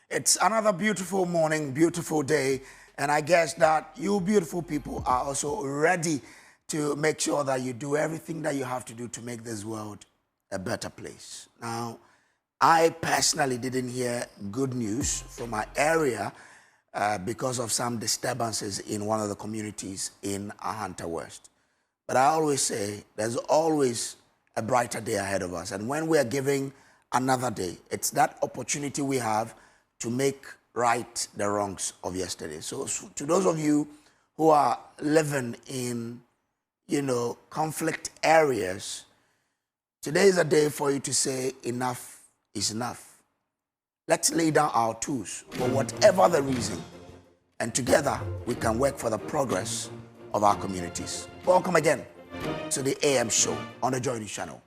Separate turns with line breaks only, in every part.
It's another beautiful morning, beautiful day, and I guess that you beautiful people are also ready to make sure that you do everything that you have to do to make this world a better place. Now, I personally didn't hear good news from my area because of some disturbances in one of the communities in Ahanta West. But I always say there's always a brighter day ahead of us. And when we are giving another day, it's that opportunity we have to make right the wrongs of yesterday. So to those of you who are living in, conflict areas, today is a day for you to say enough is enough. Let's lay down our tools for whatever the reason, and together we can work for the progress of our communities. Welcome again to the AM show on the Joy News channel.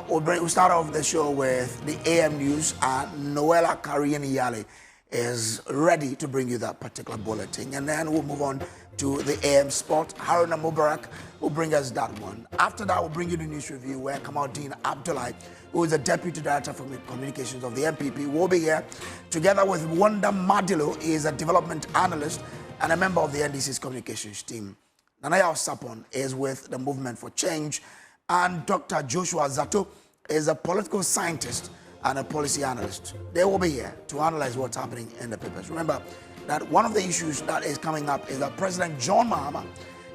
We'll start off the show with the AM news, and Noella Kariani-Yale is ready to bring you that particular bulletin. And then we'll move on to the AM sport. Haruna Mubarak will bring us that one. After that, we'll bring you the news review where Kamaldeen Abdullahi, who is the Deputy Director for Communications of the MPP, will be here together with Wanda Madilo. He is a development analyst and a member of the NDC's communications team. Nanaya Sapon is with the Movement for Change, and Dr. Joshua Zato is a political scientist and a policy analyst. They will be here to analyze what's happening in the papers. Remember that one of the issues that is coming up is that President John Mahama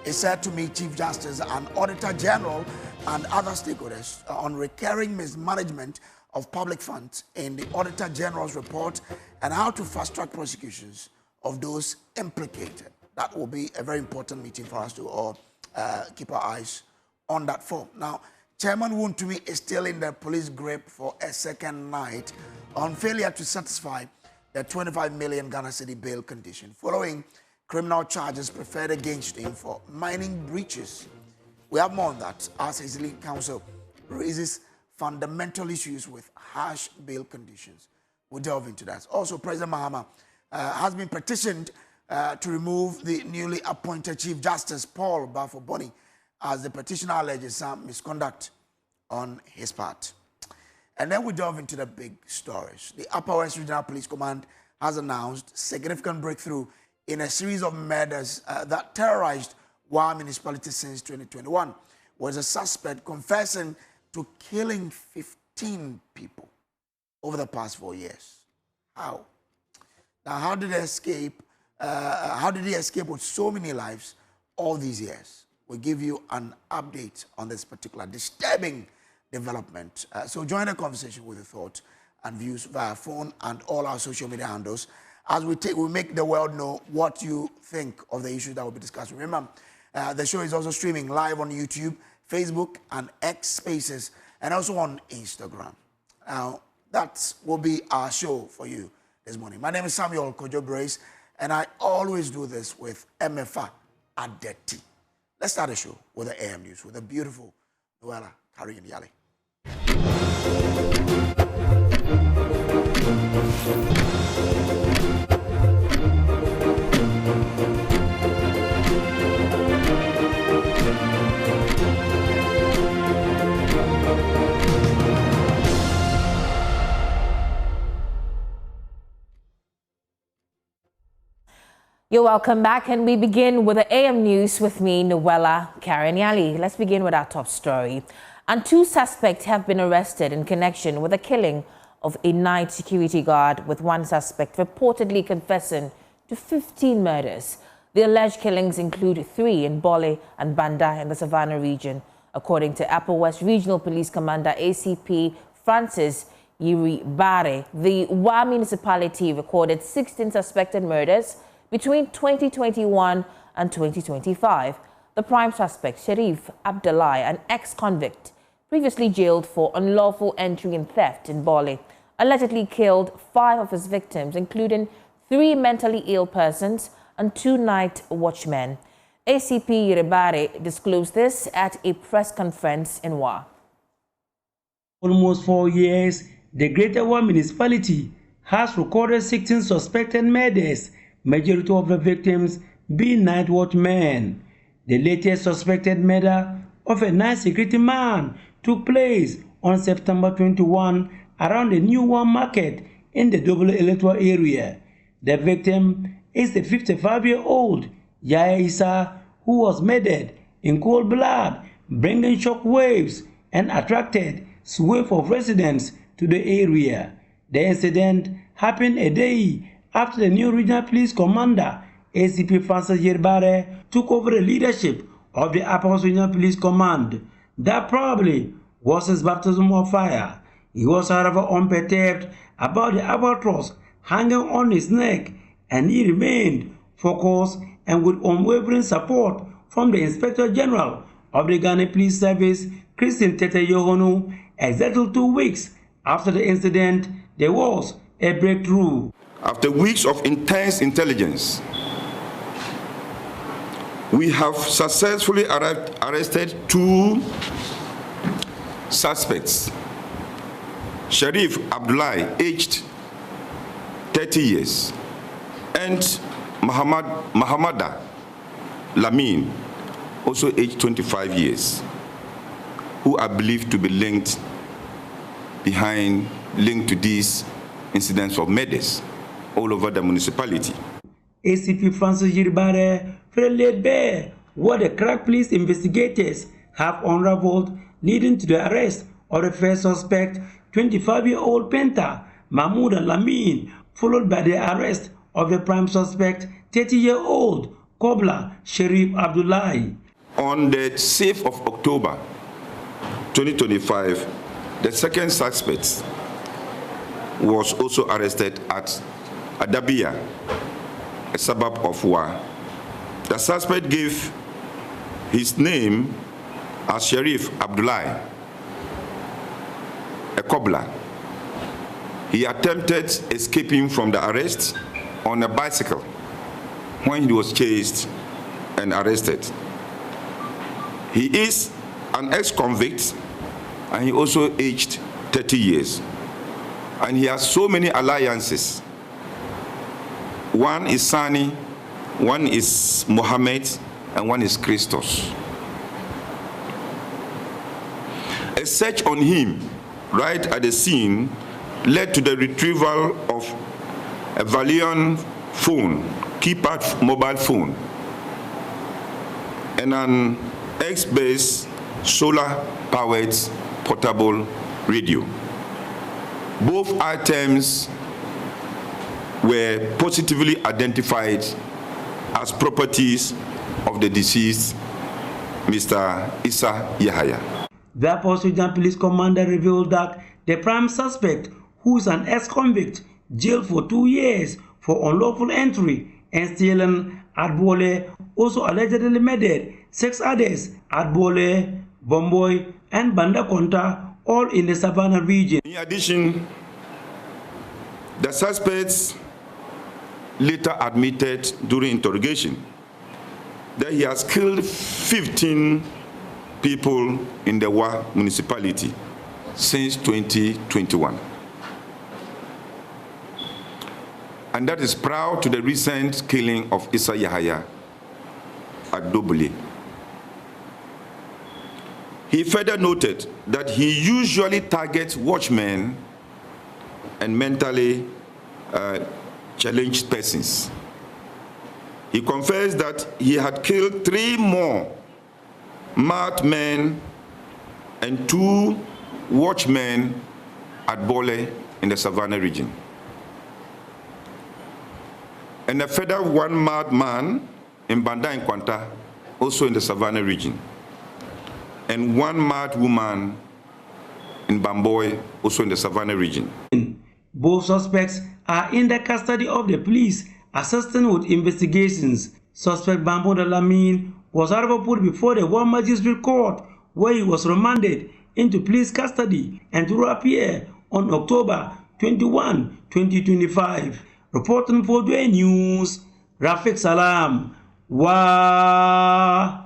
is said to meet Chief Justice and Auditor General and other stakeholders on recurring mismanagement of public funds in the Auditor General's report and how to fast-track prosecutions of those implicated. That will be a very important meeting for us to all keep our eyes on that form. Now, Chairman Wontumi is still in the police grip for a second night on failure to satisfy the 25 million Ghana cedi bail condition following criminal charges preferred against him for mining breaches. We have more on that as his lead counsel raises fundamental issues with harsh bail conditions. We'll delve into that. Also, President Mahama has been petitioned to remove the newly appointed Chief Justice Paul Bafo-Boni as the petitioner alleges some misconduct on his part. And then we delve into the big stories. The Upper West Regional Police Command has announced significant breakthrough in a series of murders that terrorized Wa municipality since 2021, was a suspect confessing to killing 15 people over the past 4 years. How? Now, how did he escape? How did he escape with so many lives all these years? We'll give you an update on this particular disturbing development. So join the conversation with your thoughts and views via phone and all our social media handles as we make the world know what you think of the issues that will be discussed. Remember, the show is also streaming live on YouTube, Facebook, and X Spaces, and also on Instagram. Now, that will be our show for you this morning. My name is Samuel Kojo Brace, and I always do this with MFA Adeti. Let's start the show with the AM news with the beautiful Noella Kariani-Yale.
You're welcome back, and we begin with the AM news with me, Noella Kariani-Yale. Let's begin with our top story. And 2 suspects have been arrested in connection with the killing of a night security guard, with 1 suspect reportedly confessing to 15 murders. The alleged killings include 3 in Bole and Banda in the Savannah region. According to Upper West Regional Police Commander ACP Francis Yiribare, the Wa municipality recorded 16 suspected murders between 2021 and 2025. The prime suspect, Sharif Abdullahi, an ex-convict, previously jailed for unlawful entry and theft in Bole, allegedly killed 5 of his victims, including 3 mentally ill persons and 2 night watchmen. ACP Yiribare disclosed this at a press conference in Wa.
Almost 4 years, the Greater Wa municipality has recorded 16 suspected murders, majority of the victims being night watchmen. The latest suspected murder of a night security man took place on September 21 around the New One Market in the double electoral area. The victim is the 55-year-old Yaya Issa, who was murdered in cold blood, bringing shock waves and attracted swathe of residents to the area. The incident happened a day after the new regional police commander, ACP Francis Yerbare, took over the leadership of the Upper Regional Police Command. That probably was his baptism of fire. He was, however, unperturbed about the albatross hanging on his neck, and he remained focused and with unwavering support from the Inspector General of the Ghana Police Service, Christine Tete Yohonu. Exactly 2 weeks after the incident, there was a breakthrough.
After weeks of intense intelligence, we have successfully arrested 2 suspects. Sharif Abdullahi, aged 30 years, and Mahamada Lamin, also aged 25 years, who are believed to be linked to these incidents of murders all over the municipality.
ACP Francis Yerbare laid bare what the crack police investigators have unraveled, leading to the arrest of the first suspect, 25-year-old painter Mahmoud Lamin, followed by the arrest of the prime suspect, 30-year-old cobbler Sharif Abdullahi.
On the 6th of October 2025, the second suspect was also arrested at Adabia, a suburb of Wa. The suspect gave his name as Sharif Abdullahi, a cobbler. He attempted escaping from the arrest on a bicycle when he was chased and arrested. He is an ex-convict, and he also aged 30 years. And he has so many alliances. One is Sani, one is Mohammed, and one is Christos. A search on him right at the scene led to the retrieval of a Valiant phone, keypad mobile phone, and an X-based solar-powered portable radio. Both items were positively identified as properties of the deceased Mr. Issa Yahaya.
The Upper Regional Police Commander revealed that the prime suspect, who is an ex-convict, jailed for 2 years for unlawful entry and stealing at Bole, also allegedly murdered 6 others at Bole, Bomboy, and Bandakonta, all in the Savannah region.
In addition, the suspects later admitted during interrogation that he has killed 15 people in the Wa municipality since 2021. And that is prior to the recent killing of Issa Yahaya at Dobole. He further noted that he usually targets watchmen and mentally challenged persons. He confessed that he had killed 3 more mad men and 2 watchmen at Bole in the Savannah region, and a further 1 mad man in Banda and Kwanta, also in the Savannah region, and 1 mad woman in Bamboy, also in the Savannah region.
Both suspects are in the custody of the police, assisting with investigations. Suspect Bambo Lamin was however put before the One Magistrate Court, where he was remanded into police custody and to appear on October 21, 2025. Reporting for the News, Rafiq Salam. Wa.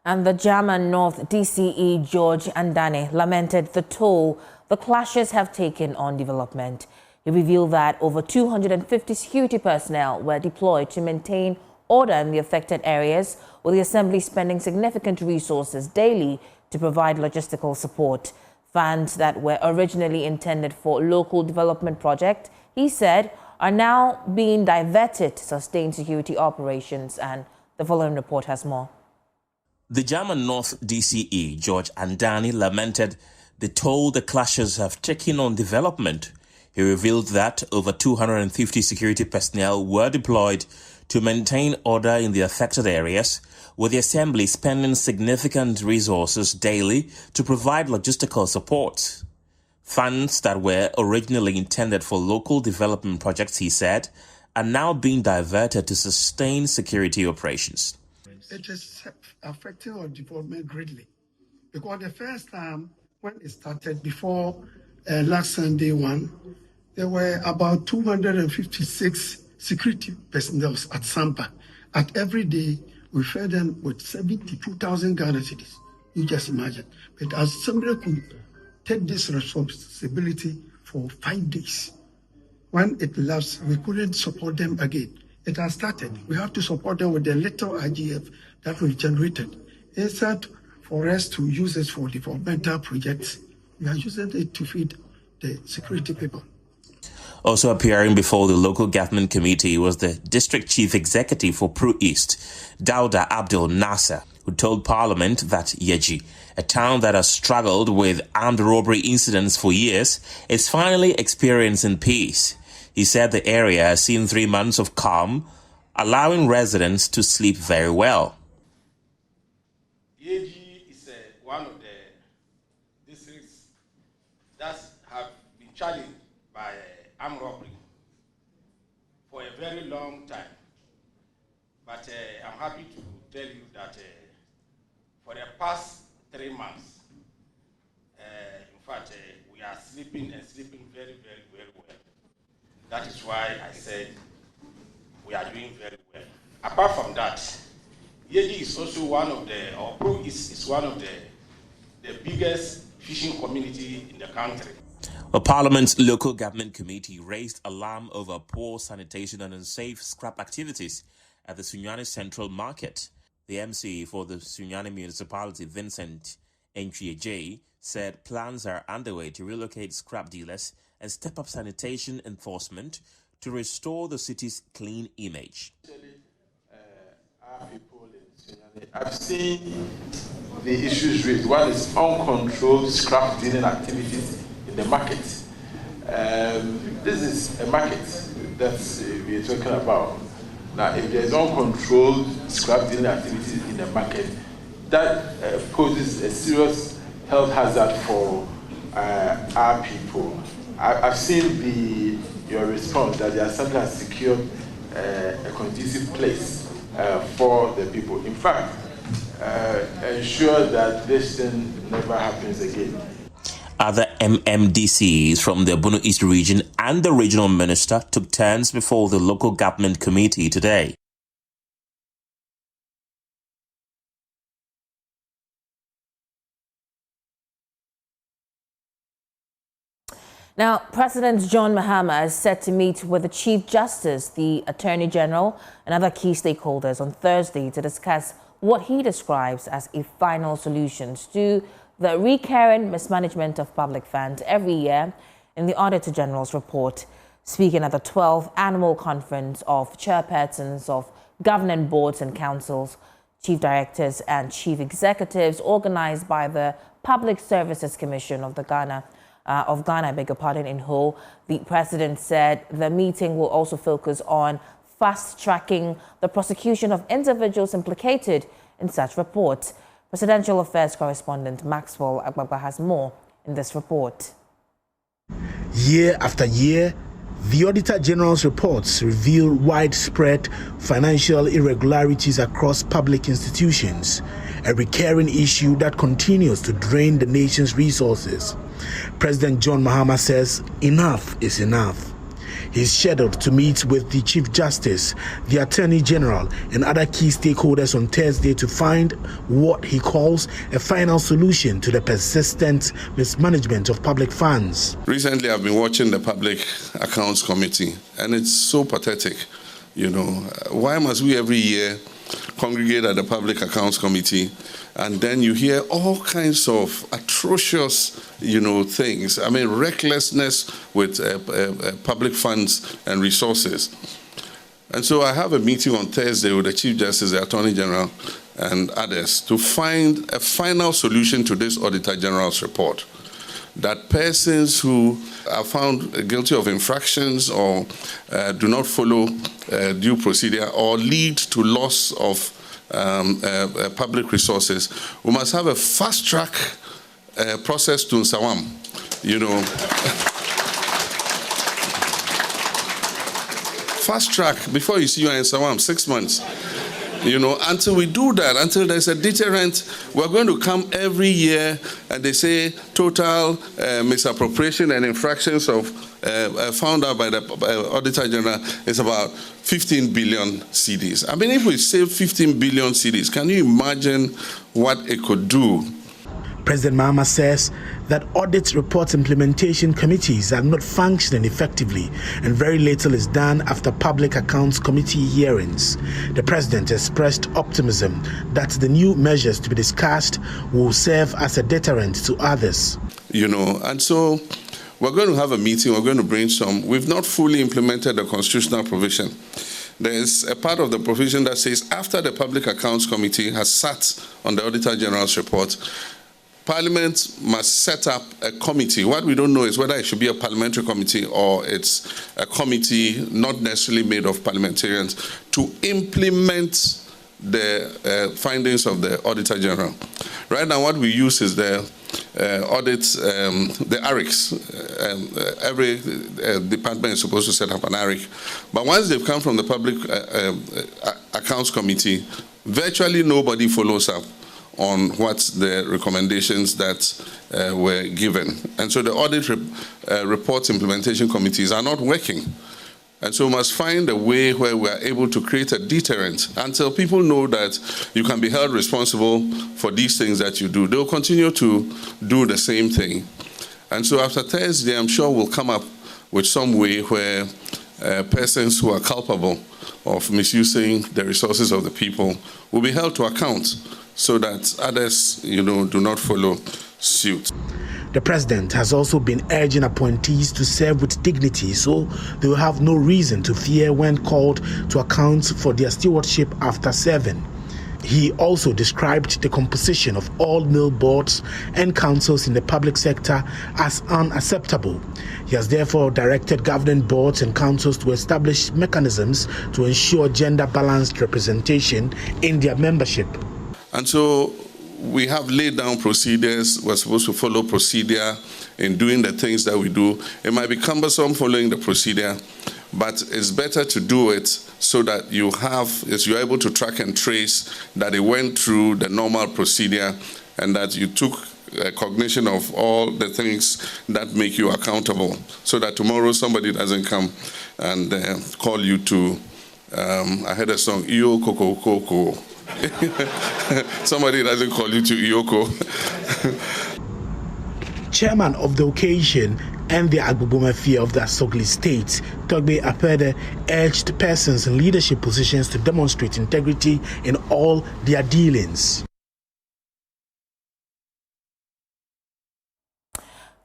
And the German North DCE George Andane lamented the toll the clashes have taken on development. He revealed that over 250 security personnel were deployed to maintain order in the affected areas, with the assembly spending significant resources daily to provide logistical support. Funds that were originally intended for local development projects, he said, are now being diverted to sustain security operations. And the following report has more.
The German North DCE, George Andani, lamented the toll the clashes have taken on development. He revealed that over 250 security personnel were deployed to maintain order in the affected areas, with the assembly spending significant resources daily to provide logistical support. Funds that were originally intended for local development projects, he said, are now being diverted to sustain security operations.
It is affecting our development greatly, because the first time when it started, before last Sunday there were about 256 security personnel at Sampa. At every day, we fed them with 72,000 Ghana cedis. You just imagine. But as somebody could take this responsibility for 5 days, when it lapsed, we couldn't support them again. It has started. We have to support them with the little IGF that we generated. Instead for us to use it for developmental projects, we are using it to feed the security people.
Also appearing before the local government committee was the district chief executive for Pro East, Dauda Abdul Nasser, who told Parliament that Yeji, a town that has struggled with armed robbery incidents for years, is finally experiencing peace. He said the area has seen 3 months of calm, allowing residents to sleep very well.
Yeji is one of the districts that have been challenged by armed robbery for a very long time. But I'm happy to tell you that for the past 3 months, in fact, we are sleeping and sleeping very, very, very well. That is why I said we are doing very well. Apart from that, Yeji is also one of the, or Pro is one of the biggest fishing community in the country.
The Parliament's local government committee raised alarm over poor sanitation and unsafe scrap activities at the Sunyani Central Market. The MC for the Sunyani municipality, Vincent Nchieje, said plans are underway to relocate scrap dealers and step up sanitation enforcement to restore the city's clean image.
Our people in Sunyani, I've seen the issues raised. One is uncontrolled scrap dealing activities in the market. This is a market that we are talking about. Now, if there's uncontrolled scrap dealing activities in the market, that poses a serious health hazard for our people. I've seen your response that the Assembly has secured a conducive place for the people. In fact, ensure that this thing never happens again.
Other MMDCs from the Bono East region and the regional minister took turns before the local government committee today.
Now, President John Mahama is set to meet with the Chief Justice, the Attorney General, and other key stakeholders on Thursday to discuss what he describes as a final solution to the recurrent mismanagement of public funds every year in the Auditor General's report. Speaking at the 12th Annual Conference of Chairpersons of Governing Boards and Councils, Chief Directors and Chief Executives organized by the Public Services Commission of Ghana, in Ho, the president said the meeting will also focus on fast-tracking the prosecution of individuals implicated in such reports. Presidential Affairs correspondent Maxwell Agbagba has more in this report.
Year after year, the Auditor General's reports reveal widespread financial irregularities across public institutions, a recurring issue that continues to drain the nation's resources. President John Mahama says enough is enough. He's scheduled to meet with the Chief Justice, the Attorney General, and other key stakeholders on Thursday to find what he calls a final solution to the persistent mismanagement of public funds.
Recently, I've been watching the Public Accounts Committee, and it's so pathetic. You know, why must we every year congregate at the Public Accounts Committee, and then you hear all kinds of atrocious, things. I mean, recklessness with public funds and resources. And so I have a meeting on Thursday with the Chief Justice, the Attorney General, and others to find a final solution to this Auditor General's report, that persons who are found guilty of infractions or do not follow due procedure or lead to loss of public resources, we must have a fast-track process to Nsawam, Fast track before you see you in Nsawam, 6 months. Until we do that, until there's a deterrent, we're going to come every year and they say total misappropriation and infractions of found out by the Auditor General is about 15 billion cedis. I mean, if we save 15 billion cedis, can you imagine what it could do?
President Mahama says that audit report implementation committees are not functioning effectively and very little is done after Public Accounts Committee hearings. The president expressed optimism that the new measures to be discussed will serve as a deterrent to others.
And so we're going to have a meeting, we're going to brainstorm. We've not fully implemented the constitutional provision. There's a part of the provision that says after the Public Accounts Committee has sat on the Auditor General's report, Parliament must set up a committee. What we don't know is whether it should be a parliamentary committee or it's a committee not necessarily made of parliamentarians to implement the findings of the Auditor General. Right now, what we use is the audits, the ARICs. Every department is supposed to set up an ARIC. But once they've come from the Public Accounts Committee, virtually nobody follows up on what's the recommendations that were given. And so the audit reports implementation committees are not working. And so we must find a way where we are able to create a deterrent until people know that you can be held responsible for these things that you do. They'll continue to do the same thing. And so after Thursday, I'm sure we'll come up with some way where persons who are culpable of misusing the resources of the people will be held to account, so that others, do not follow suit.
The president has also been urging appointees to serve with dignity, so they will have no reason to fear when called to account for their stewardship after serving. He also described the composition of all male boards and councils in the public sector as unacceptable. He has therefore directed governing boards and councils to establish mechanisms to ensure gender-balanced representation in their membership.
And so we have laid down procedures. We're supposed to follow procedure in doing the things that we do. It might be cumbersome following the procedure, but it's better to do it so that you're able to track and trace that it went through the normal procedure and that you took cognition of all the things that make you accountable, so that tomorrow somebody doesn't come and call you to, I heard a song, Iyo Koko Koko. Somebody doesn't call you to Iyoko.
Chairman of the occasion and the Agbobomafia of the Asogli State, Togbe Apede, urged persons in leadership positions to demonstrate integrity in all their dealings.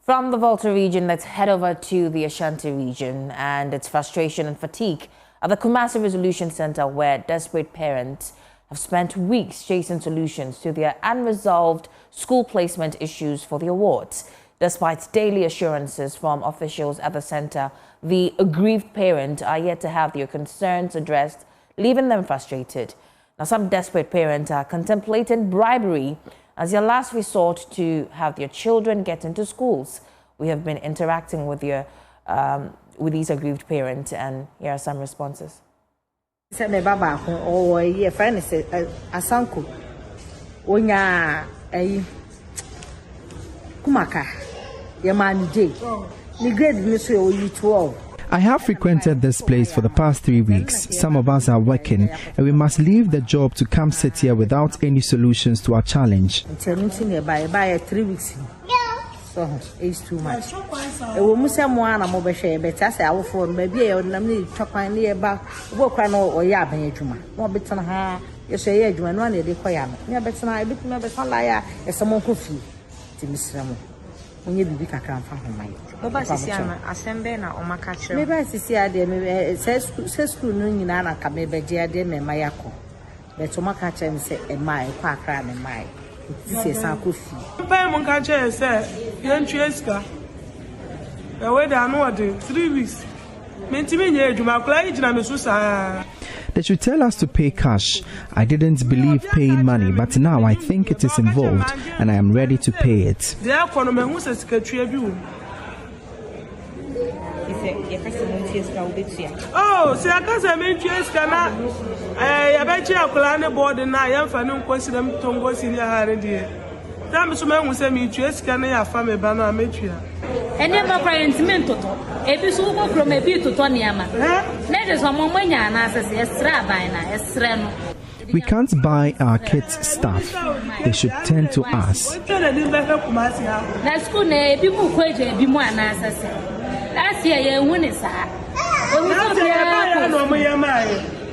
From the Volta region, let's head over to the Ashanti region and its frustration and fatigue at the Kumasi Resolution Center, where desperate parents have spent weeks chasing solutions to their unresolved school placement issues for the awards. Despite daily assurances from officials at the center, the aggrieved parents are yet to have their concerns addressed, leaving them frustrated. Now, some desperate parents are contemplating bribery as their last resort to have their children get into schools. We have been interacting with these aggrieved parents, and here are some responses.
Me baba or ye friend is asanko onya kumaka ye man day ni grade ni so you 12.
I have frequented this place for the past 3 weeks. Some of us are working and we must leave the job to come sit here without any solutions to our challenge.
By 3 weeks. So it's too much. E wo musa mo ana mo be hwe be ta say awofo no ba bia nam ni twapan ne ba wo kwa no o ya ban adwuma no be tana ha You say, yeah, you and the Koyam. Near Betsana, I bet me Betsalaya, a Samon coffee. Timisramo. When you be can from my.
Obasisiana, Asembena, or Macacho.
Maybe I see a day, maybe says to Nunin Anna, maybe dear dem and Mayako. But to Macacha and say, a my, quack ram and my. This is our coffee.
Payment catcher said, young Cheska. The way they are not 3 weeks. Mentiment, you might play it and Susa.
They should tell us to pay cash. I didn't believe paying money, but now I think it is involved and I am ready to pay it.
The economy who's a secretary. Oh, see, I can't say Cheska. I bet you a plan board and I am for no question to go in your hard. Some man will say me Cheska and a family banner matria.
And never crying to mental. A piece of work from a bit to Tonyama. Let us one moment and as a strabina, a
We can't buy our kids stuff. They should turn to us.
That's good, a people quite a bit more an assassin. Last year, you won it, sir.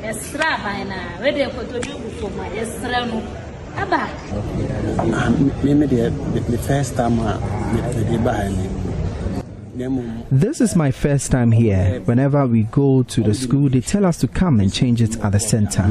A strabina, ready for to do for my estrano.
Maybe the first time
This is my first time here. Whenever we go to the school, they tell us to come and change it at the center.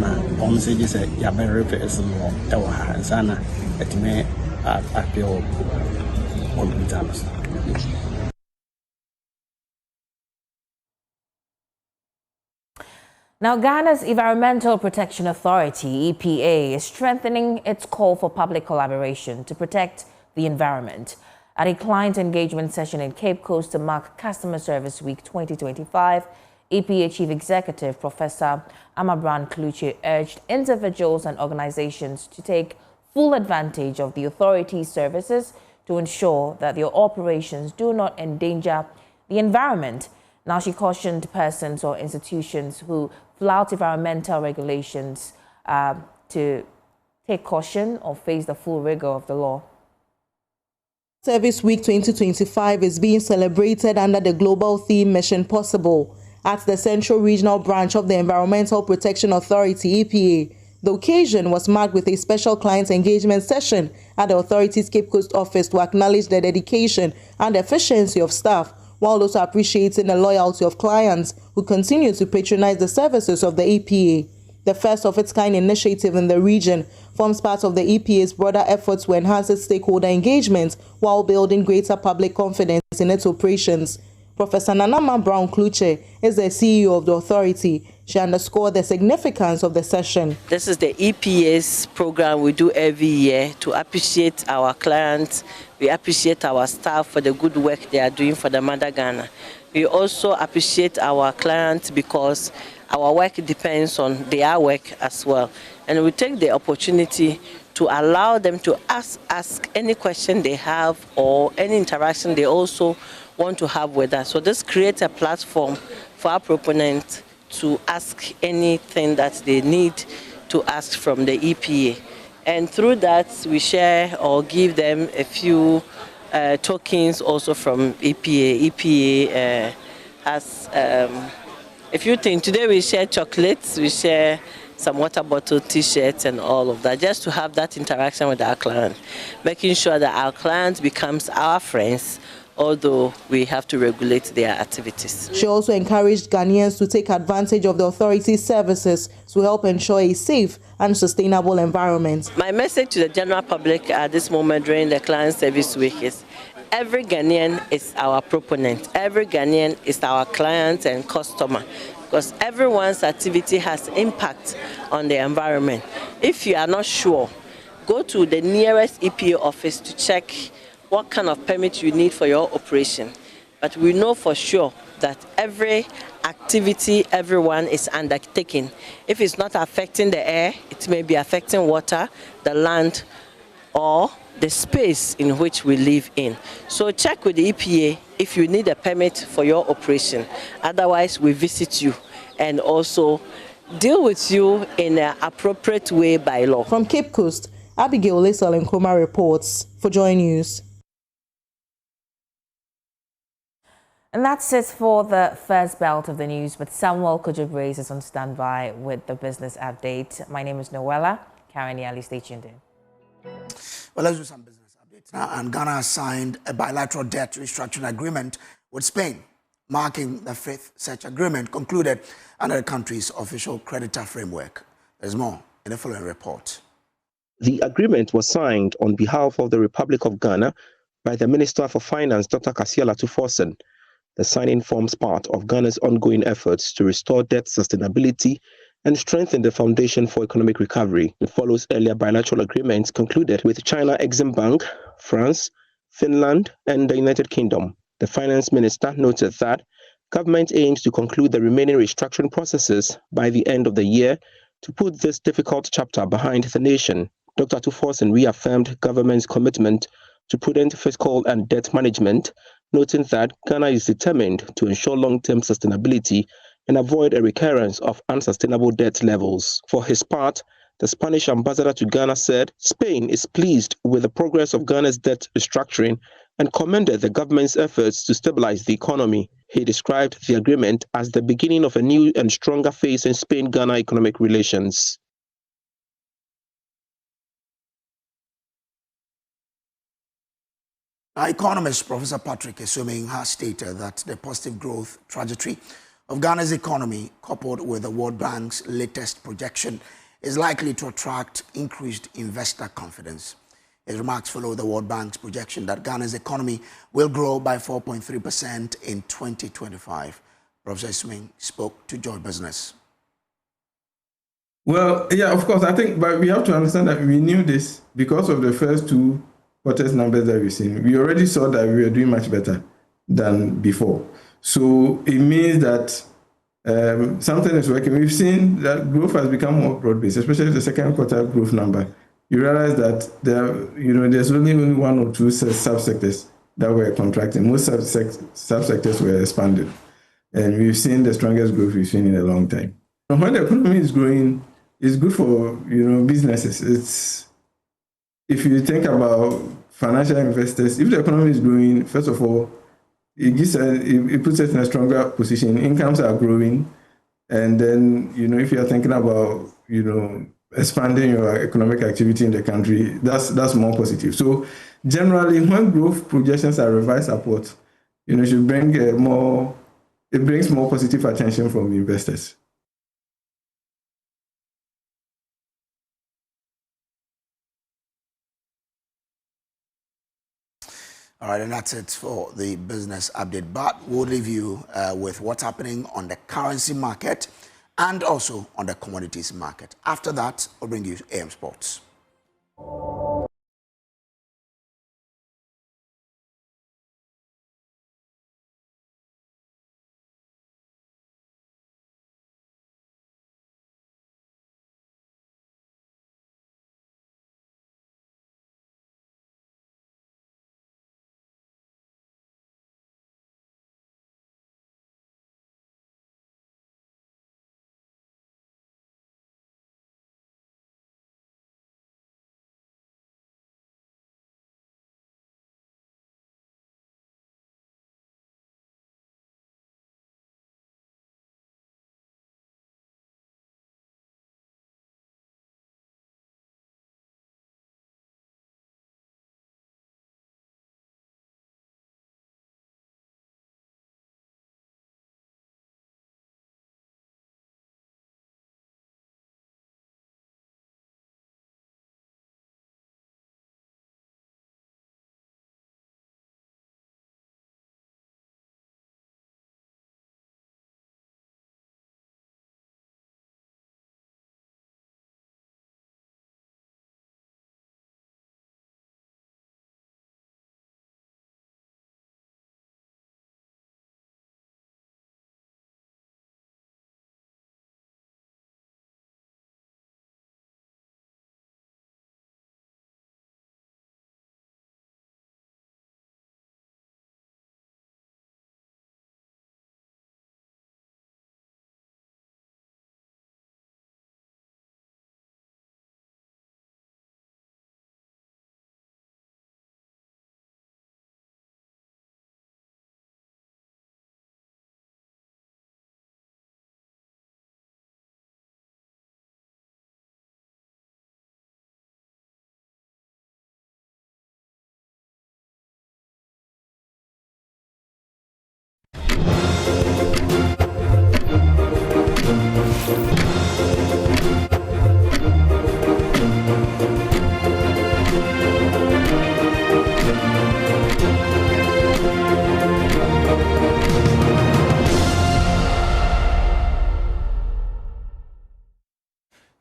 Now, Ghana's Environmental Protection Authority, EPA, is strengthening its call for public collaboration to protect the environment. At a client engagement session in Cape Coast to mark Customer Service Week 2025, EPA Chief Executive Professor Amabran Kluche urged individuals and organizations to take full advantage of the authority's services to ensure that their operations do not endanger the environment. Now, she cautioned persons or institutions who flout environmental regulations to take caution or face the full rigor of the law.
Service Week 2025 is being celebrated under the global theme Mission Possible at the Central Regional Branch of the Environmental Protection Authority, EPA. The occasion was marked with a special client engagement session at the authority's Cape Coast office to acknowledge the dedication and efficiency of staff, while also appreciating the loyalty of clients who continue to patronize the services of the EPA. The first of its kind initiative in the region forms part of the EPA's broader efforts to enhance its stakeholder engagement while building greater public confidence in its operations. Professor Nanama Brown Kluche is the CEO of the authority. She underscored the significance of the session.
This is the EPA's program we do every year to appreciate our clients. We appreciate our staff for the good work they are doing for the Mother Ghana. We also appreciate our clients because our work depends on their work as well. And we take the opportunity to allow them to ask any question they have or any interaction they also want to have with us. So this creates a platform for our proponents to ask anything that they need to ask from the EPA. And through that, we share or give them a few tokens also from EPA. EPA has a few things. Today we share chocolates, we share some water bottle, T-shirts and all of that, just to have that interaction with our client, making sure that our client becomes our friends, although we have to regulate their activities.
She also encouraged Ghanaians to take advantage of the authority's services to help ensure a safe and sustainable environment.
My message to the general public at this moment during the Client Service Week is every Ghanaian is our proponent. Every Ghanaian is our client and customer, because everyone's activity has impact on the environment. If you are not sure, go to the nearest EPA office to check what kind of permit you need for your operation. But we know for sure that every activity everyone is undertaking, if it's not affecting the air, it may be affecting water, the land, or the space in which we live in. So check with the EPA if you need a permit for your operation. Otherwise, we visit you and also deal with you in an appropriate way by law.
From Cape Coast, Abigail Lesel Nkrumah reports for Joy News.
And that's it for the first belt of the news, but Samuel Kojobrace is on standby with the business update. My name is Noella. Karen Yali, stay tuned in.
Well, let's do some business updates now. And Ghana has signed a bilateral debt restructuring agreement with Spain, marking the fifth such agreement concluded under the country's official creditor framework. There's more in the following report.
The agreement was signed on behalf of the Republic of Ghana by the Minister for Finance, Dr. Kasiala Tuforsen. The signing forms part of Ghana's ongoing efforts to restore debt sustainability and strengthen the foundation for economic recovery. It follows earlier bilateral agreements concluded with China Exim Bank, France, Finland, and the United Kingdom. The finance minister noted that government aims to conclude the remaining restructuring processes by the end of the year to put this difficult chapter behind the nation. Dr. Tuforsen reaffirmed government's commitment to prudent fiscal and debt management, noting that Ghana is determined to ensure long-term sustainability and avoid a recurrence of unsustainable debt levels. For his part, the Spanish ambassador to Ghana said Spain is pleased with the progress of Ghana's debt restructuring and commended the government's efforts to stabilize the economy. He described the agreement as the beginning of a new and stronger phase in Spain-Ghana economic relations.
Now, economist Professor Patrick Esoming has stated that the positive growth trajectory of Ghana's economy, coupled with the World Bank's latest projection, is likely to attract increased investor confidence. His remarks follow the World Bank's projection that Ghana's economy will grow by 4.3% in 2025. Professor Esoming spoke to Joy Business.
Well, yeah, of course, I think, but we have to understand that we knew this because of the first two quarters numbers that we've seen. We already saw that we were doing much better than before. So it means that something is working. We've seen that growth has become more broad-based, especially the second quarter growth number. You realize that there's only one or two subsectors that were contracting. Most subsectors were expanded. And we've seen the strongest growth we've seen in a long time. And when the economy is growing, it's good for businesses. If you think about financial investors, if the economy is growing, first of all, it puts us in a stronger position. Incomes are growing, and then if you are thinking about expanding your economic activity in the country, that's more positive. So generally, when growth projections are revised upwards, should bring it brings more positive attention from investors.
All right, and that's it for the business update. But we'll leave you with what's happening on the currency market and also on the commodities market. After that, we'll bring you AM Sports.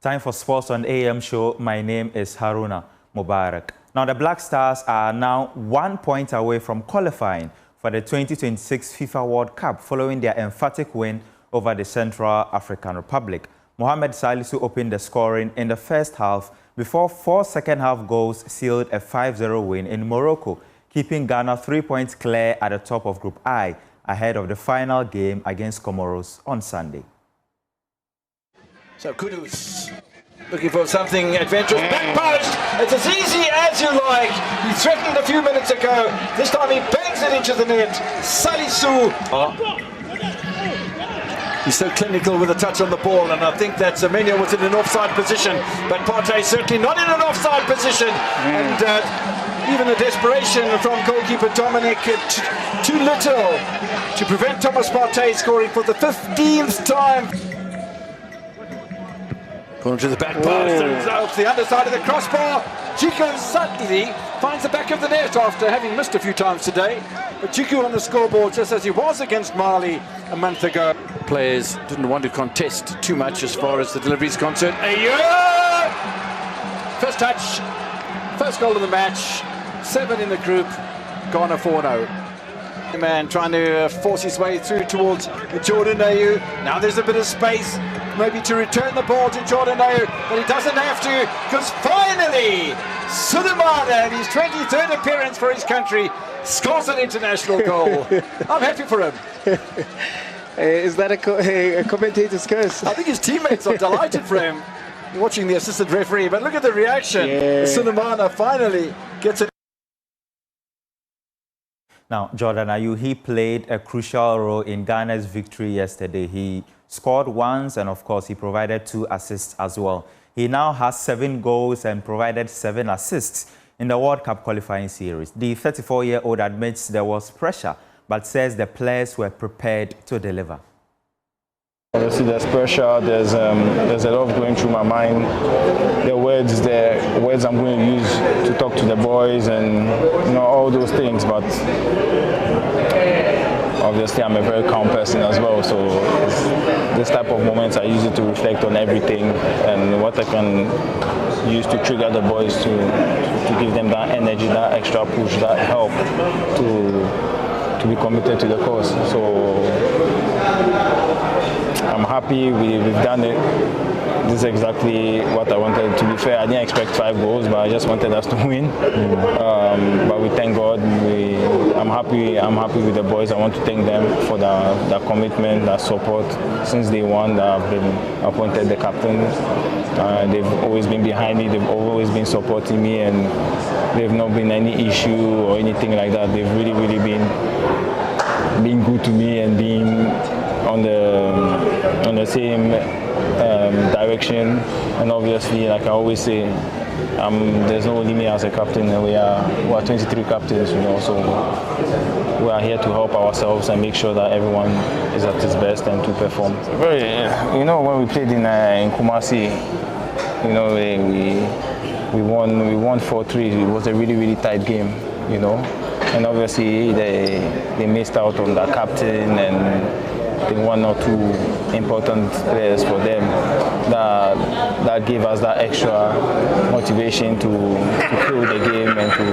Time for sports on AM show. My name is Haruna Mubarak. Now, the Black Stars are now 1 point away from qualifying for the 2026 FIFA World Cup following their emphatic win over the Central African Republic. Mohamed Salisu opened the scoring in the first half before 4 second-half goals sealed a 5-0 win in Morocco, keeping Ghana 3 points clear at the top of Group I ahead of the final game against Comoros on Sunday.
So Kudus looking for something adventurous. Back post. It's as easy as you like. He threatened a few minutes ago. This time he bangs it into the net. Salisu. He's so clinical with a touch on the ball, and I think that Semenya was in an offside position, but Partey certainly not in an offside position. And even the desperation from goalkeeper Dominic, too little to prevent Thomas Partey scoring for the 15th time. Corner to the back post, and out the underside of the crossbar. Chico suddenly finds the back of the net after having missed a few times today. But Chico on the scoreboard just as he was against Mali a month ago. Players didn't want to contest too much as far as the delivery is concerned. First touch, first goal of the match, 7 in the group, Ghana 4-0. Man trying to force his way through towards Jordan Ayew. Now there's a bit of space, maybe to return the ball to Jordan Ayew, but he doesn't have to, because finally Sulemana, in his 23rd appearance for his country, scores an international goal. I'm happy for him.
Is that a commentator's curse?
I think his teammates are delighted for him, watching the assistant referee, but look at the reaction. Sulemana finally gets it.
Now, Jordan Ayew, he played a crucial role in Ghana's victory yesterday. He scored once, and of course, he provided 2 assists as well. He now has 7 goals and provided 7 assists in the World Cup qualifying series. The 34-year-old admits there was pressure, but says the players were prepared to deliver.
Obviously, there's pressure. There's a lot going through my mind. The words I'm going to use to talk to the boys, and all those things. But obviously, I'm a very calm person as well. So this type of moments, I use it to reflect on everything and what I can use to trigger the boys to give them that energy, that extra push, that help to be committed to the cause. So I'm happy we've done it. This is exactly what I wanted. To be fair, I didn't expect 5 goals, but I just wanted us to win. But we thank God. I'm happy with the boys. I want to thank them for their commitment, their support since day one. That I've been appointed the captain. They've always been behind me. They've always been supporting me, and there've not been any issue or anything like that. They've really been good to me and being on the same direction. And obviously, like I always say, there's no limit as a captain. We are 23 captains, so we are here to help ourselves and make sure that everyone is at his best and to perform. When we played in Kumasi, we won 4-3. It was a really tight game, and obviously they missed out on the captain and the 1 or 2 important players for them that gave us that extra motivation to kill the game and to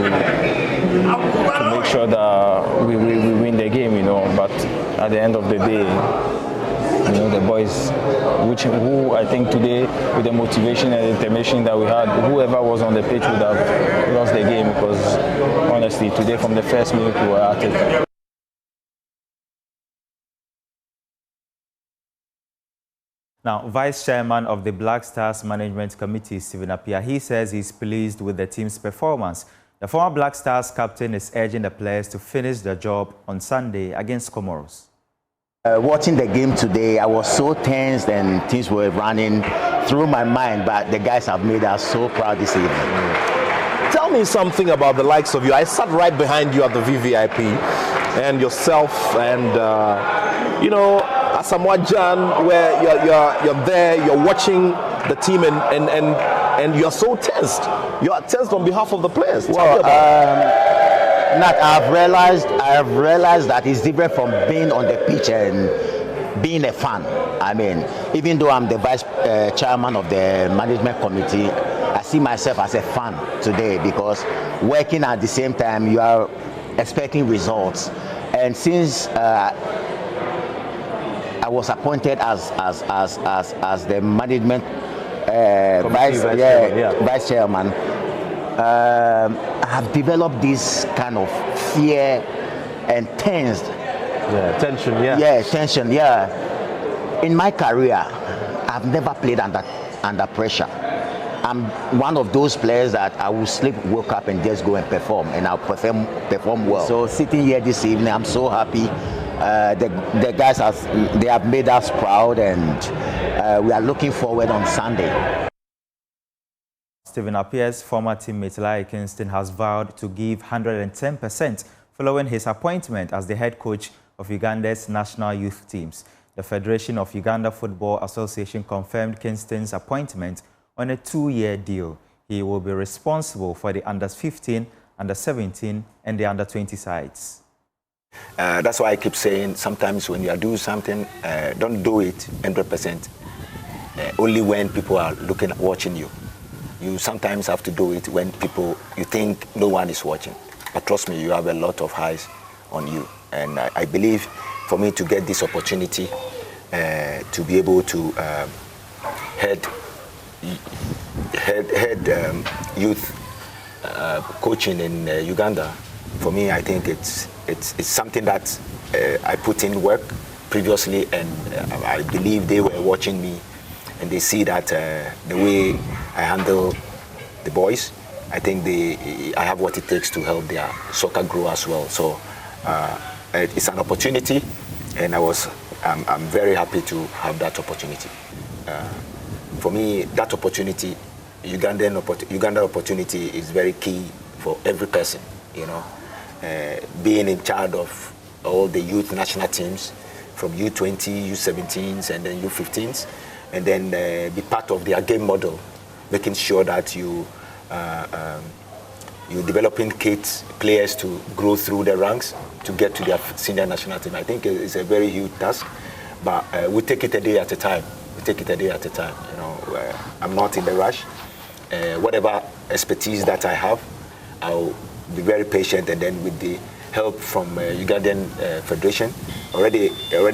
make sure that we win the game, But at the end of the day, the boys, who I think today, with the motivation and determination that we had, whoever was on the pitch would have lost the game, because honestly, today from the first minute we were at it.
Now, Vice Chairman of the Black Stars Management Committee, Stephen Appiah, he says he's pleased with the team's performance. The former Black Stars captain is urging the players to finish the job on Sunday against Comoros.
Watching the game today, I was so tense and things were running through my mind, but the guys have made us so proud this evening.
Tell me something about the likes of you. I sat right behind you at the VVIP.
and yourself, and Asamoah Gyan, where you're there, you're watching the team, and you're so tensed. You are tensed on behalf of the players.
Well, Nat, I've realized that it's different from being on the pitch and being a fan. I mean, even though I'm the vice chairman of the management committee, I see myself as a fan today, because working at the same time, you are expecting results. And since I was appointed as the management vice chairman, I have developed this kind of fear and tension. In my career, I've never played under pressure. I'm one of those players that I will wake up and just go and perform, and I'll perform well. So sitting here this evening, I'm so happy. The guys they have made us proud, and we are looking forward on Sunday.
Stephen Appiah's former teammate Larry Kingston has vowed to give 110% following his appointment as the head coach of Uganda's national youth teams. The Federation of Uganda Football Association confirmed Kingston's appointment on a 2-year deal. He will be responsible for the under-15, under-17, and the under-20 sides.
That's why I keep saying, sometimes when you are doing something, don't do it 100%. Only when people are watching you. You sometimes have to do it when you think no one is watching. But trust me, you have a lot of eyes on you. And I believe for me to get this opportunity to be able to head youth coaching in Uganda, for me, I think it's something that I put in work previously, and I believe they were watching me, and they see that the way I handle the boys, I think I have what it takes to help their soccer grow as well. So it's an opportunity, and I'm very happy to have that opportunity. For me, that opportunity, Uganda opportunity is very key for every person, being in charge of all the youth national teams from U20, U17s, and then U15s, and then be part of their game model, making sure that you're developing kids, players to grow through the ranks to get to their senior national team. I think it's a very huge task, but we take it a day at a time. I'm not in the rush. Whatever expertise that I have, I'll be very patient, and then with the help from Ugandan Federation, already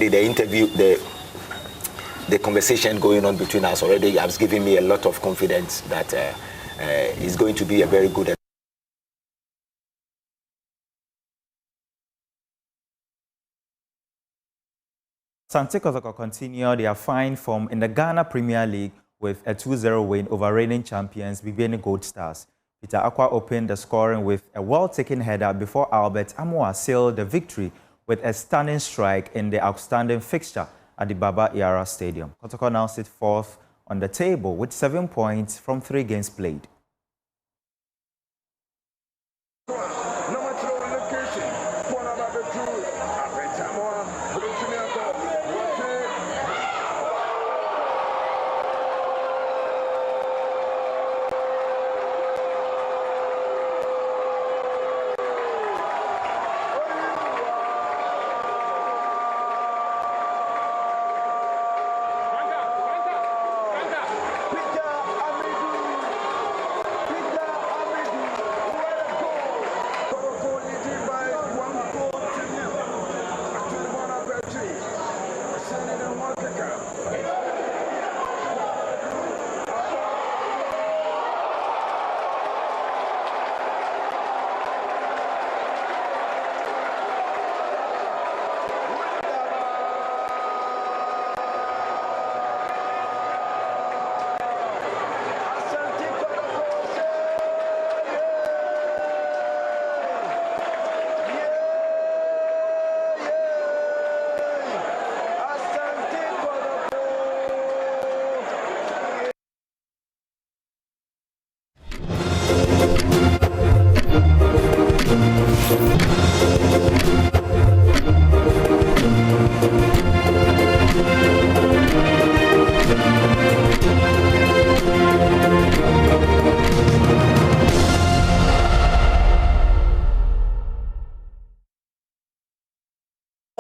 the interview, the conversation going on between us already has given me a lot of confidence that it's going to be a very good.
Asante Kotoko continue their fine form in the Ghana Premier League with a 2-0 win over reigning champions BBN Gold Stars. Peter Aqua opened the scoring with a well-taken header before Albert Amoah sealed the victory with a stunning strike in the outstanding fixture at the Baba Yara Stadium. Kotoko now sits fourth on the table with 7 points from 3 games played.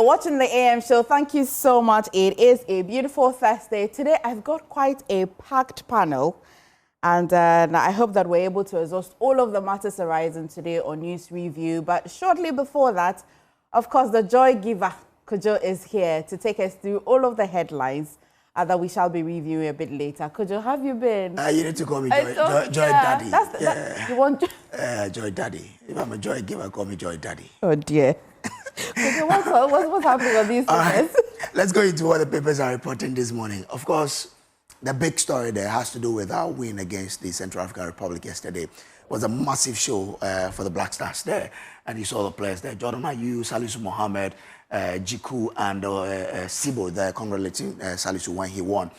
for watching the AM show. Thank you so much. It is a beautiful Thursday. Today, I've got quite a packed panel. And I hope that we're able to exhaust all of the matters arising today on News Review. But shortly before that, of course, the joy giver, Kojo, is here to take us through all of the headlines that we shall be reviewing a bit later. Kojo, have you been?
You need to call me Joy Daddy.
You want
Joy Daddy. If I'm a joy giver, call me Joy Daddy.
Oh, dear. Kojo, what's happening on these papers?
Let's go into what the papers are reporting this morning. Of course, the big story there has to do with our win against the Central African Republic yesterday. It was a massive show for the Black Stars there. And you saw the players there. Jordan Ayew, Salisu Mohammed, Jiku, and Sibo there congratulating Salisu when he won.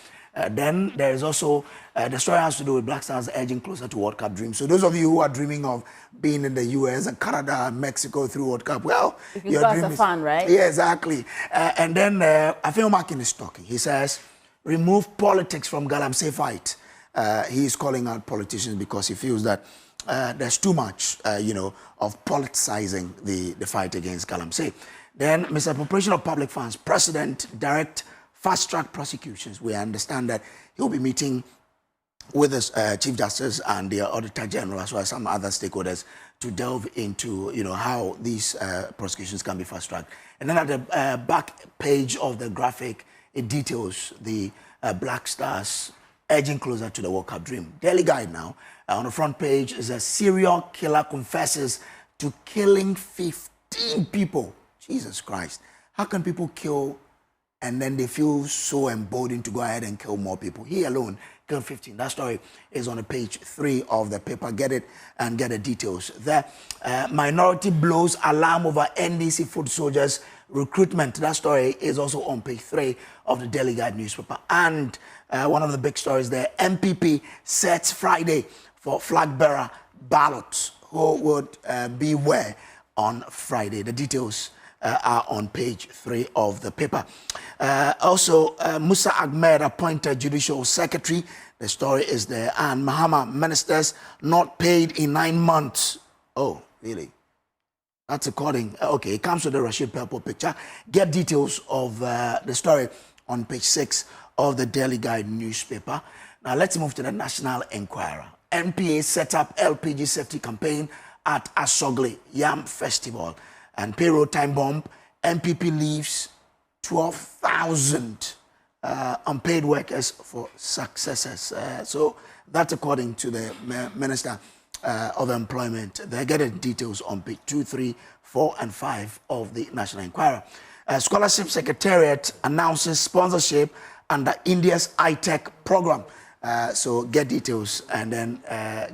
Then there is also, the story has to do with Black Stars edging closer to World Cup dreams. So those of you who are dreaming of being in the US and Canada and Mexico through World Cup, well,
your dream is fun, right?
Yeah, exactly. And then Afeo Makin is talking. He says, remove politics from Galamsey fight. He is calling out politicians because he feels that there's too much, of politicizing the fight against Galamsey. Then misappropriation of public funds. President direct fast-track prosecutions. We understand that he'll be meeting with the Chief Justice and the Auditor General as well as some other stakeholders to delve into, how these prosecutions can be fast-tracked. And then at the back page of the graphic, it details the Black Stars edging closer to the World Cup dream. Daily Guide now. On the front page is a serial killer confesses to killing 15 people. Jesus Christ. How can people kill and then they feel so emboldened to go ahead and kill more people? He alone killed 15. That story is on page 3 of the paper. Get it and get the details. The minority blows alarm over NDC foot soldiers recruitment. That story is also on page 3 of the Daily Guide newspaper. And one of the big stories there, MPP sets Friday for flag bearer ballots. Who would be where on Friday? The details are on page 3 of the paper. Also, Musa Ahmed appointed judicial secretary. The story is there. And Mahama ministers not paid in 9 months. Oh, really? That's according. Okay, it comes with the Rashid Purple picture. Get details of the story on page 6 of the Daily Guide newspaper. Now let's move to the National Enquirer. NPA set up LPG safety campaign at Asogli Yam Festival. And payroll time bomb, MPP leaves 12,000 unpaid workers for successors. So that's according to the Minister of Employment. They get the details on page 2, 3, 4, and 5 of the National Enquirer. Scholarship Secretariat announces sponsorship under India's iTech program. So get details and then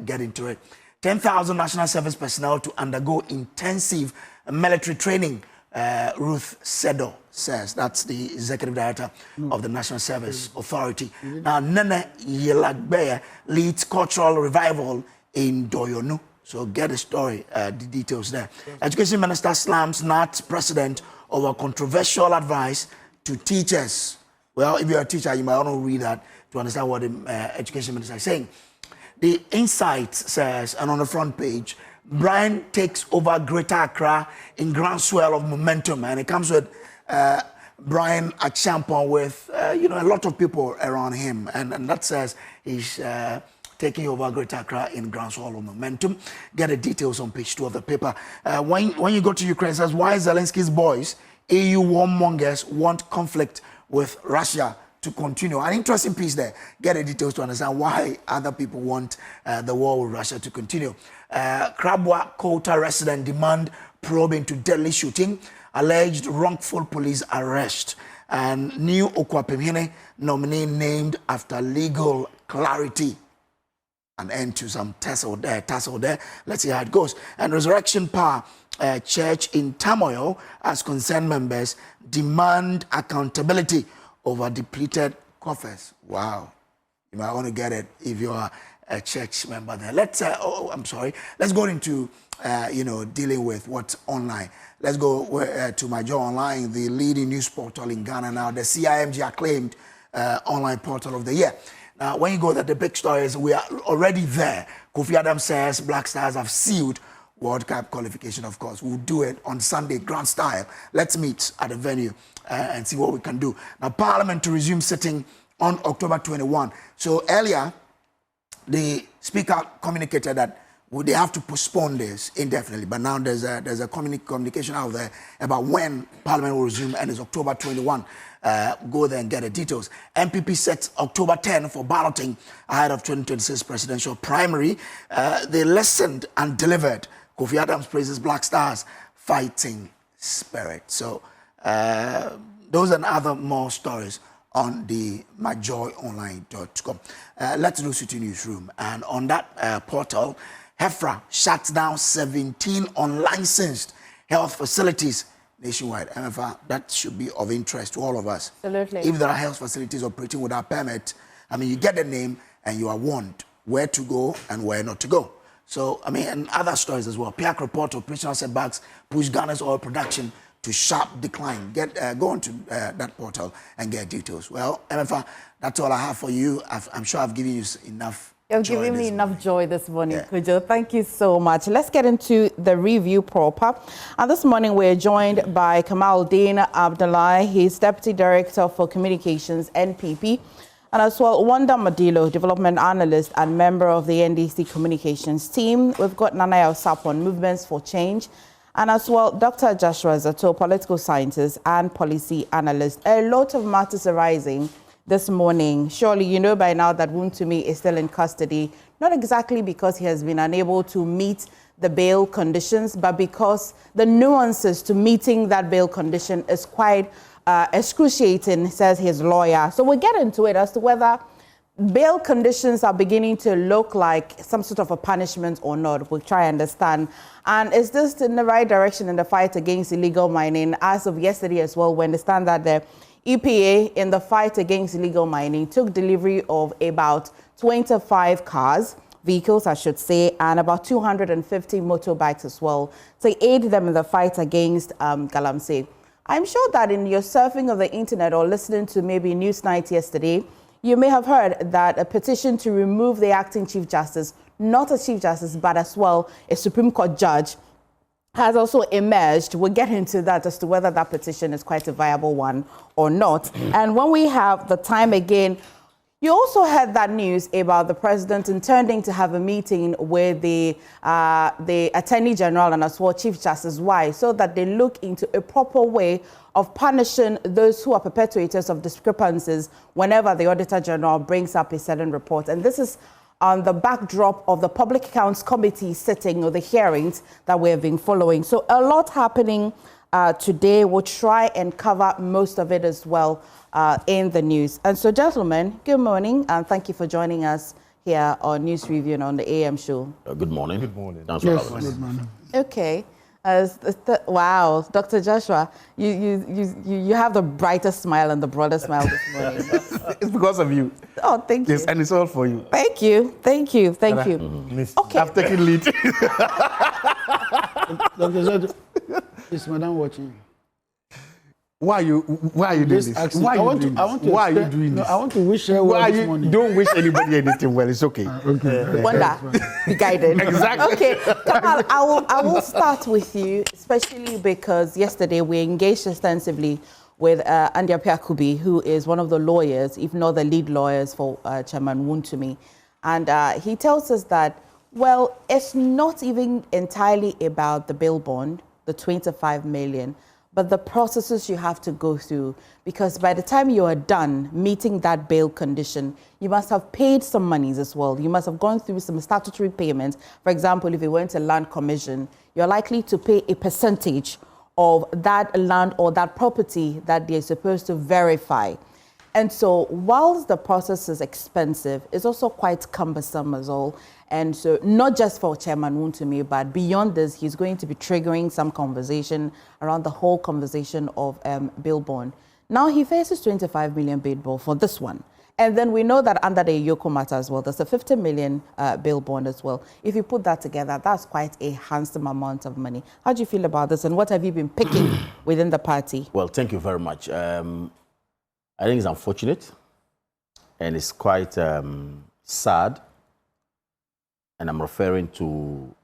get into it. 10,000 national service personnel to undergo intensive military training, Ruth Sedo says. That's the executive director of the National Service Authority. Now, Nene Yelagbe leads cultural revival in Doyonu. So get the story, the details there. Education Minister slams NAT president over controversial advice to teachers. Well, if you're a teacher, you might want to read that to understand what the Education Minister is saying. The Insight says, and on the front page, Brian takes over Greater Accra in groundswell of momentum. And it comes with Brian Achampon with, a lot of people around him. And that says he's taking over Greater Accra in groundswell of momentum. Get the details on page 2 of the paper. When you go to Ukraine, it says, why Zelensky's boys, EU warmongers, want conflict with Russia to continue. An interesting piece there. Get the details to understand why other people want the war with Russia to continue. Krabwa Kota resident demand probe into deadly shooting, alleged wrongful police arrest, and new Okwapemhene nominee named after legal clarity. An end to some tussle there. Let's see how it goes. And Resurrection Power Church in turmoil as concerned members demand accountability over depleted coffers. Wow. You might want to get it if you are a church member there. Let's go into, dealing with what's online. Let's go to My Joy Online, the leading news portal in Ghana now, the CIMG acclaimed online portal of the year. Now, when you go there, the big story is we are already there. Kofi Adams says Black Stars have sealed World Cup qualification, of course. We'll do it on Sunday, grand style. Let's meet at the venue and see what we can do. Now, Parliament to resume sitting on October 21. So earlier, the Speaker communicated that they have to postpone this indefinitely. But now there's a communication out there about when Parliament will resume, and it's October 21. Go there and get the details. MPP sets October 10 for balloting ahead of 2026 presidential primary. They listened and delivered. Kofi Adams praises Black Stars' fighting spirit. So those and other more stories on the myjoyonline.com. Let's do City Newsroom. And on that portal, HEFRA shuts down 17 unlicensed health facilities nationwide. MFA, that should be of interest to all of us.
Absolutely.
If there are health facilities operating without permit, I mean, you get the name and you are warned where to go and where not to go. So, I mean, and other stories as well. PIAC report operational setbacks push Ghana's oil production to sharp decline. Go on to that portal and get details. Well, MFA, that's all I have for you. I'm sure I've given you enough.
You've given me enough joy this morning, Kujo. Thank you so much. Let's get into the review proper. And this morning we're joined by Kamaldeen Abdullahi. He's Deputy Director for Communications, NPP. And as well, Wanda Madilo, Development Analyst and member of the NDC Communications team. We've got Nanaya Osapon, Movements for Change. And as well, Dr. Joshua Zato, Political Scientist and Policy Analyst. A lot of matters arising this morning. Surely you know by now that Wontumi is still in custody, not exactly because he has been unable to meet the bail conditions, but because the nuances to meeting that bail condition is quite excruciating, says his lawyer. So we'll get into it as to whether bail conditions are beginning to look like some sort of a punishment or not. We'll try and understand. And is this in the right direction in the fight against illegal mining? As of yesterday as well, we understand that the EPA in the fight against illegal mining took delivery of about 25 vehicles, I should say, and about 250 motorbikes as well to aid them in the fight against galamsey. I'm sure that in your surfing of the internet or listening to maybe Newsnight yesterday, you may have heard that a petition to remove the acting Chief Justice, not a Chief Justice, but as well a Supreme Court judge, has also emerged. We'll get into that as to whether that petition is quite a viable one or not. And when we have the time again, you also heard that news about the president intending to have a meeting with the Attorney General and as well Chief Justice. Why? So that they look into a proper way of punishing those who are perpetrators of discrepancies whenever the Auditor General brings up a certain report. And this is on the backdrop of the Public Accounts Committee sitting or the hearings that we have been following. So a lot happening today. We'll try and cover most of it as well in the news. And so, gentlemen, good morning, and thank you for joining us here on News Review and on the AM show.
Good morning.
Good morning.
Thanks for having us.
Good morning.
Okay. Wow, Dr. Joshua, you have the brightest smile and the broadest smile this morning.
It's because of you.
Oh, thank you.
Yes, and it's all for you.
Thank you. Thank you. Thank you.
Okay. I've taken lead.
Dr. Joshua, is Madam watching?
Why are you doing this? Why are you doing this?
I want to wish her well this morning.
Don't wish anybody anything well. It's okay.
Okay.
Wonder, be guided.
Exactly.
Okay, Kamal, I will start with you, especially because yesterday we engaged extensively with Andy Apiakubi, who is one of the lawyers, if not the lead lawyers for Chairman Wontumi. And he tells us that, well, it's not even entirely about the bail bond, the 25 million, but the processes you have to go through, because by the time you are done meeting that bail condition, you must have paid some monies as well. You must have gone through some statutory payments. For example, if you went to land commission, you're likely to pay a percentage of that land or that property that they're supposed to verify. And so whilst the process is expensive, it's also quite cumbersome as well. And so not just for Chairman Wontumi, but beyond this, he's going to be triggering some conversation around the whole conversation of bail bond. Now he faces 25 million bail bond for this one. And then we know that under the Yoko matter as well, there's a 50 million bail bond as well. If you put that together, that's quite a handsome amount of money. How do you feel about this, and what have you been picking within the party?
Well, thank you very much. I think it's unfortunate, and it's quite sad, and I'm referring to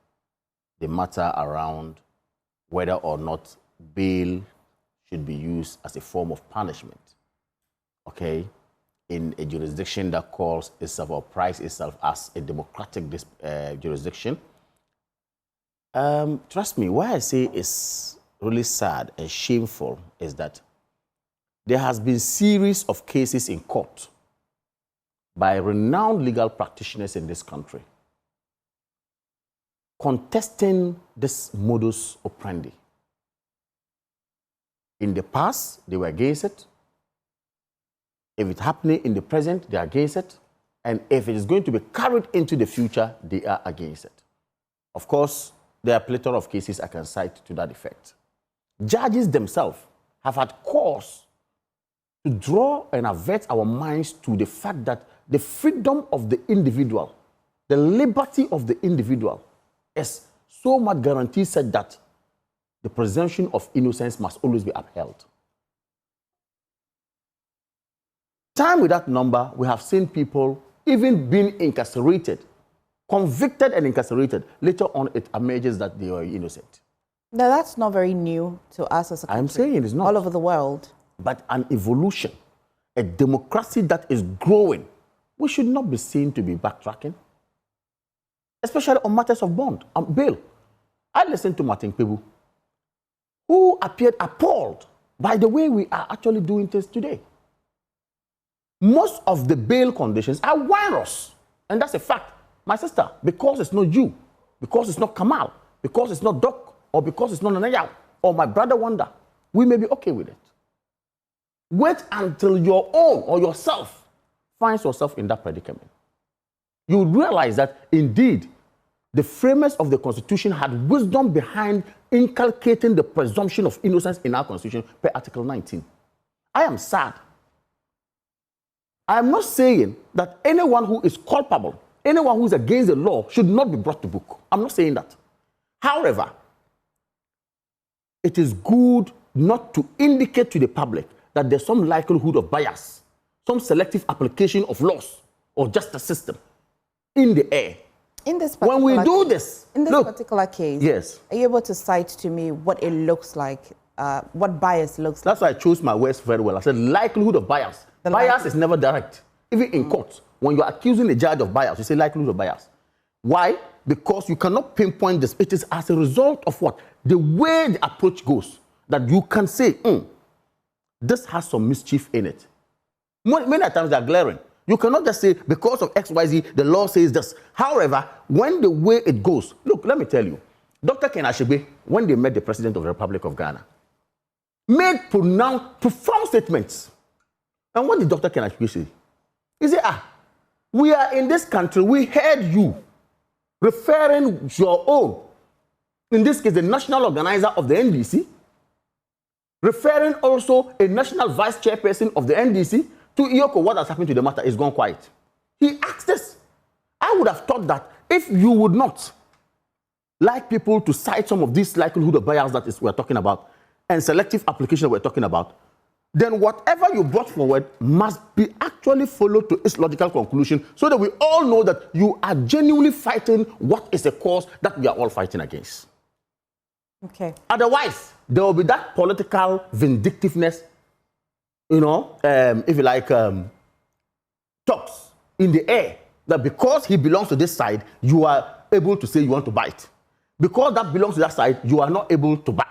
the matter around whether or not bail should be used as a form of punishment, okay, in a jurisdiction that calls itself or prides itself as a democratic jurisdiction. Trust me, why I say it's really sad and shameful is that there has been series of cases in court by renowned legal practitioners in this country contesting this modus operandi. In the past, they were against it. If it's happening in the present, they are against it. And if it is going to be carried into the future, they are against it. Of course, there are a plethora of cases I can cite to that effect. Judges themselves have had cause to draw and avert our minds to the fact that the freedom of the individual, the liberty of the individual, is so much guaranteed said that the presumption of innocence must always be upheld. Time with that number, we have seen people even being incarcerated, convicted and incarcerated. Later on, it emerges that they are innocent.
Now, that's not very new to us as a country.
I'm saying it's not.
All over the world.
But an evolution, a democracy that is growing, we should not be seen to be backtracking, especially on matters of bond and bail. I listened to Martin Pebu, who appeared appalled by the way we are actually doing things today. Most of the bail conditions are virus, and that's a fact. My sister, because it's not you, because it's not Kamal, because it's not Doc, or because it's not Nanayao, or my brother Wanda, we may be okay with it. Wait until your own or yourself finds yourself in that predicament. You realize that indeed the framers of the Constitution had wisdom behind inculcating the presumption of innocence in our Constitution per Article 19. I am sad. I am not saying that anyone who is culpable, anyone who is against the law should not be brought to book. I'm not saying that. However, it is good not to indicate to the public that there's some likelihood of bias, some selective application of laws or justice system in the air.
In this
when we do this,
in this
look,
particular case,
yes,
are you able to cite to me what it looks like, what bias looks like?
That's why I chose my words very well. I said likelihood of bias. Bias is never direct. Even in court, when you're accusing a judge of bias, you say likelihood of bias. Why? Because you cannot pinpoint this. It is as a result of what? The way the approach goes that you can say, this has some mischief in it. Many times they are glaring. You cannot just say, because of XYZ, the law says this. However, when the way it goes, look, let me tell you, Dr. Ken Ashigbe, when they met the President of the Republic of Ghana, made profound statements. And what did Dr. Ken Ashigbe say? He said, we are in this country, we heard you referring your own, in this case, the national organizer of the NDC, referring also a national vice chairperson of the NDC to Iyoko, what has happened to the matter is gone quiet. He asked this. I would have thought that if you would not like people to cite some of this likelihood of bias that we're talking about and selective application that we're talking about, then whatever you brought forward must be actually followed to its logical conclusion so that we all know that you are genuinely fighting what is a cause that we are all fighting against.
Okay.
Otherwise, there will be that political vindictiveness, if you like, talks in the air that because he belongs to this side, you are able to say you want to bite. Because that belongs to that side, you are not able to bite.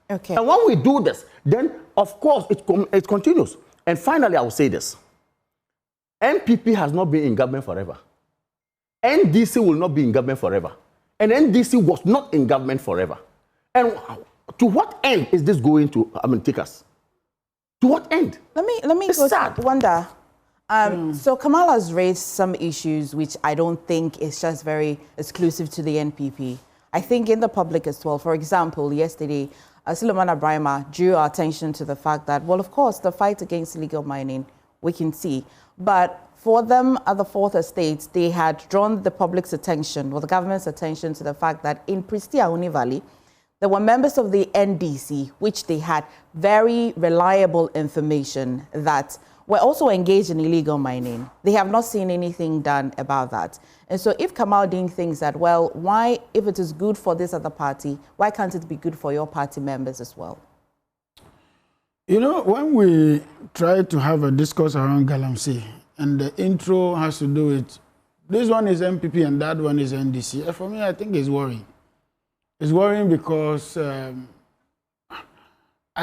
Okay.
And when we do this, then of course it continues. And finally, I will say this. NPP has not been in government forever. NDC will not be in government forever. And NDC was not in government forever. And to what end is this going to take us? To what end?
Let me go to Wanda. So Kamal has raised some issues which I don't think is just very exclusive to the NPP. I think in the public as well. For example, yesterday, Suleiman Abrahima drew our attention to the fact that, well, of course, the fight against illegal mining, we can see. But for them at the Fourth Estate, they had drawn the public's attention, or the government's attention, to the fact that in Pristi-Ahuni Valley, there were members of the NDC, which they had very reliable information that were also engaged in illegal mining. They have not seen anything done about that. And so if Kamaldeen thinks that, well, why, if it is good for this other party, why can't it be good for your party members as well?
You know, when we try to have a discourse around Galamsey, and the intro has to do with, this one is MPP and that one is NDC, for me, I think it's worrying. It's worrying because I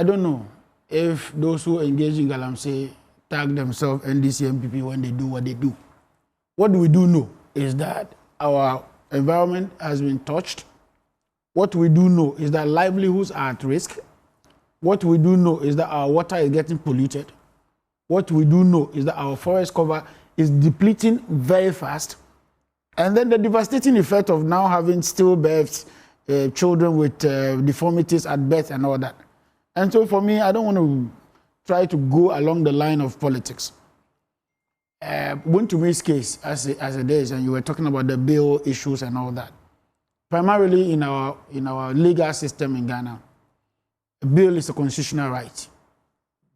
don't know if those who engage in Galamsey tag themselves NDC, MPP when they do what they do. What we do know is that our environment has been touched. What we do know is that livelihoods are at risk. What we do know is that our water is getting polluted. What we do know is that our forest cover is depleting very fast. And then the devastating effect of now having stillbirths, children with deformities at birth and all that. And so for me, I don't want to try to go along the line of politics. Wontumi's case, as it is, and you were talking about the bill issues and all that. Primarily in our legal system in Ghana, a bill is a constitutional right.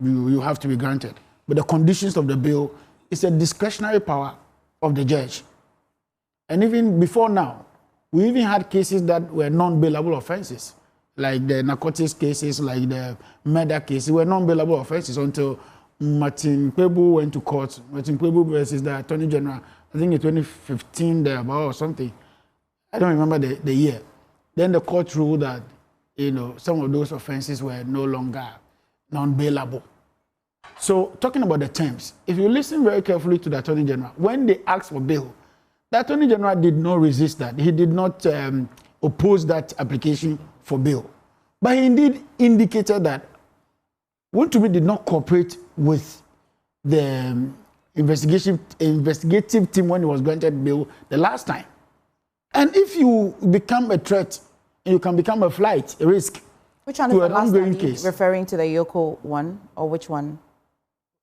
You have to be granted. But the conditions of the bill is a discretionary power of the judge. And even before now, we even had cases that were non-bailable offenses, like the narcotics cases, like the murder cases, were non-bailable offenses until Martin Kpebu went to court. Martin Kpebu versus the Attorney General, I think in 2015 thereabout or something. I don't remember the year. Then the court ruled that, you know, some of those offenses were no longer non-bailable. So talking about the terms, if you listen very carefully to the Attorney General, when they asked for bail, the Attorney General did not resist that. He did not oppose that application for bail. But he indeed indicated that Wontumi did not cooperate with the investigative team when he was granted bail the last time. And if you become a threat, you can become a flight, a risk.
Which one is the last time case? Referring to the Yoko one, or which one?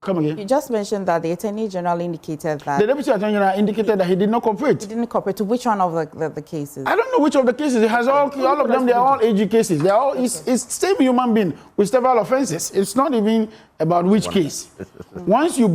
Come again.
You just mentioned that the Attorney General indicated that...
The Deputy Attorney General indicated that he did not cooperate.
He didn't cooperate. To which one of the cases?
I don't know which of the cases. It has all of them, they are all AG cases. They are all, it's same human being with several offenses. It's not even about which case. Once you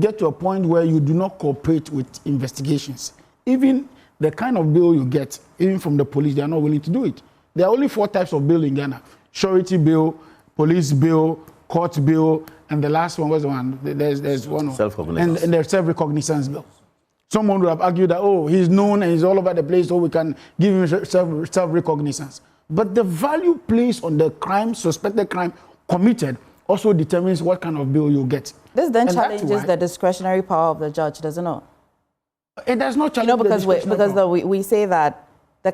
get to a point where you do not cooperate with investigations, even the kind of bail you get, even from the police, they are not willing to do it. There are only 4 types of bail in Ghana. Surety bail, police bail, court bail, and the last one was the one. There's one. Self-recognizance. And there's self-recognizance bill. Someone would have argued that, oh, he's known and he's all over the place, so we can give him self-recognizance. But the value placed on the crime, suspected crime committed, also determines what kind of bill you get.
This then challenges the discretionary power of the judge, does it not?
It does not challenge
we say that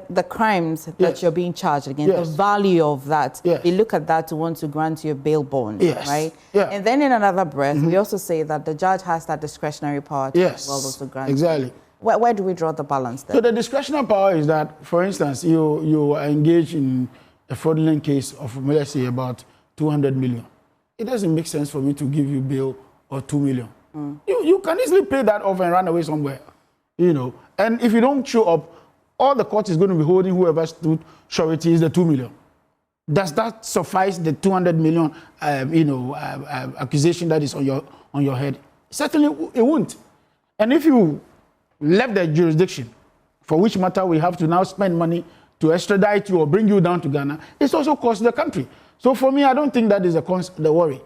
the crimes that you're being charged against, the value of that, you look at that to want to grant you a bail bond, right? And then in another breath, we also say that the judge has that discretionary power to also grant.
Exactly.
Where do we draw the balance there?
So the discretionary power is that, for instance, you are engaged in a fraudulent case of, let's say, about 200 million. It doesn't make sense for me to give you bail or 2 million. You can easily pay that off and run away somewhere, you know. And if you don't show up, all the court is going to be holding whoever stood surety is the 2 million. Does that suffice the 200 million, accusation that is on your head? Certainly, it won't. And if you left the jurisdiction, for which matter we have to now spend money to extradite you or bring you down to Ghana, it's also cost the country. So for me, I don't think that is the worry.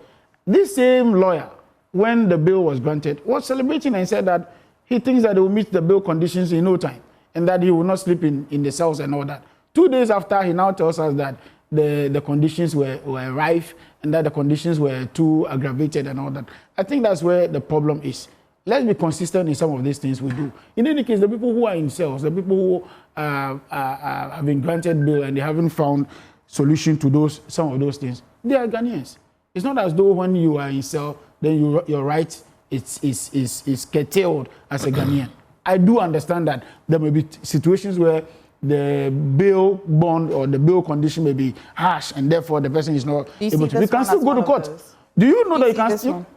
This same lawyer, when the bail was granted, was celebrating and said that he thinks that they will meet the bail conditions in no time, and that he will not sleep in the cells and all that. 2 days after, he now tells us that the conditions were rife and that the conditions were too aggravated and all that. I think that's where the problem is. Let's be consistent in some of these things we do. In any case, the people who are in cells, the people who have been granted bail and they haven't found solution to some of those things, they are Ghanaians. It's not as though when you are in cell, then your right is curtailed as a Ghanaian. I do understand that there may be situations where the bail bond or the bail condition may be harsh and therefore the person is not able to. You can still go to court. Do you know that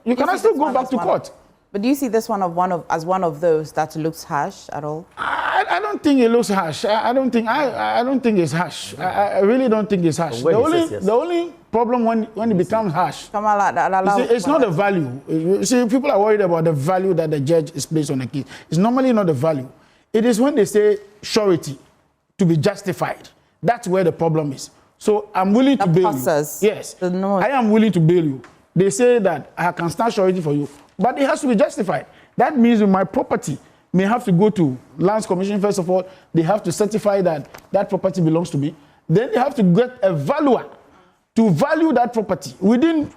you can still go back to court?
But do you see this as one of those that looks harsh at all?
I don't think it looks harsh. I don't think it's harsh. I really don't think it's harsh. The only problem when it becomes harsh. It's not the value. You see, people are worried about the value that the judge is placed on the case. It's normally not the value. It is when they say surety to be justified. That's where the problem is. So I'm willing to bail you. Yes, I am willing to bail you. They say that I can stand surety for you, but it has to be justified. That means my property may have to go to Lands Commission. First of all, they have to certify that that property belongs to me. Then they have to get a valuer to value that property within,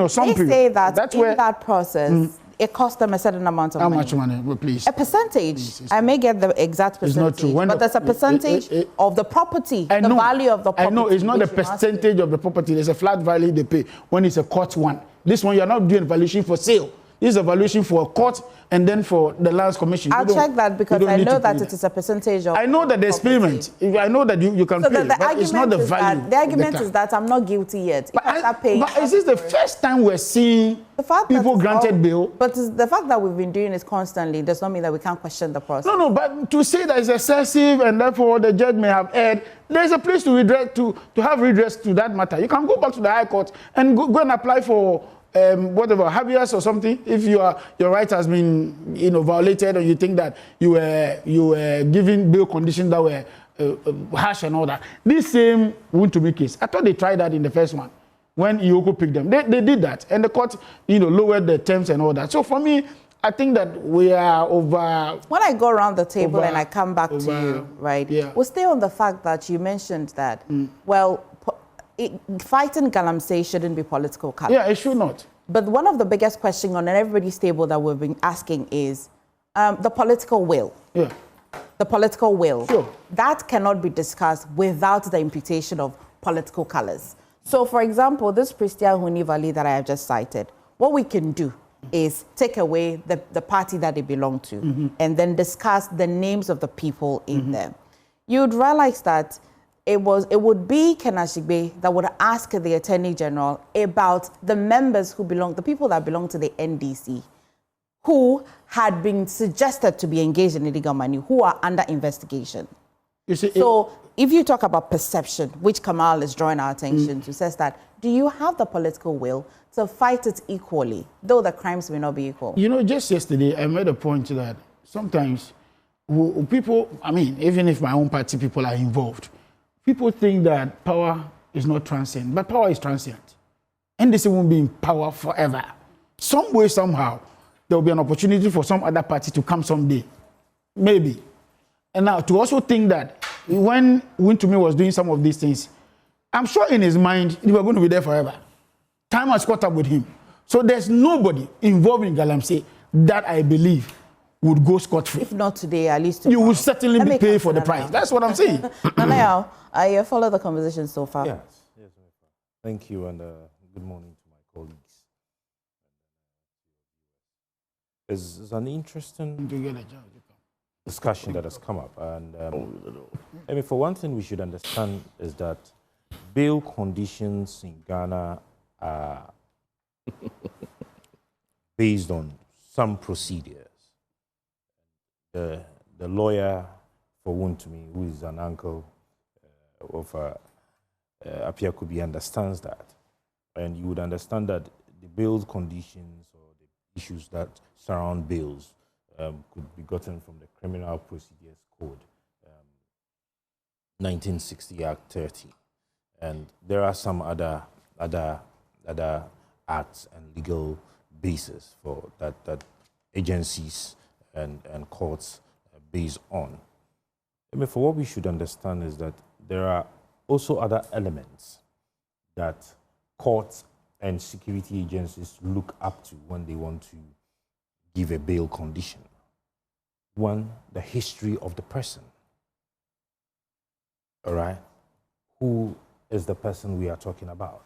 some period.
They say that that process, it costs them a certain amount of money.
How much money? Well, please.
A percentage. I may get the exact percentage.
It's not true.
But there's a percentage of the property, the value of the property.
I know, it's not the percentage of the property. There's a flat value they pay when it's a court one. This one, you're not doing valuation for sale. This is a valuation for a court and then for the Lands Commission.
I'll check that because I know that it is a percentage of.
I know that there's payment. I know that you can pay, but it's not the value.
The argument is that I'm not guilty yet.
But is this the first time we're seeing people granted bail?
But the fact that we've been doing it constantly does not mean that we can't question the process.
No, but to say that it's excessive and therefore the judge may have erred, there's a place to have redress to that matter. You can go back to the High Court and go and apply for whatever, habeas or something, if your right has been violated, or you think that you were given bail conditions that were harsh and all that. This same Wontumi case, I thought they tried that in the first one when Iyoko picked them. They did that, and the court lowered the terms and all that. So for me, I think that we are over.
When I go around the table and I come back to you, right? Yeah. We'll stay on the fact that you mentioned that. Fighting Galamsey shouldn't be political color.
Yeah, it should not.
But one of the biggest questions on everybody's table that we've been asking is the political will.
Yeah.
The political will.
Sure.
That cannot be discussed without the imputation of political colors. So, for example, this Pristia Huni Valley that I have just cited, what we can do is take away the party that they belong to and then discuss the names of the people in them. You'd realize that it would be Kenashigbe that would ask the Attorney General about the members the people that belong to the NDC, who had been suggested to be engaged in illegal money, who are under investigation. If you talk about perception, which Kamal is drawing our attention to, says that, do you have the political will to fight it equally, though the crimes may not be equal?
Just yesterday, I made a point that sometimes people, even if my own party people are involved, people think that power is not transient, but power is transient. NDC won't be in power forever. Some way, somehow, there will be an opportunity for some other party to come someday. Maybe. And now, to also think that when Wontumi was doing some of these things, I'm sure in his mind, they were going to be there forever. Time has caught up with him. So there's nobody involved in Galamsey that I believe would go scot-free.
If not today, at least tomorrow.
You will certainly be paid for the price. That's what I'm saying.
Now, I follow the conversation so far.
Yes. Thank you, and good morning to my colleagues. It's an interesting discussion that has come up, and for one thing we should understand is that bail conditions in Ghana are based on some procedures. The lawyer for Wontumi, who is an uncle of Apia Kubi, understands that. And you would understand that the bail conditions or the issues that surround bails could be gotten from the Criminal Procedures Code, 1960 Act 30. And there are some other acts and legal basis for that agencies and courts based on. For what we should understand is that there are also other elements that courts and security agencies look up to when they want to give a bail condition. One, the history of the person. All right? Who is the person we are talking about?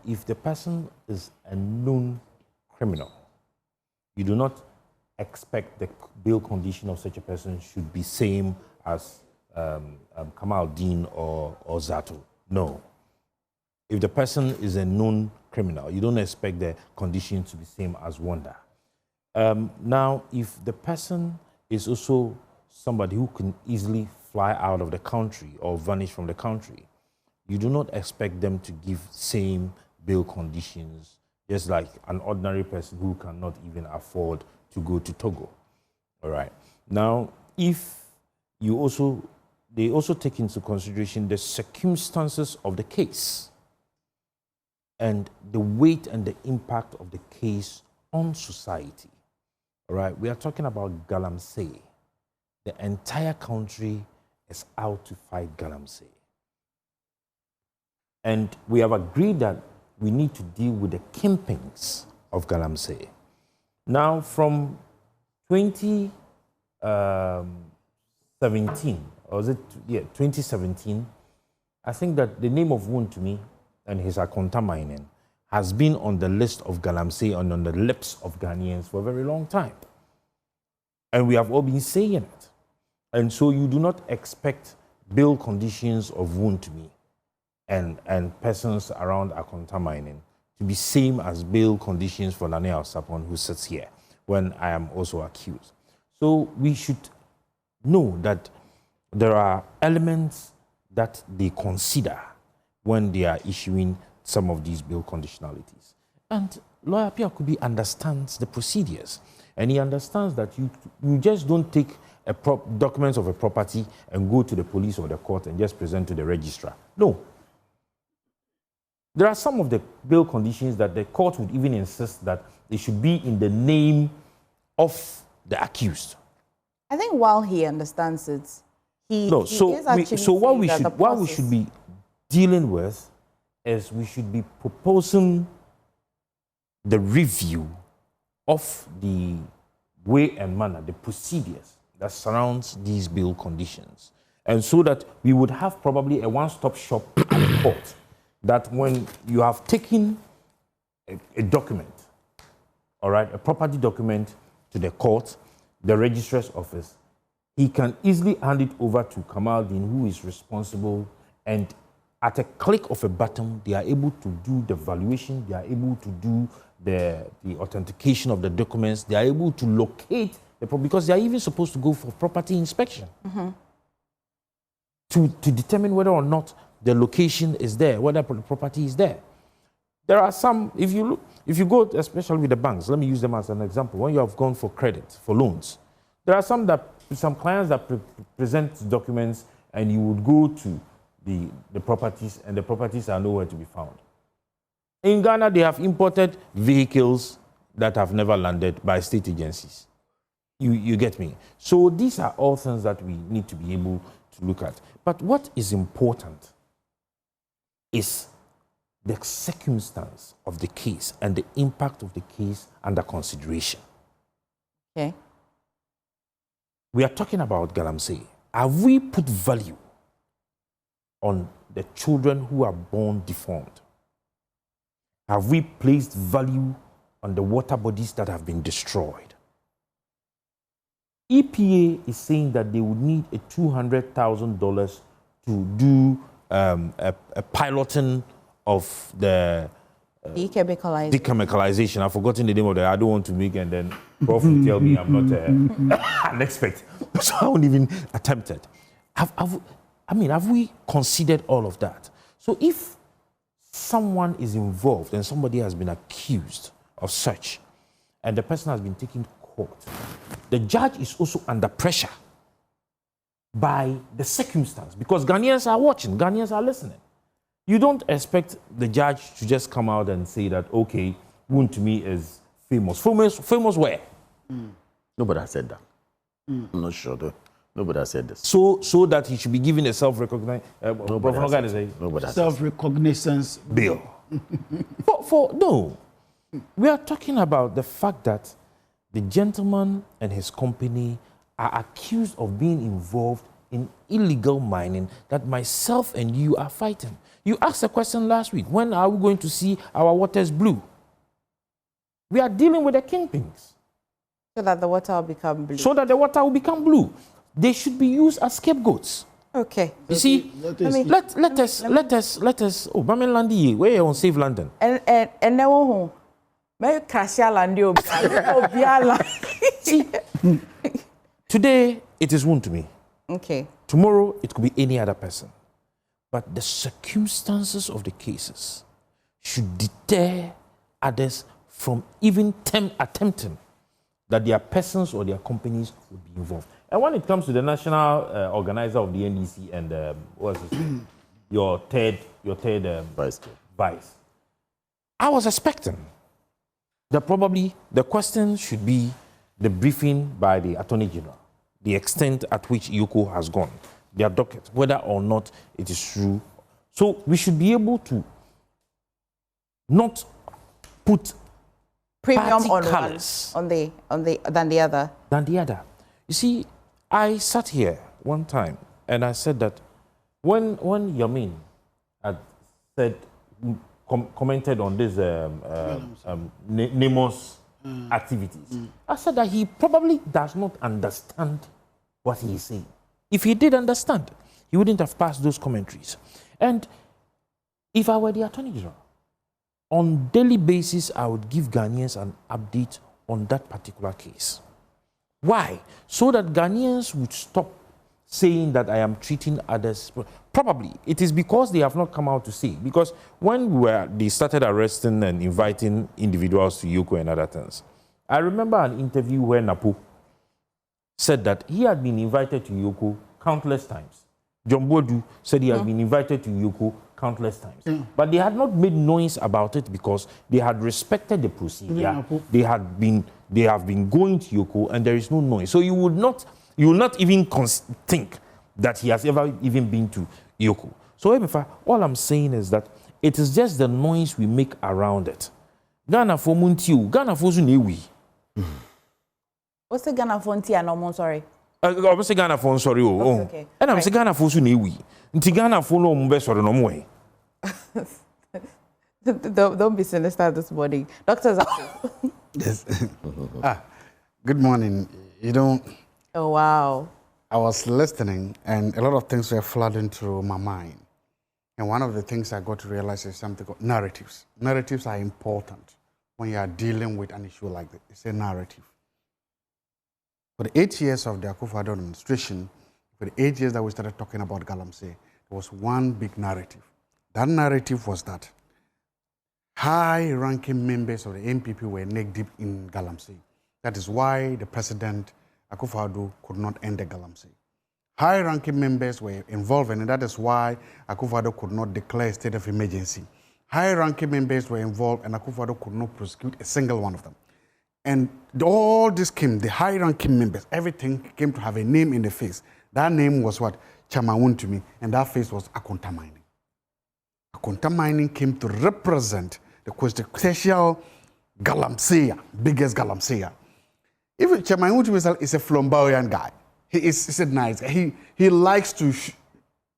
If the person is a known criminal, you do not expect the bail condition of such a person should be same as Kamal Dean or Zato. No. If the person is a known criminal, you don't expect the condition to be same as Wanda. Now, if the person is also somebody who can easily fly out of the country or vanish from the country, you do not expect them to give same bail conditions, just like an ordinary person who cannot even afford to go to Togo. All right. Now, if you also, they also take into consideration the circumstances of the case and the weight and the impact of the case on society. All right. We are talking about Galamsey. The entire country is out to fight Galamsey. And we have agreed that we need to deal with the kingpins of Galamsey. Now, from 2017, or was it, 2017, I think that the name of Wontumi and his Akonta mining has been on the list of Galamsey and on the lips of Ghanaians for a very long time. And we have all been saying it. And so you do not expect bail conditions of Wontumi and persons around Akonta mining to be same as bail conditions for Nane Sapon, who sits here, when I am also accused. So we should know that there are elements that they consider when they are issuing some of these bail conditionalities. And Lawyer Pierre Kubi understands the procedures, and he understands that you just don't take documents of a property and go to the police or the court and just present to the registrar. No. There are some of the bail conditions that the court would even insist that they should be in the name of the accused.
I think while he understands it,
what we should be dealing with is we should be proposing the review of the way and manner, the procedures that surrounds these bail conditions. And so that we would have probably a one-stop shop at the court, that when you have taken a document, all right, a property document to the court, the registrar's office, he can easily hand it over to Kamaldeen, who is responsible, and at a click of a button, they are able to do the valuation, they are able to do the authentication of the documents, they are able to locate the property, because they are even supposed to go for property inspection to determine whether or not the location is there, whether the property is there. There are some, if you go, especially with the banks, let me use them as an example. When you have gone for credit, for loans, there are some clients that present documents and you would go to the properties and the properties are nowhere to be found. In Ghana, they have imported vehicles that have never landed by state agencies. You get me? So these are all things that we need to be able to look at. But what is important is the circumstance of the case and the impact of the case under consideration.
Okay.
We are talking about Galamsey. Have we put value on the children who are born deformed? Have we placed value on the water bodies that have been destroyed? EPA is saying that they would need $200,000 to do a piloting of the dechemicalization. I've forgotten the name of that. I don't want to make, and then Prof will tell me I'm not an expert, so I won't even attempt it. Have we considered all of that? So if someone is involved and somebody has been accused of such, and the person has been taken to court, the judge is also under pressure by the circumstance, because Ghanaians are watching, Ghanaians are listening. You don't expect the judge to just come out and say that, okay, Wontumi is famous. Famous where?
Nobody has said that. I'm not sure though. Nobody has said this.
So that he should be given a self-recognizance
self-recognizance
bill. No. We are talking about the fact that the gentleman and his company are accused of being involved in illegal mining that myself and you are fighting. You asked a question last week, when are we going to see our waters blue? We are dealing with the kingpins.
So that the water will become blue.
So that the water will become blue. They should be used as scapegoats.
Okay.
You see, let us. Oh, Bamelandi, where you on Save London?
And now home. May crash land.
Today it is Wontumi.
Okay.
Tomorrow it could be any other person. but the circumstances of the cases should deter others from even attempting that their persons or their companies would be involved. And when it comes to the national organizer of the NDC and what's his name? your third vice, I was expecting that probably the question should be the briefing by the Attorney General, the extent at which Yoko has gone, their docket, whether or not it is true. So we should be able to not put
premium on
colors
one than the other.
You see, I sat here one time and I said that when Yamin had said commented on this Nemos activities, I said that he probably does not understand what he is saying. If he did understand, he wouldn't have passed those commentaries. And if I were the Attorney General, on daily basis, I would give Ghanaians an update on that particular case. Why? So that Ghanaians would stop saying that I am treating others. Probably it is because they have not come out to say. Because when they started arresting and inviting individuals to Yoko and other things, I remember an interview where Napo said that he had been invited to Yoko countless times. John Bodu said he had been invited to Yoko countless times. But they had not made noise about it because they had respected the procedure. They have been going to Yoko and there is no noise. So you will not even think that he has ever even been to Yoko. So all I'm saying is that it is just the noise we make around it. Ghana for Muntiu, Ghana for Zunewi.
What's the Ghana for Ntia no sorry?
I'm saying Ghana for sorry.
Okay.
And I'm saying Ghana for Zunewi. Nti Ghana for no mbe sorry no more.
Don't be sinister this morning. Dr. Zaki.
Yes. Good morning.
Oh, wow.
I was listening and a lot of things were flooding through my mind. And one of the things I got to realize is something called narratives. Narratives are important when you are dealing with an issue like this. It's a narrative. For the 8 years of the Akufo-Addo administration, for the 8 years that we started talking about Galamsey, there was one big narrative. That narrative was that high-ranking members of the NPP were neck-deep in Galamsey. That is why the president, Akufo-Addo, could not end the Galamsey. High-ranking members were involved, and that is why Akufo-Addo could not declare a state of emergency. High-ranking members were involved, and Akufo-Addo could not prosecute a single one of them. And all this came, the high-ranking members, everything came to have a name in the face. That name was what? Chairman Wontumi, and that face was Akonta Mining. Akonta Mining came to represent the quintessential Galamsey, biggest Galamsey. Even Chairman Wontumi is a flamboyant guy. He's a nice guy. He likes to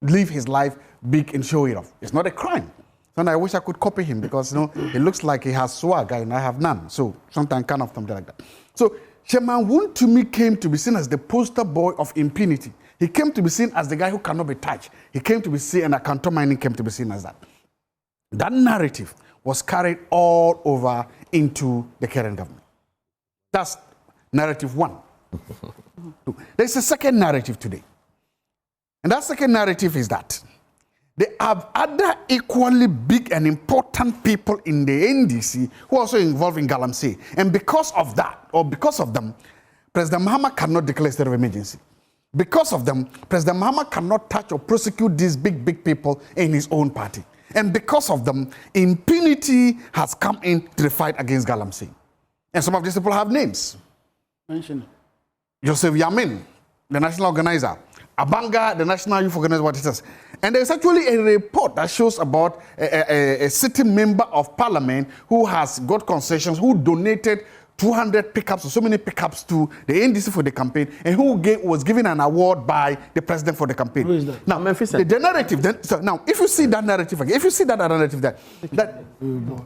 live his life big and show it off. It's not a crime. And I wish I could copy him because, it looks like he has swag and I have none. So sometimes kind of something like that. So Chairman Wontumi came to be seen as the poster boy of impunity. He came to be seen as the guy who cannot be touched. He came to be seen, and Akonta Mining came to be seen as that. That narrative was carried all over into the current government. That's narrative one. There's a second narrative today. And that second narrative is that there are other equally big and important people in the NDC who are also involved in Galamsey. And because of that, or because of them, President Mahama cannot declare a state of emergency. Because of them, President Mahama cannot touch or prosecute these big people in his own party. And because of them, impunity has come into the fight against Galamsey. And some of these people have names.
Mention it.
Joseph Yamin, the national organizer. Abanga, the national youth organizer, what it says. And there's actually a report that shows about a sitting member of parliament who has got concessions, who donated 200 pickups or so many pickups to the NDC for the campaign, and who was given an award by the president for the campaign.
Who is that?
Now, the narrative, now, if you see that narrative again, if you see that narrative there, that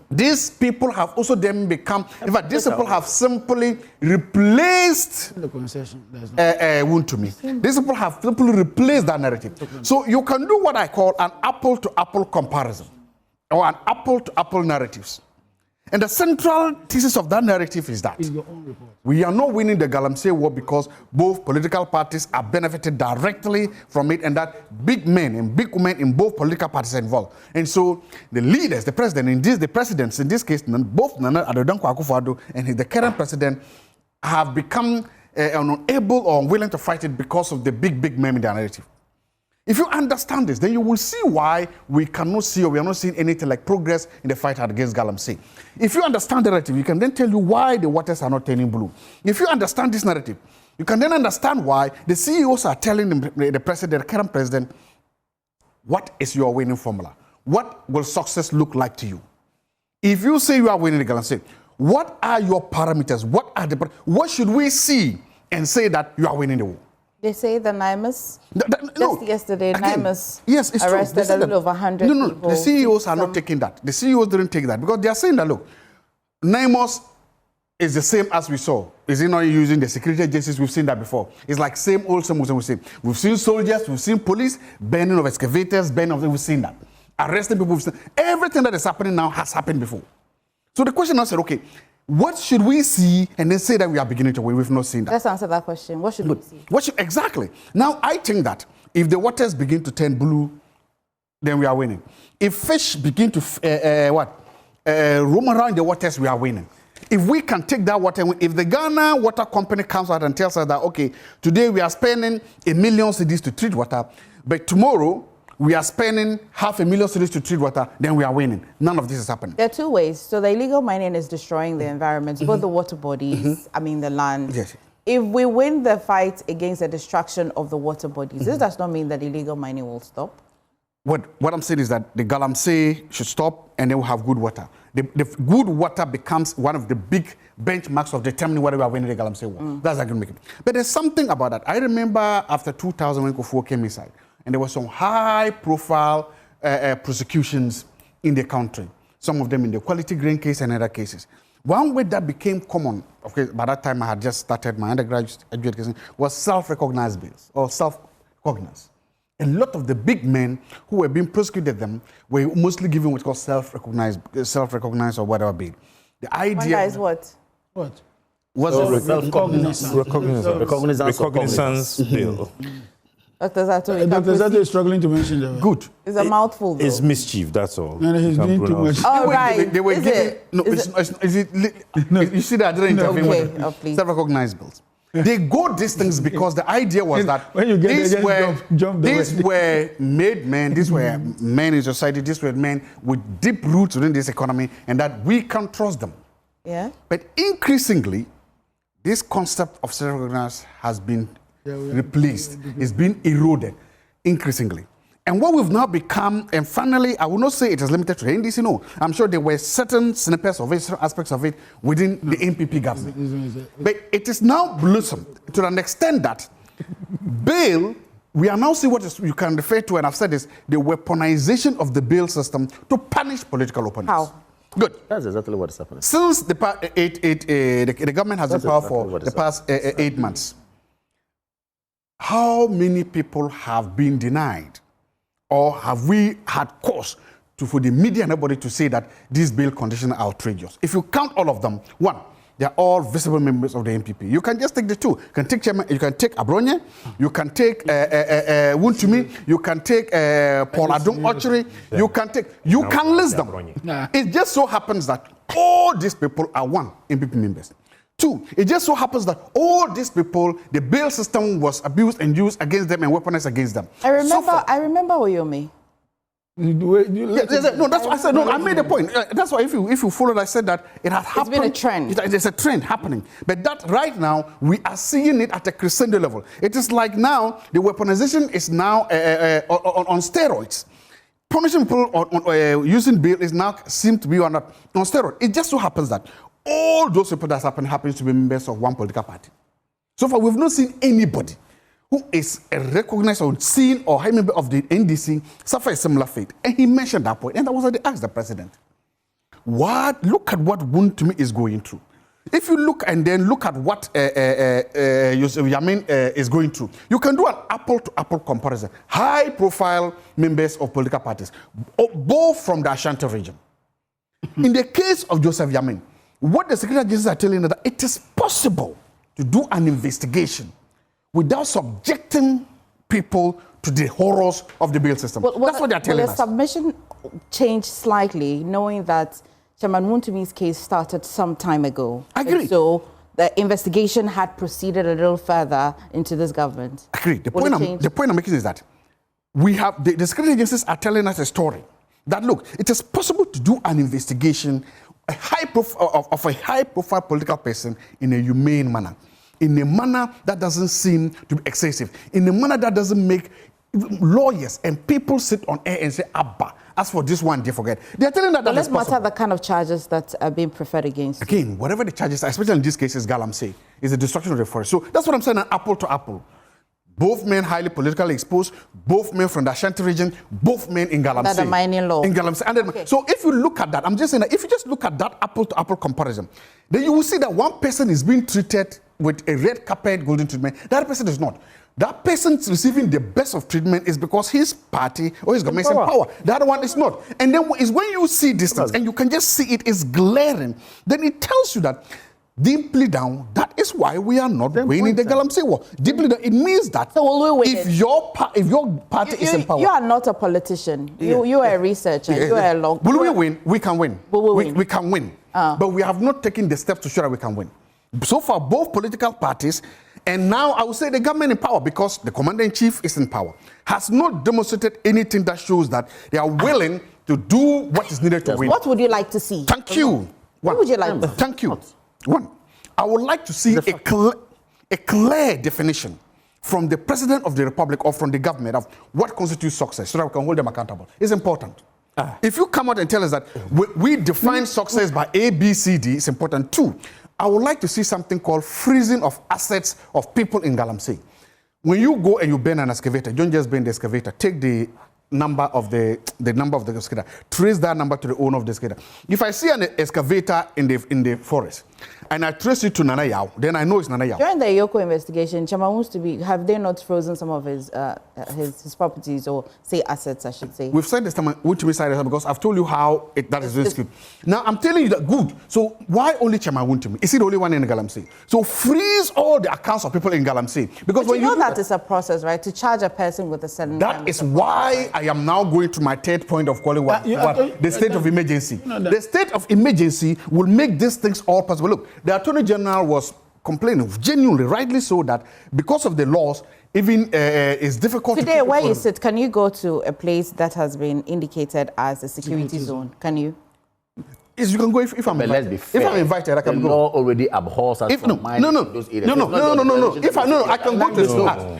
these people have also then become, in fact, these people have simply replaced
the concession.
Wontumi. These people have simply replaced that narrative. So you can do what I call an apple-to-apple comparison, or an apple-to-apple narratives. And the central thesis of that narrative is that we are not winning the Galamsey war because both political parties are benefited directly from it, and that big men and big women in both political parties are involved. And so the leaders, the presidents in this case, both Nana Addo Dankwa Akufo-Addo and the current president have become unable or unwilling to fight it because of the big men in the narrative. If you understand this, then you will see why we cannot see or we are not seeing anything like progress in the fight against Galamsey. If you understand the narrative, you can then tell you why the waters are not turning blue. If you understand this narrative, you can then understand why the CEOs are telling the president, the current president, what is your winning formula? What will success look like to you? If you say you are winning the Galamsey, what are your parameters? What should we see and say that you are winning the war?
They say the NIMUS.
No,
yesterday,
again,
NIMUS
yes, it's
arrested
true.
a little over 100 people.
No, the CEOs are not taking that. The CEOs didn't take that because they are saying that, look, NIMUS is the same as we saw. Is it not using the security agencies? We've seen that before. It's like same old, same. We've seen soldiers, we've seen police, burning of excavators, we've seen that. Arresting people, everything that is happening now has happened before. So the question now said, okay, what should we see and then say that we are beginning to win? We've not seen that.
Let's answer that question. What should we see?
Exactly. Now, I think that if the waters begin to turn blue, then we are winning. If fish begin to roam around the waters, we are winning. If we can take that water, if the Ghana Water Company comes out and tells us that, okay, today we are spending 1 million cedis to treat water, but tomorrow we are spending 500,000 cedis to treat water, then we are winning. None of this is happening.
There are two ways. So the illegal mining is destroying the environment, both the water bodies, the land.
Yes.
If we win the fight against the destruction of the water bodies, this does not mean that illegal mining will stop.
What I'm saying is that the Galamsey should stop and then we'll have good water. The good water becomes one of the big benchmarks of determining whether we are winning the Galamsey war. That's how I can make it. But there's something about that. I remember after 2000 when Kufuor came inside, and there were some high-profile prosecutions in the country, some of them in the quality grain case and other cases. One way that became common, okay, by that time I had just started my undergraduate education, was self-recognized bills or self-recognized. A lot of the big men who were being prosecuted them were mostly given what's called self-recognized or whatever bill. The idea
is what?
What?
Was
recognizance bill.
Dr. Zato,
Dr. Zato is struggling to mention that.
Good.
It's a mouthful, though.
It's mischief, that's all.
No, he's doing too much.
All right.
They were giving... You see that I didn't intervene with
please.
self-recognized bills. They got these things because the idea was that
when you get
these were made men, these were men in society, these were men with deep roots within this economy, and that we can trust them.
Yeah.
But increasingly, this concept of self-recognized has been replaced. It's been eroded increasingly. And what we've now become, and finally, I will not say it is limited to the NDC, no. I'm sure there were certain snippets of it, certain aspects of it within the NPP government. But it is now blossomed to an extent that bail, we are now seeing what you can refer to, and I've said this, the weaponization of the bail system to punish political opponents.
How?
Good.
That's exactly what is happening.
Since the government has been power for the past 8 months, how many people have been denied? Or have we had cause for the media and everybody to say that these bail conditions are outrageous? If you count all of them, one, they are all visible members of the NPP. You can just take the two. You can take Chairman, you can take Abronye, you can take Wontumi, you can take Paul Adom Ochery, you can list them. It just so happens that all these people are one NPP members. Two, it just so happens that all these people, the bail system was abused and used against them and weaponized against them.
I remember Oyome.
No, that's what I said. No, I made a point. That's why if you followed, I said that it had happened.
It's been a trend.
There's a trend happening. But that right now, we are seeing it at a crescendo level. It is like now, the weaponization is now on steroids. Punishing people on using bail is now seem to be on steroids. It just so happens that all those people that happens to be members of one political party. So far, we've not seen anybody who is a recognized or seen or high member of the NDC suffer a similar fate. And he mentioned that point, and that was what they asked the president. Look at what Wontumi is going through. If you look and then look at what Yamin is going through, you can do an apple-to-apple comparison. High-profile members of political parties, both from the Ashanti region. In the case of Joseph Yamin, what the security agencies are telling us that it is possible to do an investigation without subjecting people to the horrors of the bail system. That's what they're telling us.
The submission changed slightly, knowing that Chairman Wontumi's case started some time ago.
I agree.
And so the investigation had proceeded a little further into this government.
I agree. The point I'm making is that we have the security agencies are telling us a story that look, it is possible to do an investigation of a high-profile political person in a humane manner, in a manner that doesn't seem to be excessive, in a manner that doesn't make lawyers and people sit on air and say, Abba, as for this one, they forget. They are telling that
let's matter the kind of charges that are being preferred against.
Again, whatever the charges are, especially in this case, is Galamsey, is the destruction of the forest. So that's what I'm saying, an apple to apple. Both men highly politically exposed, both men from the Ashanti region, both men in Galamsey.
That the mining law.
In Galamsey. And then, so if you look at that, I'm just saying that if you just look at that apple to apple comparison, then you will see that one person is being treated with a red carpet golden treatment. The other person is not. That person receiving the best of treatment is because his party or his government is in power. The other one is not. And then is when you see this thing and you can just see it is glaring, then it tells you that deeply down, that is why we are not winning the Galamsey war. Deeply down, it means that if your party is in power.
You are not a politician. You are a researcher. You are a lawyer.
Will we win? We can win. We can win. But we have not taken the steps to show that we can win. So far, both political parties, and now I would say the government in power, because the commander-in-chief is in power, has not demonstrated anything that shows that they are willing to do what is needed to win.
What would you like to see?
Thank you.
What would you like to see?
Thank you. One, I would like to see a clear definition from the President of the Republic or from the government of what constitutes success so that we can hold them accountable. It's important. If you come out and tell us that we define success by A, B, C, D, it's important too. I would like to see something called freezing of assets of people in Galamsey. When you go and you burn an excavator, don't just burn the excavator. Take the number of the excavator. Trace that number to the owner of the excavator. If I see an excavator in the forest and I trace it to Nana Yao, then I know it's Nana Yao.
During the Yoko investigation, Chama wants to be. Have they not frozen some of his properties or say assets? I should say.
We've said this time Wontumi side because I've told you how that is risky. Now I'm telling you that good. So why only Chama Wontumi? Is he the only one in Galamsey? So freeze all the accounts of people in Galamsey because
when you know that is a process, right? To charge a person with a certain.
That is why I am now going to my third point of calling the state of emergency. The state of emergency will make these things all possible. Look, the Attorney General was complaining, genuinely, rightly so, that because of the laws, even it's difficult
today, where you sit, can you go to a place that has been indicated as a security zone? Can you?
Yes, you can go if I'm invited. If I'm invited, I can go.
The law already abhors us from mining those areas.
No. If I can go to the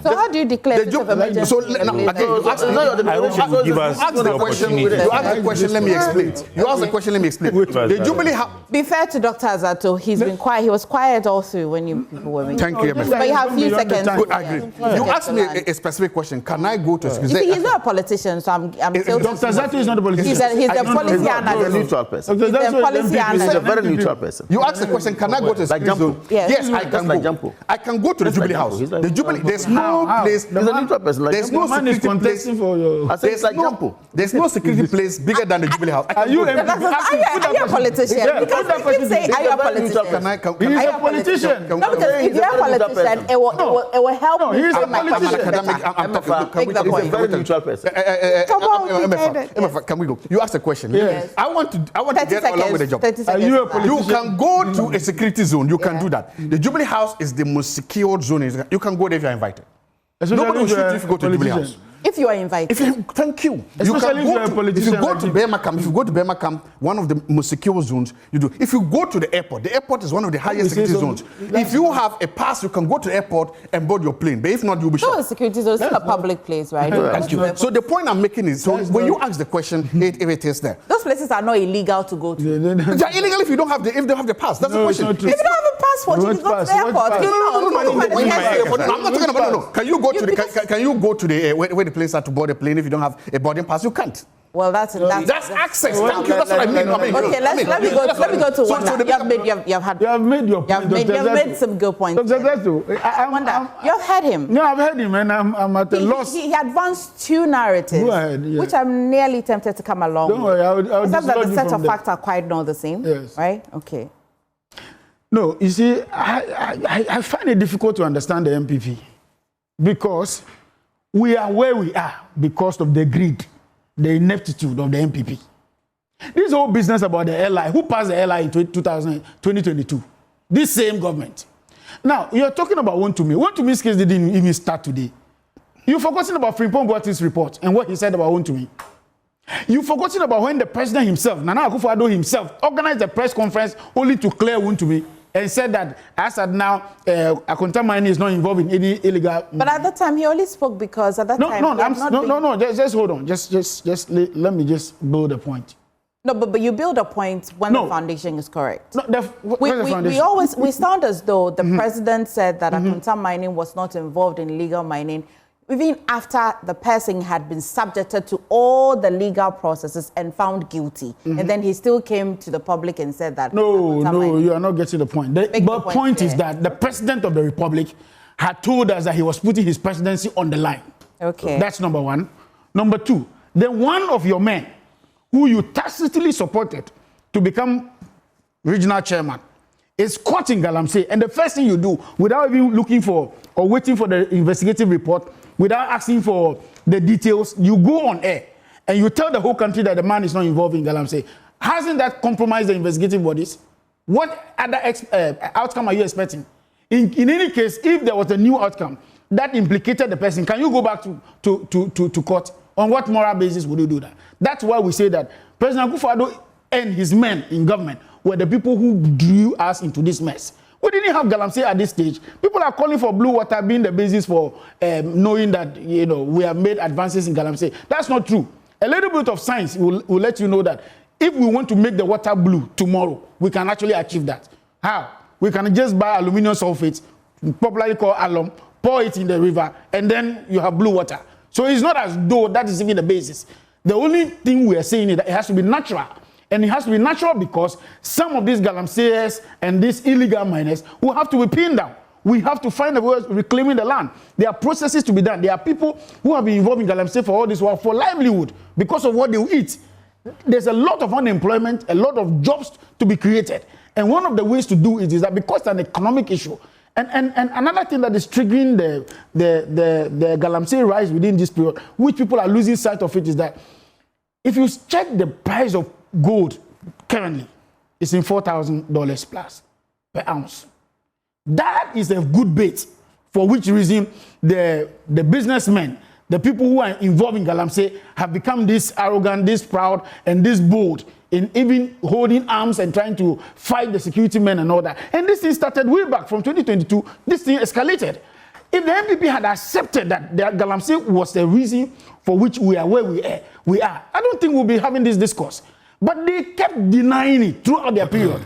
So how do you declare the emergency?
So again, you ask the question. You ask the question. Let me explain. You ask the question. Let me explain. The Jubilee.
Be fair to Dr. Azato. He's been quiet. He was quiet all through when people were making.
Thank you.
But you have a few seconds.
I agree. You asked me a specific question. Can I go to?
He's not a politician, so I'm still.
Dr. Azato is not a politician.
He's a policy analyst.
He's a neutral person. He's a very neutral person.
You ask the question, can I go to the zone? Yes, I can go. I can go to the Jubilee House. The Jubilee, there's no place.
He's a neutral person.
There's no security place. There's no security place bigger than the Jubilee House.
Are you a politician? Because if you say, are you a politician?
He's a politician.
No, because if you're a politician, it will help me.
He's a politician.
He's a very neutral person.
Come on,
can we go? You ask the question.
Yes.
I want to get along with the job.
You
can go to a security zone. You can do that. The Jubilee House is the most secured zone. You can go there if you're invited. Nobody will shoot you if you go to the Jubilee House.
If you are invited.
Thank you. If you go to Burma Camp, one of the most secure zones, you do. If you go to the airport is one of the highest security zones. If you have a pass, you can go to the airport and board your plane. But if not, you'll be shot.
No, security zone is still a public place, right?
Thank you. So the point I'm making is, when you ask the question, if it is there.
Those places are not illegal to go to.
They're illegal if you don't have the pass. That's the question.
If you don't have a pass, passport, you can go to the airport.
I'm not talking about no. Can you go to the? Can you go to the where the planes are to board a plane if you don't have a boarding pass? You can't.
Well, that's
access. Thank you. That's what I mean.
Okay, let me go to one. You have made some good points. I wonder. You have heard him.
No, I've heard him, and I'm at a loss.
He advanced two narratives, which I'm nearly tempted to come along with.
Don't worry, I'll
except that the set of facts are quite not the same.
Yes.
Right? Okay.
No, you see, I find it difficult to understand the MPP because we are where we are because of the greed, the ineptitude of the MPP. This whole business about the LI, who passed the LI in 2022? This same government. Now, you're talking about Wontumi. Wontumi's case didn't even start today. You've forgotten about Frimpong Boate's report and what he said about Wontumi. You've forgotten about when the president himself, Nana Akufo-Addo himself, organized a press conference only to clear Wontumi and said that as at now, Akonta Mining is not involved in any illegal.
But at that time, he only spoke because at that time.
Just hold on. Just let me just build a point.
No, but you build a point when the foundation is correct.
No,
we sound as though the president said that Akonta Mining was not involved in illegal mining, even after the person had been subjected to all the legal processes and found guilty. And then he still came to the public and said that.
No, you are not getting the point. The point is that the president of the republic had told us that he was putting his presidency on the line.
Okay.
That's number one. Number two, then one of your men who you tacitly supported to become regional chairman is caught in Galamsey. And the first thing you do, without even looking for or waiting for the investigative report, without asking for the details, you go on air and you tell the whole country that the man is not involved in Galamsey. Hasn't that compromised the investigative bodies? What other outcome are you expecting? In any case, if there was a new outcome that implicated the person, can you go back to court? On what moral basis would you do that? That's why we say that President Akufo-Addo and his men in government were the people who drew us into this mess. We didn't have Galamsey at this stage. People are calling for blue water being the basis for knowing that we have made advances in Galamsey. That's not true. A little bit of science will let you know that if we want to make the water blue tomorrow, we can actually achieve that. How? We can just buy aluminum sulfate, popularly called alum, pour it in the river, and then you have blue water. So it's not as though that is even the basis. The only thing we are saying is that it has to be natural. And it has to be natural because some of these Galamseyers and these illegal miners will have to be pinned down. We have to find a way of reclaiming the land. There are processes to be done. There are people who have been involved in Galamsey for all this while for livelihood because of what they will eat. There's a lot of unemployment, a lot of jobs to be created. And one of the ways to do it is that because it's an economic issue. And another thing that is triggering the Galamsey rise within this period, which people are losing sight of it, is that if you check the price of gold currently, it's in $4,000 plus per ounce. That is a good bait for which reason the businessmen, the people who are involved in Galamsey have become this arrogant, this proud, and this bold in even holding arms and trying to fight the security men and all that. And this thing started way back from 2022. This thing escalated. If the MPP had accepted that Galamsey was the reason for which we are where we are, I don't think we'll be having this discourse. But they kept denying it throughout their period.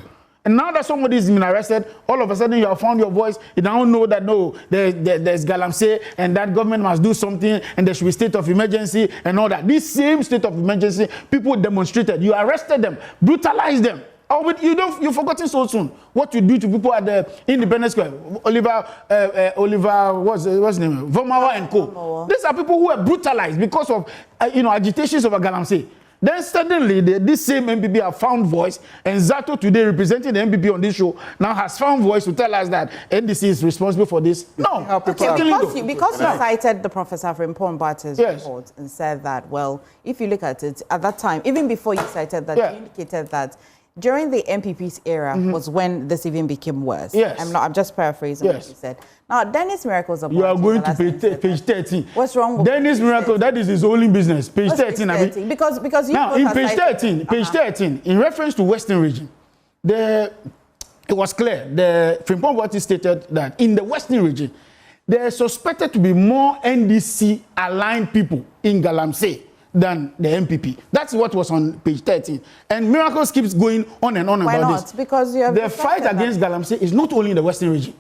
And now that somebody has been arrested, all of a sudden you have found your voice. You now know that no, there's Galamsey and that government must do something and there should be state of emergency and all that. This same state of emergency, people demonstrated. You arrested them, brutalized them. Oh, but you've forgotten so soon what you do to people at the Independence Square. Oliver, what's his name? Vomawa and co. These are people who were brutalized because of agitations over Galamsey. Then suddenly, this same MPP have found voice, and Zato today, representing the MPP on this show, now has found voice to tell us that NDC is responsible for this. No.
Because you cited the Professor Frimpong Boate's report and said that, well, if you look at it, at that time, even before you cited that, you indicated that during the MPP's era was when this even became worse.
Yes.
I'm just paraphrasing what you said. Now, Dennis Miracle's about.
You are going to page 13.
What's wrong with
Dennis Miracle? That is his only business. Page 13.
Because you
now in page 13, page 13, in reference to Western region, it was clear. The Frimpong Boate stated that in the Western region, there are suspected to be more NDC aligned people in Galamsey than the MPP. That's what was on page 13. And miracles keeps going on and on
Why
about
not?
this.
Because you have
the fight against Galamsey is not only in the Western region.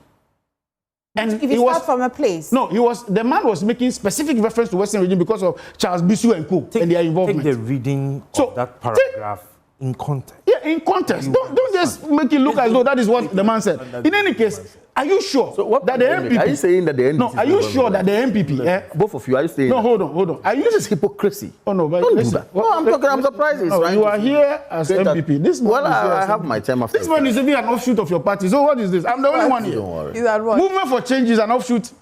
And
if you start from a place.
No, the man was making specific reference to Western region because of Charles Bisu and co. and their involvement.
Take the reading of that paragraph in context.
Yeah, in context. Don't just make it look as though that is what the man said. In any case, are you sure that the MPP...
Are you saying that the NDC...
No, are you sure that the MPP...
Both of you, are you saying...
No, hold on.
This is hypocrisy.
Oh, no, but...
Don't do that. No, I'm surprised.
You are here as MPP. This
well, I have my time after.
This one is even an offshoot of your party. So what is this? I'm the only one here.
Don't worry.
Is that what?
Movement for Change is an offshoot.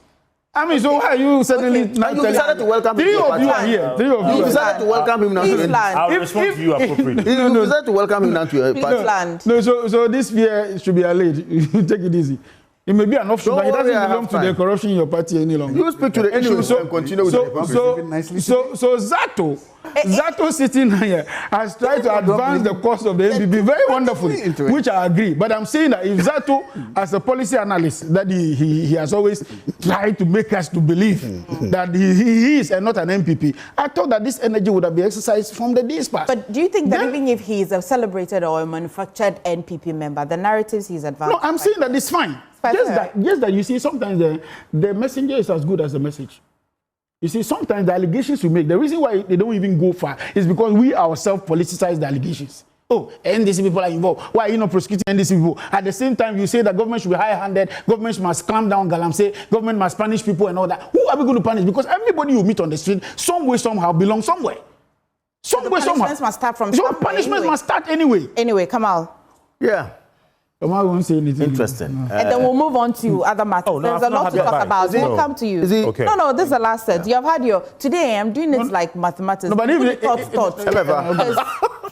I mean, so why are you suddenly...
And you decided to welcome him.
Three of you are here.
You decided to welcome him now.
I'll respond to you appropriately.
You decided to welcome him now to your party.
No, so this fear should be allayed. Take it easy. It may be an offshoot, but it doesn't belong to the corruption in your party any longer.
You speak to the issues and continue with the hypocrisy.
So Zato sitting here has tried to advance the cause of the MPP very wonderfully, which I agree. But I'm saying that if Zato, as a policy analyst, that he has always tried to make us to believe that he is and not an MPP, I thought that this energy would have been exercised from the days past.
But do you think that even if he is a celebrated or a manufactured NPP member, the narratives he's advanced...
No, I'm saying that it's fine. Just that you see, sometimes the messenger is as good as the message. You see, sometimes the allegations we make, the reason why they don't even go far is because we ourselves politicize the allegations. Oh, NDC people are involved. Why are you not prosecuting NDC people? At the same time, you say that government should be high-handed, government must clamp down Galamsey, government must punish people and all that. Who are we going to punish? Because everybody you meet on the street, some way, somehow, belongs somewhere.
Punishments must start from
somewhere. Punishments must start anyway.
Anyway, Kamal.
Yeah.
Kamal won't say anything.
Interesting.
And then we'll move on to other matters. There's a lot to talk about. We'll come to you.
Okay.
No, this is the last set. You have had your... Today, I'm doing it like mathematics.
No, but even...
Thoughts.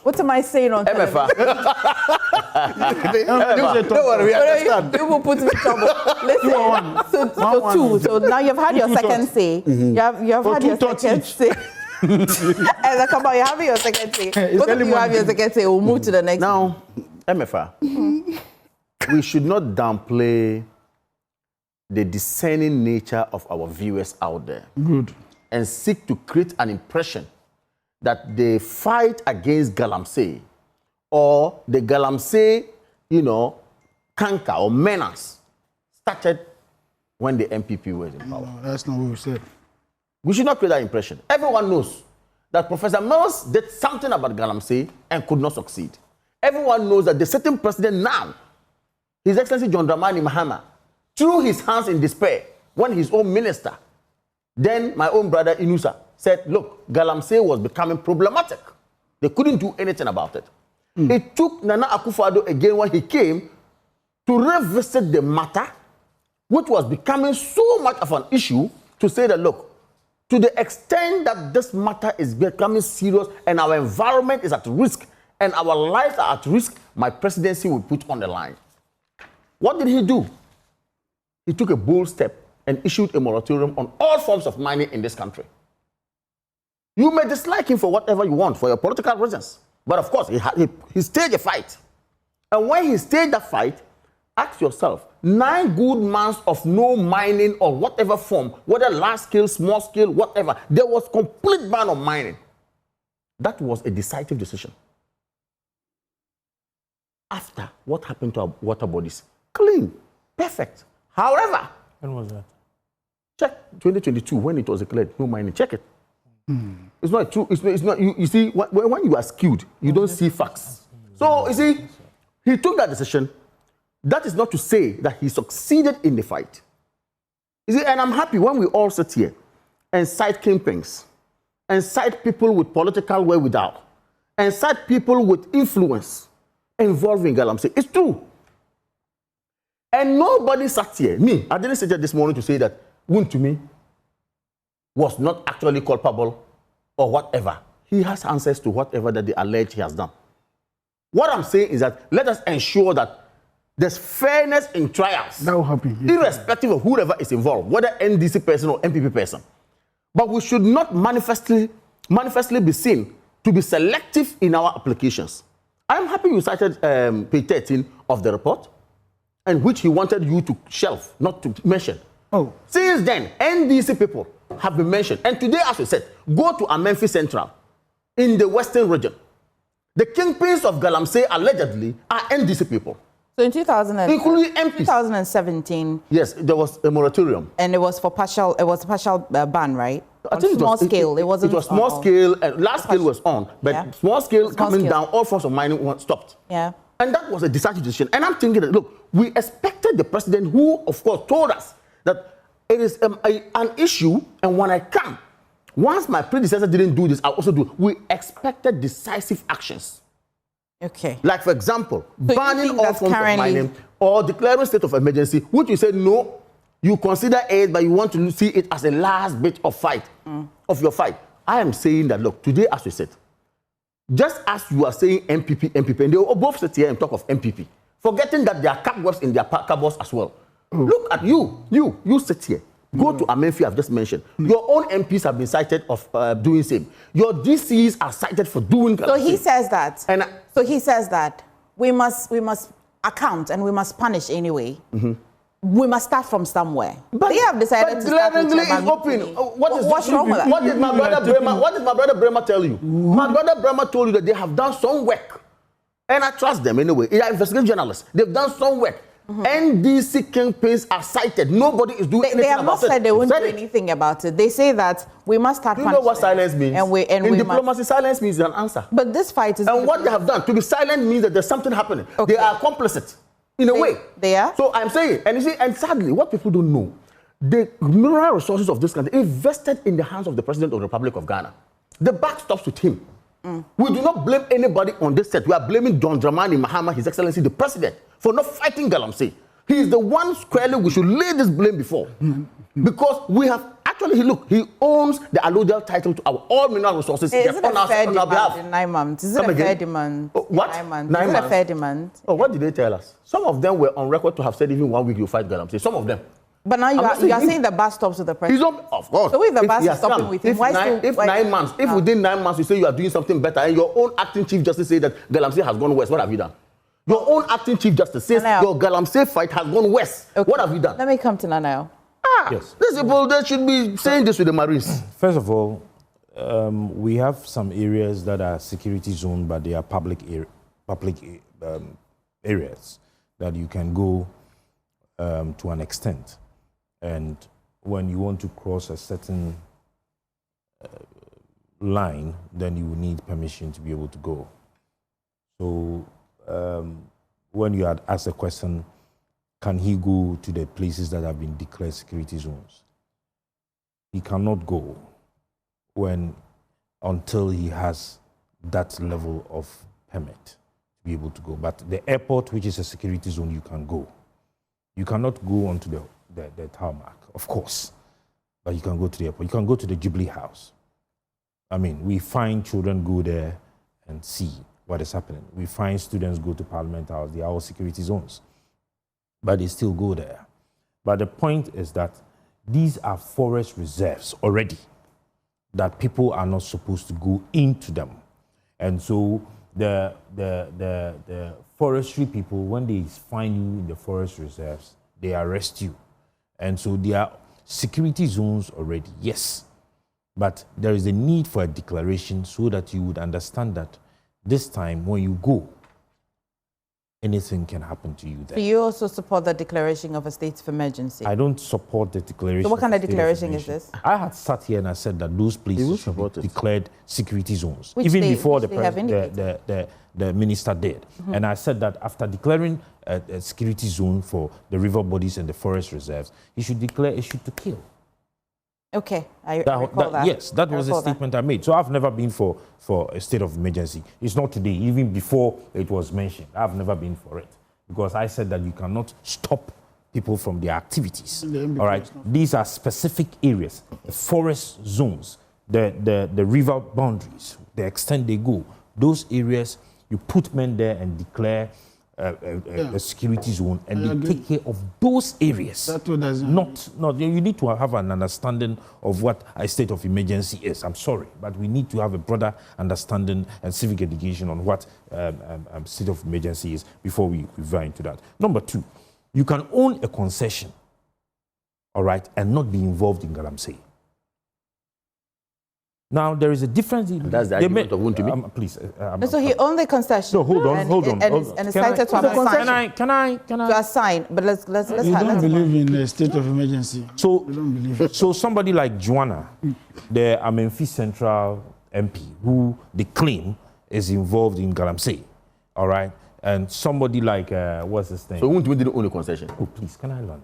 What am I saying on television?
Don't worry, we understand.
You will put me in trouble. Listen, so two. So now you've had your second say. You have had your second say. And come on, you're having your second say. Both of you have your second say. We'll move to the next.
Now, MFA, we should not downplay the discerning nature of our viewers out there.
Good.
And seek to create an impression that the fight against Galamsey or the Galamsey, canker or menace started when the MPP was in power.
No, that's not what we said.
We should not create that impression. Everyone knows that Professor Mills did something about Galamsey and could not succeed. Everyone knows that the sitting president now, His Excellency John Dramani Mahama, threw his hands in despair when his own minister, then my own brother Inusa, said, look, Galamsey was becoming problematic. They couldn't do anything about it. It took Nana Akufo-Addo again when he came to revisit the matter, which was becoming so much of an issue, to say that, look, to the extent that this matter is becoming serious and our environment is at risk and our lives are at risk, my presidency will put on the line. What did he do? He took a bold step and issued a moratorium on all forms of mining in this country. You may dislike him for whatever you want, for your political reasons. But of course, he staged a fight. And when he staged that fight, ask yourself, 9 good months of no mining or whatever form, whether large scale, small scale, whatever, there was complete ban on mining. That was a decisive decision. After, what happened to our water bodies? Clean, perfect. However,
when was that?
Check 2022 when it was declared no mining. Check it. It's not true. It's not. You see, when you are skewed, you don't see facts. So you see, he took that decision. That is not to say that he succeeded in the fight. You see, and I'm happy when we all sit here and cite kingpins, and cite people with political wherewithal, and cite people with influence involving Galamsey. It's true. And nobody sat here. Me, I didn't sit here this morning to say that Wontumi was not actually culpable or whatever. He has answers to whatever that they allege he has done. What I'm saying is that let us ensure that there's fairness in trials.
That will happen.
Irrespective of whoever is involved, whether NDC person or MPP person. But we should not manifestly be seen to be selective in our applications. I'm happy you cited page 13 of the report, and which he wanted you to shelve, not to mention. Since then, NDC people have been mentioned. And today, as we said, go to Memphis Central. in the Western region. The kingpins of Galamsey allegedly are NDC people.
So in 2017,
yes, there was a moratorium,
and it was for partial. It was a partial ban, right? I think small scale. It wasn't.
It was small scale, and large scale was on, but small scale coming down, all forms of mining was stopped.
Yeah.
And that was a decisive decision. And I'm thinking that, look, we expected the president, who of course told us that it is an issue, and when I come, once my predecessor didn't do this, I'll also do it. We expected decisive actions.
Okay.
Like, for example, banning all forms of mining or declaring state of emergency, which you said, no, you consider it, but you want to see it as a last bit of fight, of your fight. I am saying that, look, today, as we said, just as you are saying MPP, and they will both sit here and talk of MPP, forgetting that there are cupboards in their cupboards as well. Look at you sit here. Go to Amenfi, I've just mentioned. Your own MPs have been cited of doing same. Your DCs are cited for doing.
So he says that. So he says that we must account and we must punish anyway. We must start from somewhere. But they have decided to start with
is open. What's wrong with that? What did my brother Bremer tell you? My brother Bremer told you that they have done some work, and I trust them anyway. They are investigative journalists. They've done some work. NDC kingpins are cited. Nobody is doing anything about it. They have not
said they won't do anything about it. They say that we must start.
You know what silence means?
In
diplomacy, silence means an answer.
But this fight is.
And what they have done, to be silent means that there's something happening. Okay. They are complicit, in a way.
They are.
So I'm saying, and you see, and sadly, what people don't know, the mineral resources of this country invested in the hands of the President of the Republic of Ghana. The buck stops with him. We do not blame anybody on this set. We are blaming John Dramani Mahama, His Excellency the President, for not fighting Galamsey. He is the one squarely we should lay this blame before. Because we have actually, he owns the allodial title to our all mineral resources.
Is it a fair demand in 9 months? Is it a fair demand?
What?
9 months. Is it a fair demand?
Oh, what did they tell us? Some of them were on record to have said even 1 week you fight Galamsey. Some of them.
But now you are saying the bus stops with the president.
Of course.
So if the bus is stopping with him,
if 9 months, if within 9 months you say you are doing something better, and your own acting chief justice say that Galamsey has gone west, what have you done? Your own acting chief justice says your Galamsey fight has gone west. Okay. What have you done?
Let me come to Nanayo.
Yes. These people, they should be saying this with the Marines.
First of all, we have some areas that are security zone, but they are public areas that you can go to an extent. And when you want to cross a certain line, then you will need permission to be able to go. So when you had asked a question, can he go to the places that have been declared security zones? He cannot go until he has that level of permit to be able to go. But the airport, which is a security zone, you can go. You cannot go onto the tarmac, of course, but you can go to the airport. You can go to the Jubilee House. I mean, we find children go there and see what is happening. We find students go to Parliament House. They are all security zones, but they still go there. But the point is that these are forest reserves already, that people are not supposed to go into them. And so the forestry people, when they find you in the forest reserves, they arrest you. And so they are security zones already, yes. But there is a need for a declaration so that you would understand that this time when you go, anything can happen to you there.
Do you also support the declaration of a state of emergency?
I don't support the declaration.
So what kind of declaration is this?
I had sat here and I said that those places should be declared security zones.
Which
even
they,
before
which
the minister did. And I said that after declaring a security zone for the river bodies and the forest reserves, he should declare issue to kill.
Okay, I recall that.
Yes, that was a statement I made. So I've never been for a state of emergency. It's not today, even before it was mentioned. I've never been for it. Because I said that you cannot stop people from their activities. All right, these are specific areas, the forest zones, the river boundaries, the extent they go. Those areas, you put men there and declare a security zone, and they take care of those areas. Not you need to have an understanding of what a state of emergency is. I'm sorry, but we need to have a broader understanding and civic education on what state of emergency is before we veer into that. Number two, you can own a concession, all right, and not be involved in Galamsey. Now, there is a difference.
That's the argument of Wontumi.
Please.
So he owned the concession.
No, hold on.
And decided to assign.
Can I?
To assign, but let's
You don't believe in a state of emergency.
So somebody like Joanna, the Amenfi Central MP, who they claim is involved in Galamsey, all right? And somebody like, what's his name?
So Wontumi didn't own a concession?
Oh, please, can I land?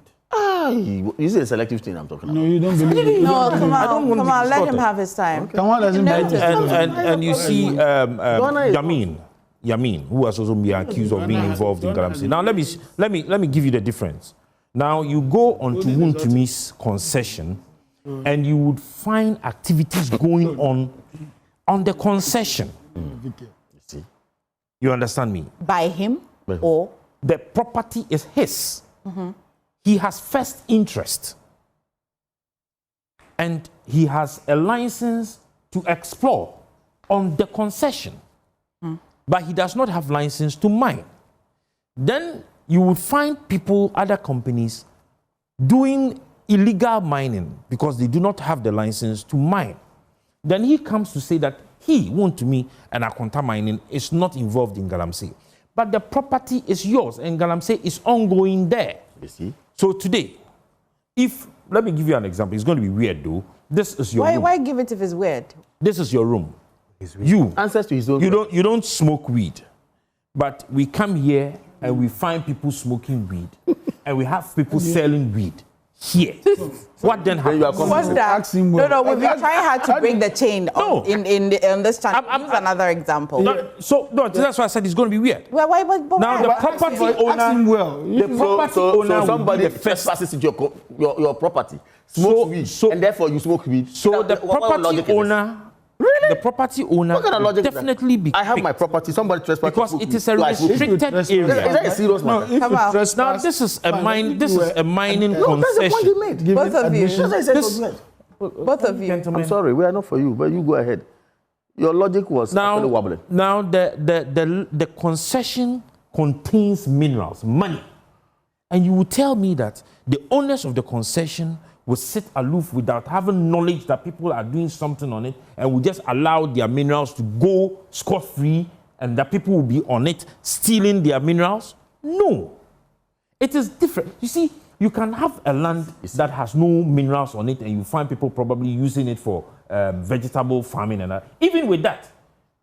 Is it a selective thing I'm talking about?
No, you don't believe it.
No, come on, let him have his time.
Come on, doesn't
And you see, Yamin, who has also been accused of being involved in Galamsey. Now, let me give you the difference. Now, you go onto Wontumi's concession, and you would find activities going on the concession. You understand me?
By him or?
The property is his. He has first interest. And he has a license to explore on the concession. But he does not have license to mine. Then you would find people, other companies, doing illegal mining because they do not have the license to mine. Then he comes to say that he, Wontumi, and Akonta Mining is not involved in Galamsey. But the property is yours, and Galamsey is ongoing there.
You see?
So today, let me give you an example. It's going to be weird, though. This is your room.
Why give it if it's weird?
This is your room. You
answers to his own.
You don't smoke weed, but we come here and we find people smoking weed, and we have people selling weed here. What then happens?
What's that? No, we've been trying hard to break the chain in this channel. Use another example.
That's why I said it's going to be weird.
Well,
now the property owner,
so somebody trespasses into your property, smokes weed, and therefore you smoke weed.
So the property owner. Really? The property owner
what kind of logic
definitely be.
I have my property. Somebody trespassed
because it is a restricted area.
Is that a serious matter?
Now this is a mine. This is a mining concession.
That's the point you made.
Both of you.
Both of you. I'm sorry, we are not for you, but you go ahead. Your logic was actually wobbling.
Now the concession contains minerals, money, and you will tell me that the owners of the concession will sit aloof without having knowledge that people are doing something on it and will just allow their minerals to go scot-free and that people will be on it stealing their minerals? No. It is different. You see, you can have a land that has no minerals on it and you find people probably using it for vegetable farming and that. Even with that,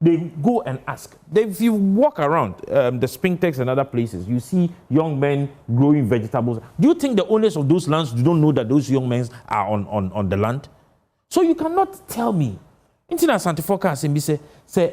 they go and ask. If you walk around the Spintex and other places, you see young men growing vegetables. Do you think the owners of those lands don't know that those young men are on the land? So you cannot tell me. Internet Santifoka say,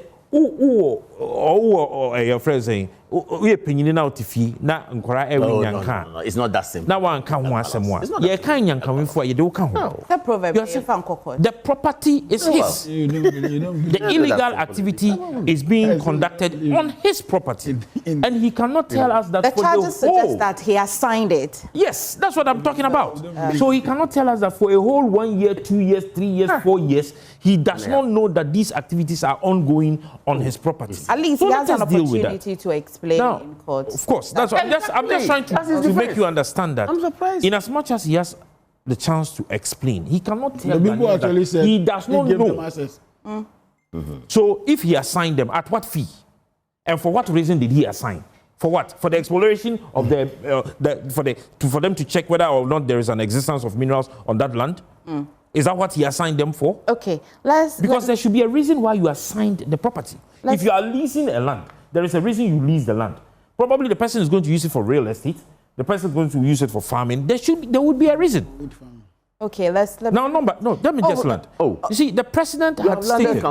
your friend saying, we opinion out if you na nkora every yanka.
No, it's not that simple.
Na one can one someone. Yeah, can yanka win for you do can.
The proverb
the property is his. The illegal activity is being conducted on his property. And he cannot tell us that
the
for
charges suggest that he has signed it.
Yes, that's what I'm talking about. So he cannot tell us that for a whole 1 year, 2 years, 3 years, 4 years, he does not know that these activities are ongoing on his property.
At least
so
he has an opportunity to explain
now,
in court.
Of course, that's what I'm just trying to make you understand that.
I'm surprised.
In as much as he has the chance to explain, he cannot tell that he does not know. So if he assigned them, at what fee? And for what reason did he assign? For what? For the exploration of for them to check whether or not there is an existence of minerals on that land? Is that what he assigned them for?
Okay,
because there should be a reason why you assigned the property. If you are leasing a land, there is a reason you lease the land. Probably the person is going to use it for real estate. The person is going to use it for farming. There would be a reason.
Okay, let me
just land. You see, the president had stated.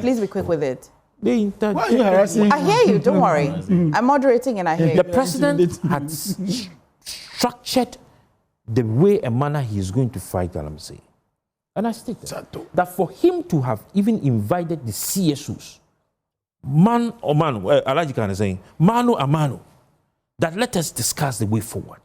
Please be quick with it.
Why are you harassing?
I hear you. Don't worry. I'm moderating and I hear you.
The president had structured the way and manner he is going to fight Galamsey. And I stated that for him to have even invited the CSOs, man or manu, Alaji is saying, manu a manu, that let us discuss the way forward.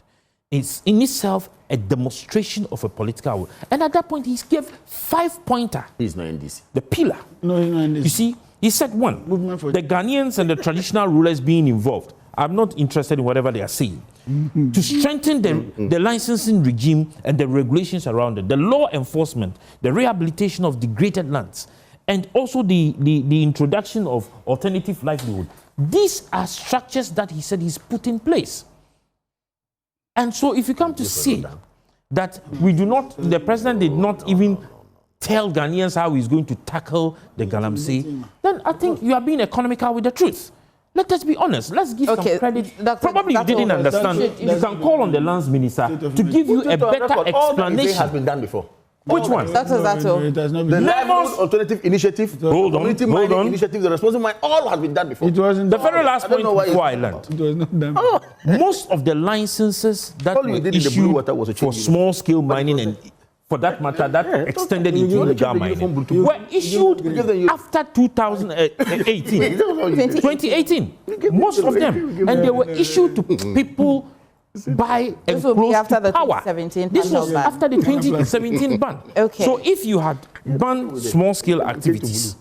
It's in itself a demonstration of a political will. And at that point, he gave 5-pointer.
He's not in this.
The pillar.
No, he's not in this.
You see, he said one, the Ghanaians and the traditional rulers being involved. I'm not interested in whatever they are saying. To strengthen the licensing regime and the regulations around it, the law enforcement, the rehabilitation of degraded lands, and also the introduction of alternative livelihood. These are structures that he said he's put in place. And so if you come to see that the president did not even tell Ghanaians how he's going to tackle the Galamsey, then I think you are being economical with the truth. Let us be honest. Let's give some credit. Probably you didn't understand. You can call on the lands minister to give you a better explanation.
It has been done before.
Which one?
The Lagos Alternative Initiative, Community Mining Initiative, the responsible mine, all has been done before.
It wasn't the very last point before I learned.
It was not done.
Most of the licenses that were issued for small-scale mining and, for that matter, that extended into illegal mining were issued after 2018. 2018. Most of them. And they were issued to people by
this will be after the
power.
2017
This was
ban.
after the 2017 ban.
Okay.
So if you had banned small-scale activities,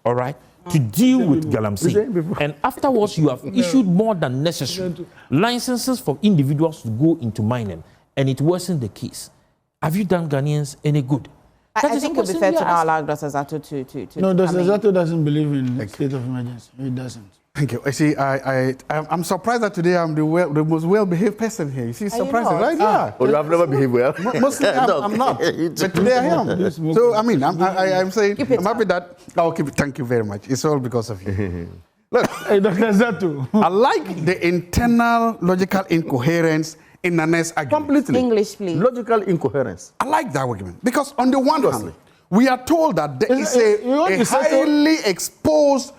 all right, to deal with Galamsey, and afterwards you have issued more than necessary licenses for individuals to go into mining, and it wasn't the case, have you done Ghanaians any good?
I think it would be fair to now allow Dr. Zato to
No, Dr. Zato doesn't believe in state of emergency. He doesn't.
Thank you. I see. I'm surprised that today I'm the most well-behaved person here. You see, surprising, right? Yeah.
Well, you have never behaved well.
Mostly, I'm not. But today I am. So I mean, I'm saying I'm happy that I'll keep it. Thank you very much. It's all because of you. Look,
Dr. Zato.
I like the internal logical incoherence in Nane's argument.
Completely.
English, please.
Logical incoherence.
I like that argument because on the one hand, we are told that there is a highly exposed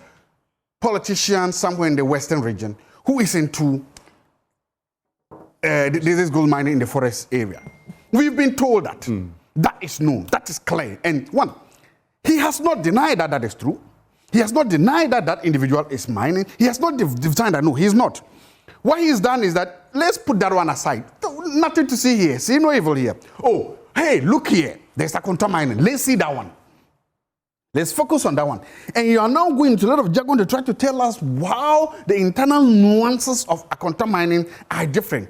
politician somewhere in the western region who is into this gold mining in the forest area. We've been told that. That is known. That is clear. And one, he has not denied that that is true. He has not denied that that individual is mining. He has not denied that. No, he's not. What he's done is that, let's put that one aside. Nothing to see here. See no evil here. Oh, hey, look here. There's a contour mining. Let's see that one. Let's focus on that one. And you are now going to a lot of jargon to try to tell us how the internal nuances of contour mining are different,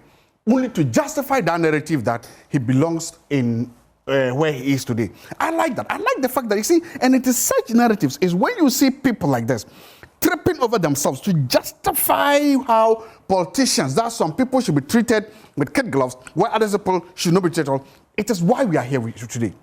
only to justify that narrative that he belongs in where he is today. I like that. I like the fact that, you see, and it is such narratives, is when you see people like this tripping over themselves to justify how politicians, that some people should be treated with kid gloves, while other people should not be treated. It is why we are here with you today.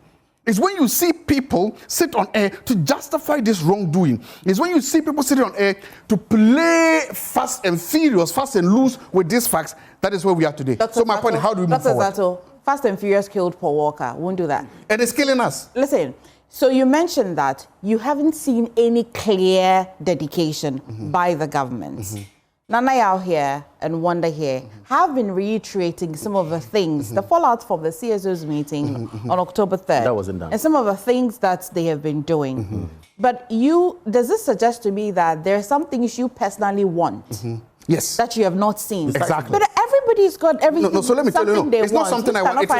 It's when you see people sit on air to justify this wrongdoing. It's when you see people sitting on air to play fast and furious, fast and loose with these facts. That is where we are today. So my point is, how do we move forward?
Dr. Zato, Fast and Furious killed Paul Walker. Won't do that.
And it's killing us.
Listen, so you mentioned that you haven't seen any clear dedication by the government. Nana out here and Wonder here have been reiterating some of the things, the fallout from the CSO's meeting on October 3rd.
That wasn't done.
And some of the things that they have been doing. But does this suggest to me that there are some things you personally want?
Yes.
That you have not seen?
Exactly.
But everybody's got everything.
No, so let me tell you, it's not something I want.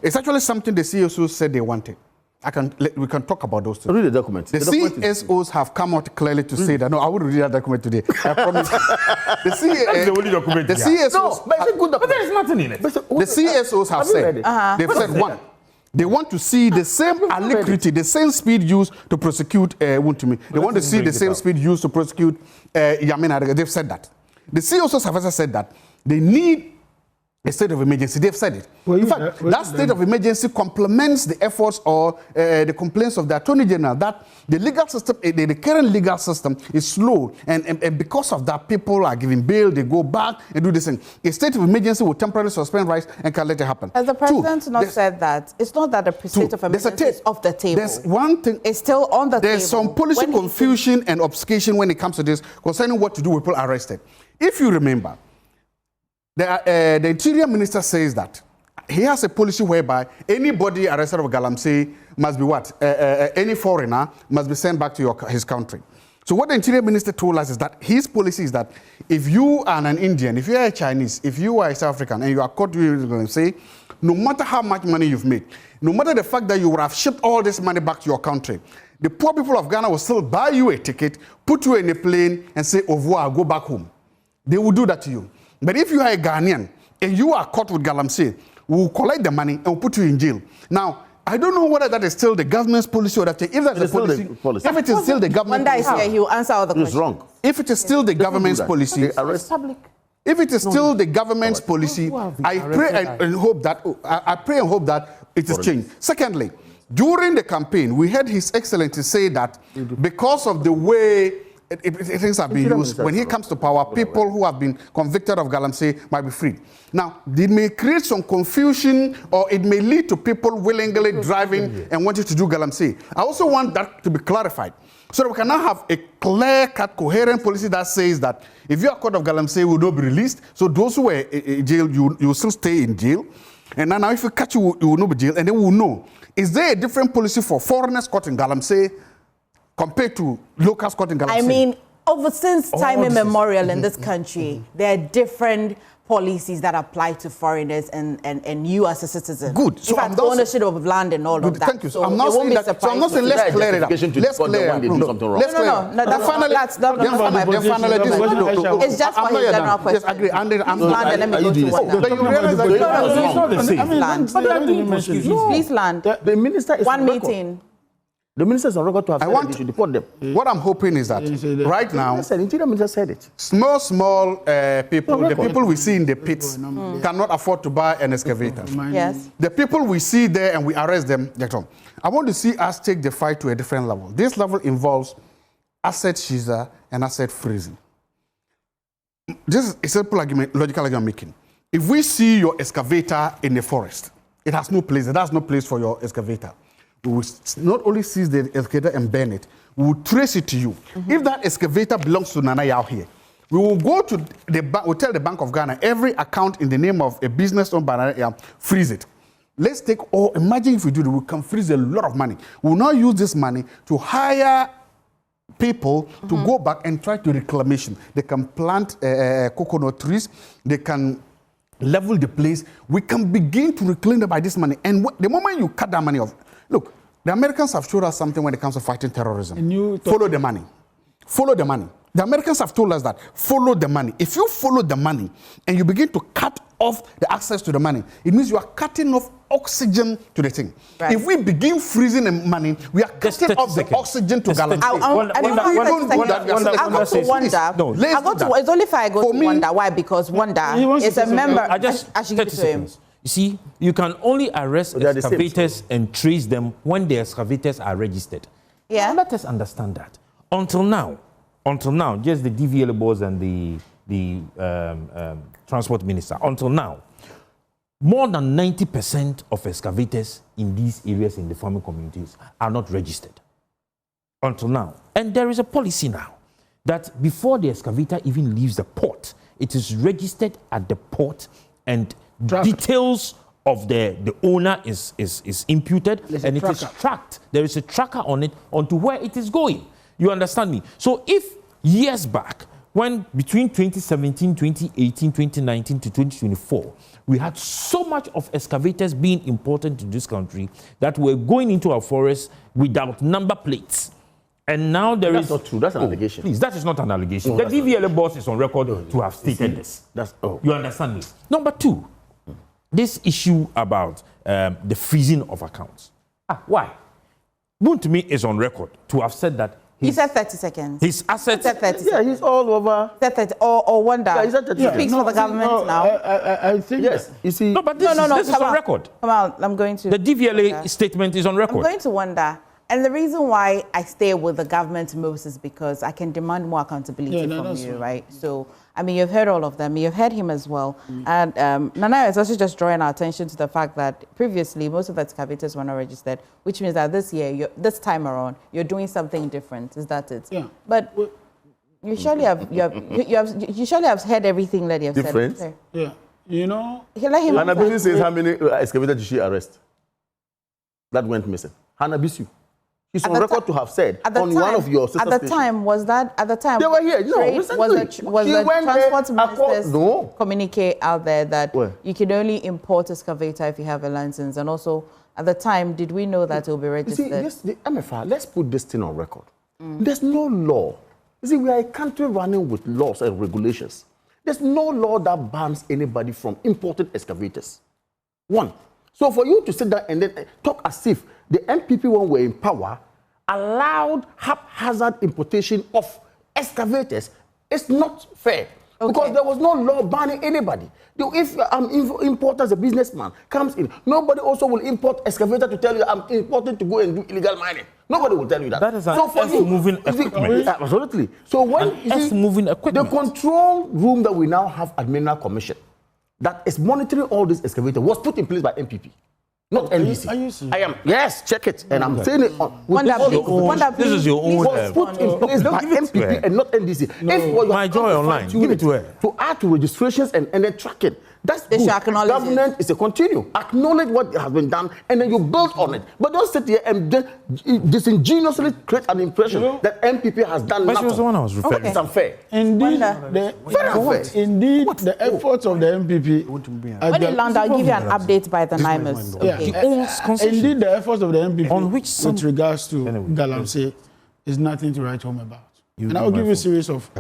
It's
actually something the CSOs said they wanted. We can talk about those things.
Read the document.
The CSOs have come out clearly to say that, no, I wouldn't read that document today. I promise.
That's the only document.
The CSOs,
no, but it's a good document.
But there's nothing in it.
The CSOs have said, they've said, one, they want to see the same alacrity, the same speed used to prosecute Wontumi. They want to see the same speed used to prosecute Yamina. They've said that. The CSOs have also said that they need a state of emergency. They've said it. In fact, that state of emergency complements the efforts or the complaints of the Attorney General that the legal system, the current legal system is slow. And because of that, people are giving bail, they go back and do this thing. A state of emergency will temporarily suspend rights and can let it happen.
Has the president not said that? It's not that the state of emergency is off the table.
There's one thing.
It's still on the table.
There's some policy confusion and obfuscation when it comes to this concerning what to do with people arrested. If you remember, the Interior Minister says that he has a policy whereby anybody arrested of Galamsey must be what? Any foreigner must be sent back to his country. So what the Interior Minister told us is that his policy is that if you are an Indian, if you are a Chinese, if you are a South African, and you are caught with Galamsey, no matter how much money you've made, no matter the fact that you would have shipped all this money back to your country, the poor people of Ghana will still buy you a ticket, put you in a plane, and say, au revoir, go back home. They will do that to you. But if you are a Ghanaian and you are caught with galamsey, we will collect the money and we'll put you in jail. Now, I don't know whether that is still the government's policy or that if that's the policy. If it is still the government policy.
Wanda is here, he will answer all the questions.
It's wrong.
If it is still the government's policy, if it is still the government's policy, I pray and hope that it is changed. Secondly, during the campaign, we heard His Excellency say that because of the way things have been used, when he comes to power, people who have been convicted of galamsey might be freed. Now, it may create some confusion, or it may lead to people willingly driving and wanting to do galamsey. I also want that to be clarified, so that we can now have a clear-cut, coherent policy that says that if you are caught of galamsey, you will not be released. So those who were in jail, you will still stay in jail. And now if we catch you, you will not be jailed, and then we will know. Is there a different policy for foreigners caught in galamsey compared to locals caught in galamsey?
I mean, since time immemorial in this country, there are different policies that apply to foreigners and you as a citizen.
Good. So
in fact, ownership of land and all of that.
Thank you. So I'm not saying that. So I'm not saying let's clear it up. Let's clear it up.
It's just for his general question.
Yes, agree. And I'm
land. Let me go to one.
But you realize
that please land.
The minister is
1 meeting.
The minister is on record to have said they should deport them.
What I'm hoping is that right now,
the Interior Minister said it.
Small people, the people we see in the pits, cannot afford to buy an excavator.
Yes.
The people we see there and we arrest them, I want to see us take the fight to a different level. This level involves asset seizure and asset freezing. This is a simple argument, logical argument I'm making. If we see your excavator in the forest, it has no place. It has no place for your excavator. We will not only seize the excavator and burn it, we will trace it to you. If that excavator belongs to Nana Yao here, we will go to the bank, we'll tell the Bank of Ghana, every account in the name of a business owned by Nana Yao, freeze it. Let's take, imagine if we do that, we can freeze a lot of money. We will now use this money to hire people to go back and try to reclamation. They can plant coconut trees, they can level the place. We can begin to reclaim them by this money. And the moment you cut that money off, look, the Americans have showed us something when it comes to fighting terrorism. Follow the money. Follow the money. The Americans have told us that. Follow the money. If you follow the money and you begin to cut off the access to the money, it means you are cutting off oxygen to the thing. Right. If we begin freezing the money, we are cutting off the oxygen to galamsey.
It's only if I go to Wanda. Why? Because Wanda is a member.
I should give it to him. You see, you can only arrest excavators and trace them when the excavators are registered.
Yeah.
Now, let us understand that. Until now, just the DVL boss and the transport minister, until now, more than 90% of excavators in these areas in the farming communities are not registered. Until now. And there is a policy now that before the excavator even leaves the port, it is registered at the port and details of the owner is imputed and it is tracked. There is a tracker on it onto where it is going. You understand me? So if years back, when between 2017, 2018, 2019 to 2024, we had so much of excavators being imported to this country that were going into our forests without number plates. And now there is...
That's not true. That's an allegation.
Please, that is not an allegation. The DVLA boss is on record to have stated this. You understand me? Number two, this issue about the freezing of accounts. Why? Wontumi is on record to have said that
he said 30 seconds.
His assets...
Yeah, he's all over.
Or Wanda.
Yeah, he's at 30 seconds.
Speaks for the government now.
I think...
Yes, you see...
No, but this is on record.
Come on, I'm going to...
The DVLA statement is on record.
I'm going to Wanda. And the reason why I stay with the government most is because I can demand more accountability from you, right? So, I mean, you've heard all of them. You've heard him as well. And Nana is also just drawing our attention to the fact that previously most of the excavators were not registered, which means that this year, this time around, you're doing something different. Is that it? Yeah. But you surely have heard everything that you have
different?
said.
Yeah. You know.
Hannah Bisu says how many excavators did she arrest? That went missing. Hannah Bisu. He's on record to have said on one of your sister
stations. At the time,
they were here.
Was the transport minister's communique out there that you can only import excavator if you have a license? And also, at the time, did we know that it will be registered?
You see, the MFR, let's put this thing on record. There's no law. You see, we are a country running with laws and regulations. There's no law that bans anybody from importing excavators. One. So for you to sit there and then talk as if the MPP, when were in power, allowed haphazard importation of excavators, it's not fair. Okay. Because there was no law banning anybody. If an importer as a businessman comes in, nobody also will import excavator to tell you I'm importing to go and do illegal mining. Nobody will tell you that.
That is an moving equipment.
Absolutely. So when
moving equipment.
The control room that we now have at Mineral Commission that is monitoring all these excavators was put in place by MPP. Not NDC.
Are you serious?
I am. Yes, check it. And I'm saying it on.
This is your own.
Was put in place by MPP and not NDC.
No. My Joy Online. Give it to her.
To add to registrations and then tracking. That's good. Government is a continue. Acknowledge what has been done and then you build on it. But don't sit here and disingenuously create an impression that MPP has done nothing.
But she was the one I was referring to.
It's unfair.
Indeed, the efforts of the MPP.
When you land, I'll give you an update by the NIMES.
Indeed, the efforts of the MPP on which with regards to Galamsey is nothing to write home about. And I'll give you a series of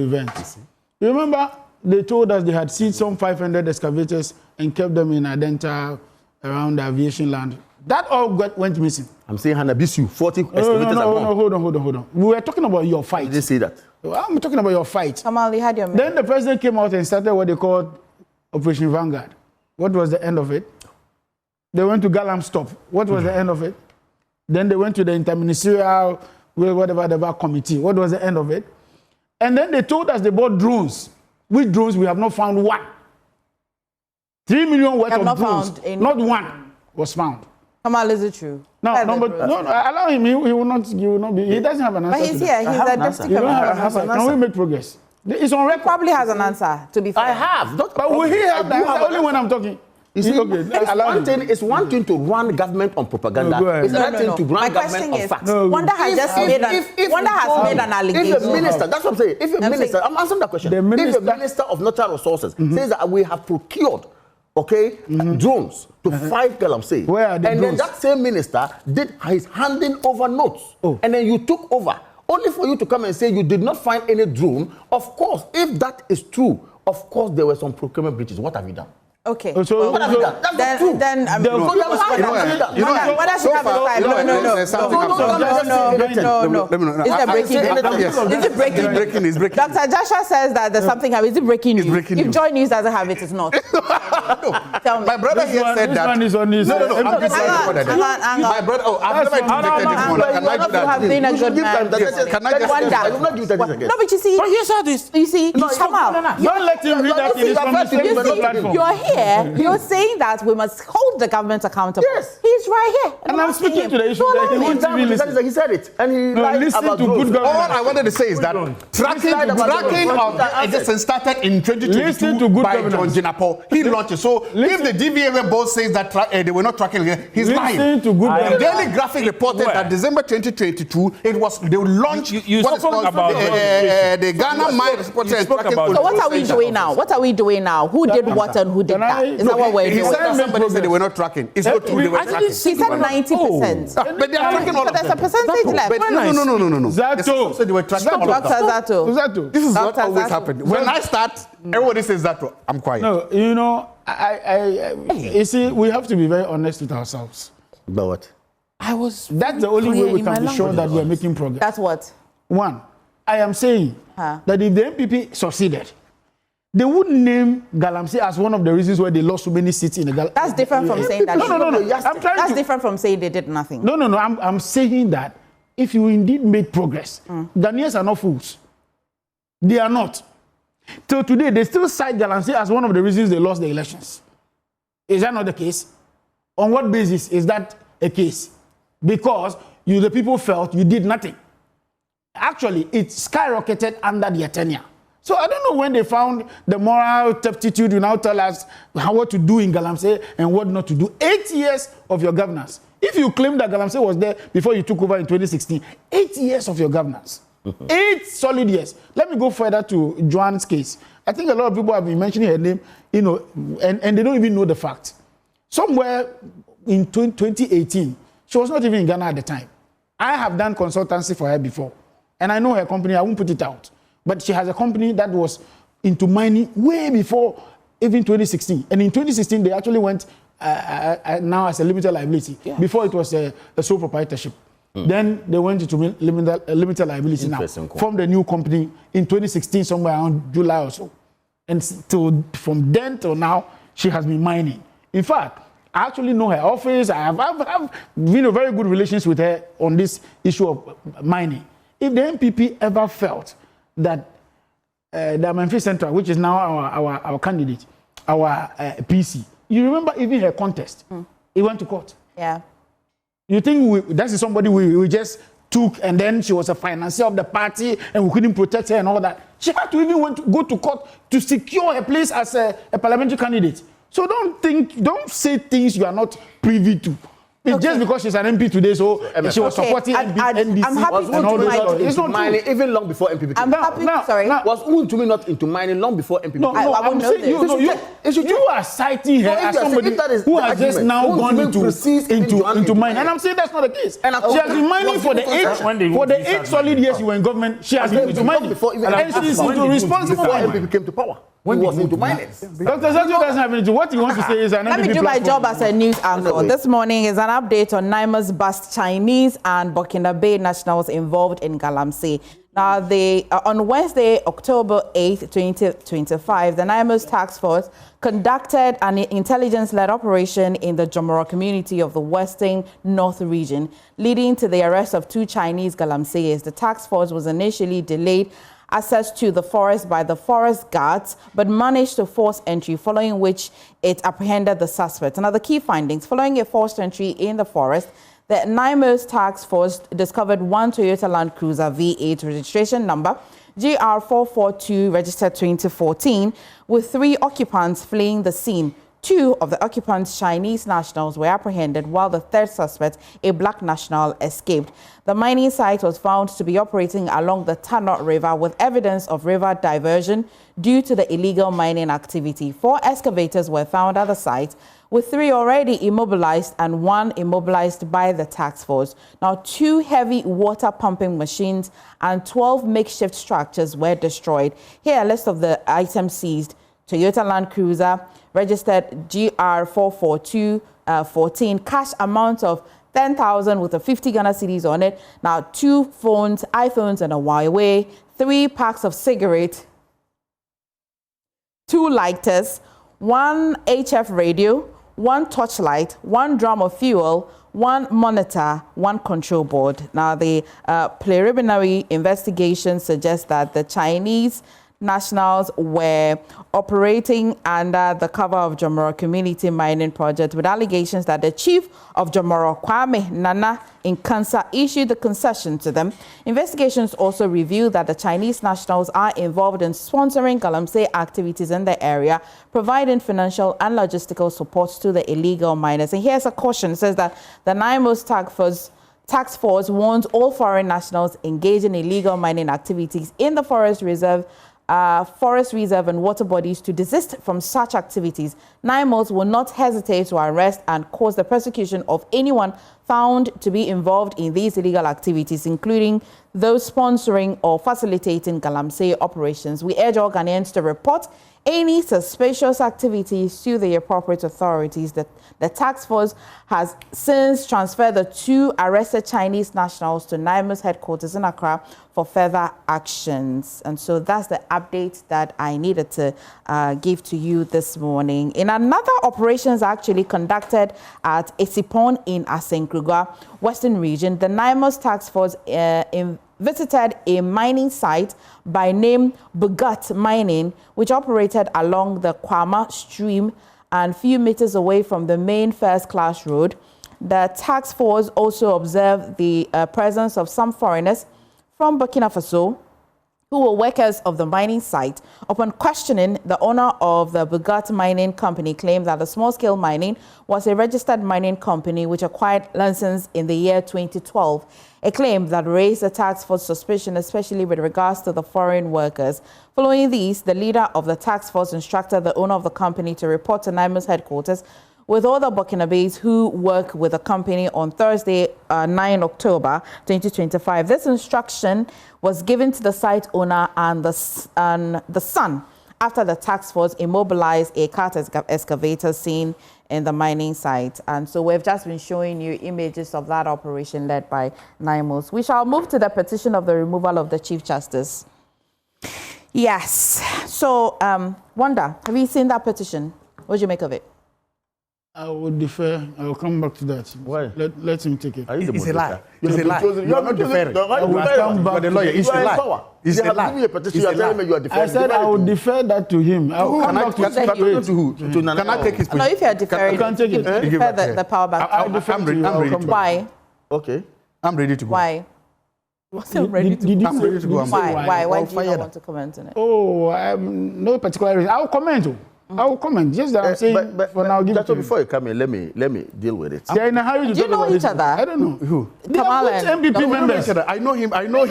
events. You remember? They told us they had seized some 500 excavators and kept them in Adenta around the aviation land. That all went missing.
I'm saying Hanabisu, 40 excavators are gone.
No, hold on. We were talking about your fight.
You didn't say that.
I'm talking about your fight.
Kamal, you had your
Then the president came out and started what they called Operation Vanguard. What was the end of it? They went to Galam Stop. What was the end of it? Then they went to the interministerial, whatever committee. What was the end of it? And then they told us they bought drones. With drones, we have not found one. 3 million worth of drones. Not one was found.
Kamal, is it true?
No, allow him. He will not be. He doesn't have an answer.
But he's here. He's a deputy commissioner.
Can we make progress? It's on record.
He probably has an answer, to be fair.
I have.
But will he have the answer only when I'm talking?
You see, it's one thing to run government on propaganda. It's another thing to run government on facts.
Wanda has just made an allegation.
If a minister, that's what I'm saying. If a minister, I'm answering that question. If a minister of natural resources says that we have procured, drones to fight Galamsey,
where are the drones?
Then that same minister did his handing over notes, and then you took over, only for you to come and say you did not find any drone. Of course, if that is true, of course there were some procurement breaches. What have you done?
Okay.
So what have you done? That's not true.
Then
what does she have a side?
No. Is it breaking? Dr. Joshua says that there's something. Is it breaking news? If Joy News doesn't have it, it's not. Tell me.
My brother here said that.
This one is on his.
My brother. I've never intimidated this one. Can I do that?
You have been a good man.
Can I just? I will not do that again.
No, but you see.
But you saw this.
You see. Come out.
Don't let him read that in his platform.
You're here. You're saying that we must hold the government accountable.
Yes.
He's right here.
And I'm speaking to the issue that he won't even listen.
He said it. And he lied about
to good government.
All I wanted to say is that tracking of the existence started in 2022 by John Jinapo. He launched it. So if the DVA board says that they were not tracking, he's lying. The Daily Graphic reported that December 2022, they launched what is called the Ghana Mine Reporting and Tracking.
So what are we doing now? What are we doing now? Who did what and who did that? Is that what we're doing?
He said somebody said they were not tracking. It's not true. They were tracking.
He said 90%.
But they are tracking all of them.
There's a percentage left.
No.
Zato.
So they were tracking all of them.
Zato.
This is what always happened. When I start, everybody says Zato. I'm quiet.
No, you know, you see, we have to be very honest with ourselves.
About what?
That's the only way we can be sure that we're making progress.
That's what?
One, I am saying that if the MPP succeeded, they wouldn't name Galamsey as one of the reasons why they lost so many seats in the Galamsey.
That's different from saying that.
No.
That's different from saying they did nothing.
No. I'm saying that if you indeed made progress, Ghanaians are not fools. They are not. Till today, they still cite Galamsey as one of the reasons they lost the elections. Is that not the case? On what basis is that a case? Because the people felt you did nothing. Actually, it skyrocketed under their tenure. So I don't know when they found the moral turpitude to now tell us what to do in Galamsey and what not to do. 8 years of your governance. If you claim that Galamsey was there before you took over in 2016, 8 years of your governance. 8 solid years. Let me go further to Joanne's case. I think a lot of people have been mentioning her name, and they don't even know the fact. Somewhere in 2018, she was not even in Ghana at the time. I have done consultancy for her before, and I know her company. I won't put it out. But she has a company that was into mining way before even 2016. And in 2016, they actually went now as a limited liability. Yeah. Before it was a sole proprietorship. Then they went into limited liability now. Formed a new company in 2016, somewhere around July or so. And from then till now, she has been mining. In fact, I actually know her office. I've been in very good relations with her on this issue of mining. If the MPP ever felt that the Memphis Central, which is now our candidate, our PC, you remember even her contest, it went to court.
Yeah.
You think that is somebody we just took and then she was a financier of the party and we couldn't protect her and all that? She had to even go to court to secure a place as a parliamentary candidate. So don't say things you are not privy to. It's just because she's an MP today, so she was supporting NDC.
I'm happy
and all those
it's not
mining even long before MPP came. Was Wontumi not into mining long before MPP came?
No, I'm saying you are citing her as somebody who has just now gone into mining. And I'm saying that's not the case. And she has been mining for the 8 solid years you were in government. She has been into mining. And she's responsible for
MPP came to power. When he was into mining.
Dr. Sergio doesn't have anything. What he wants to say is an
Let me do my job as a news anchor. This morning is an update on NIMA's bust Chinese and Burkinabe nationals involved in Galamsey. Now, on Wednesday, October 8th, 2025, the NIMA's task force conducted an intelligence-led operation in the Jomoro community of the Western North region, leading to the arrest of 2 Chinese Galamseyers. The task force was initially delayed access to the forest by the forest guards, but managed to force entry, following which it apprehended the suspects. Now, the key findings: following a forced entry in the forest, the NIMA's task force discovered 1 Toyota Land Cruiser V8 registration number GR442 registered 2014 with 3 occupants fleeing the scene. 2 of the occupants, Chinese nationals, were apprehended, while the 3rd suspect, a black national, escaped. The mining site was found to be operating along the Tanot River with evidence of river diversion due to the illegal mining activity. 4 excavators were found at the site, with 3 already immobilized and 1 immobilized by the task force. Now, 2 heavy water pumping machines and 12 makeshift structures were destroyed. Here, a list of the items seized: Toyota Land Cruiser, registered GR442 14, cash amount of 10,000 with a 50 Ghana cedis on it. Now, 2 phones, iPhones and a Huawei, 3 packs of cigarettes, 2 lighters, 1 HF radio, 1 torchlight, 1 drum of fuel, 1 monitor, 1 control board. Now, the preliminary investigation suggests that the Chinese nationals were operating under the cover of Jomoro Community Mining Project, with allegations that the chief of Jomoro, Kwame Nana Nkansa, issued the concession to them. Investigations also revealed that the Chinese nationals are involved in sponsoring Galamsey activities in the area, providing financial and logistical support to the illegal miners. And here's a caution: it says that the NIMA's task force warns all foreign nationals engaged in illegal mining activities in the forest reserve and water bodies to desist from such activities. NIMOS will not hesitate to arrest and cause the prosecution of anyone found to be involved in these illegal activities, including those sponsoring or facilitating Galamsey operations. We urge all Ghanaians to report any suspicious activities to the appropriate authorities. The task force has since transferred the 2 arrested Chinese nationals to NIMA's headquarters in Accra for further actions. And so that's the update that I needed to give to you this morning. In another operations actually conducted at Esipon in Asenkrugwa, Western Region, the NIMA's task force visited a mining site by name Bugat Mining, which operated along the Kwama stream and few meters away from the main first-class road. The task force also observed the presence of some foreigners from Burkina Faso who were workers of the mining site. Upon questioning, the owner of the Bugat Mining Company claimed that the small-scale mining was a registered mining company which acquired license in the year 2012, a claim that raised the task force suspicion, especially with regards to the foreign workers. Following these, the leader of the task force instructed the owner of the company to report to NIMA's headquarters with all the Burkinabes who work with the company on Thursday, 9 October 2025. This instruction was given to the site owner and the son after the task force immobilized a cart excavator seen in the mining site. And so we've just been showing you images of that operation led by NIMOS. We shall move to the petition of the removal of the Chief Justice. Yes. So, Wanda, have you seen that petition? What do you make of it?
I would defer. I will come back to that. Why? Let him take it.
It's a lie. It's a lie. You are not deferring.
I will come back
the lawyer. It's a lie. It's a lie.
I said I will defer that to him. I will come back to who?
Can I take his position?
No, if you are deferring,
you can take it.
Defer the power back.
I'll defer to you.
I'm ready.
Why?
Okay. I'm ready to go.
Why? I'm ready to go.
I'm ready to go.
Why do you not want to comment on it?
Oh, no particular reason. I will comment. I will comment. Just that I'm saying.
But
now, give it to
before you come in, let me deal with it.
Yeah, how
do you know each other?
I don't know
who.
Kamal and
MPP members.
I know him. I know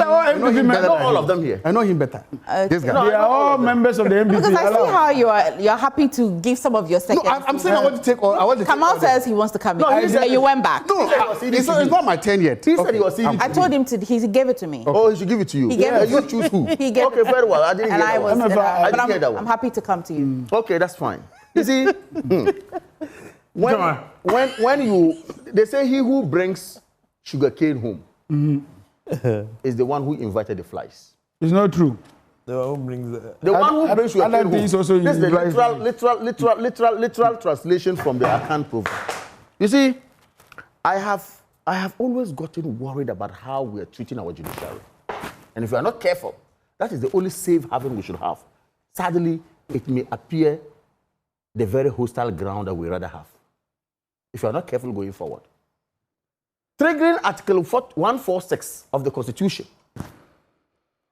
him better.
All of them here.
I know him better. This guy.
They are all members of the MPP.
Because I see how you're happy to give some of your seconds.
No, I'm saying I want to take all. I want to.
Kamal says he wants to come in. No, you went back.
No, it's not my turn yet.
He said he was CDP.
I told him he gave it to me.
Oh, he should give it to you.
He gave it.
You choose who.
He gave
okay, very well. I didn't get that one. I didn't get that one.
I'm happy to come to you.
Okay, that's fine. You see, when they say he who brings sugarcane home is the one who invited the flies.
It's not true.
The one who brings
sugarcane home.
Things also
this is the literal translation from the Akan proverb. You see, I have always gotten worried about how we are treating our judiciary, and if we are not careful, that is the only safe haven we should have. Sadly, it may appear the very hostile ground that we rather have, if you are not careful going forward. Triggering Article 146 of the Constitution,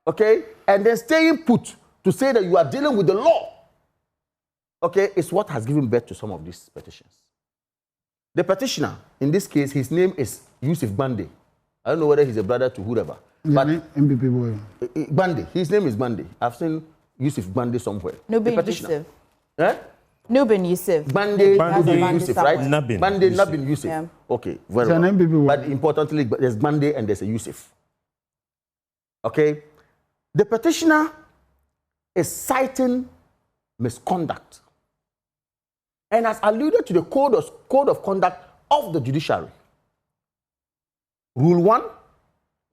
okay, and then staying put to say that you are dealing with the law, okay, is what has given birth to some of these petitions. The petitioner, in this case, his name is Yusuf Bande. I don't know whether he's a brother to whoever, but
MPP boy.
Bande, his name is Bande. I've seen Yusuf Bande somewhere.
Nubin Yusuf.
Eh?
Nubin Yusuf.
Bande Yusuf, right? Bande Nabin Yusuf.
Yeah.
Okay, very well. But importantly, there's Bande and there's a Yusuf. Okay? The petitioner is citing misconduct and has alluded to the code of conduct of the judiciary. Rule 1,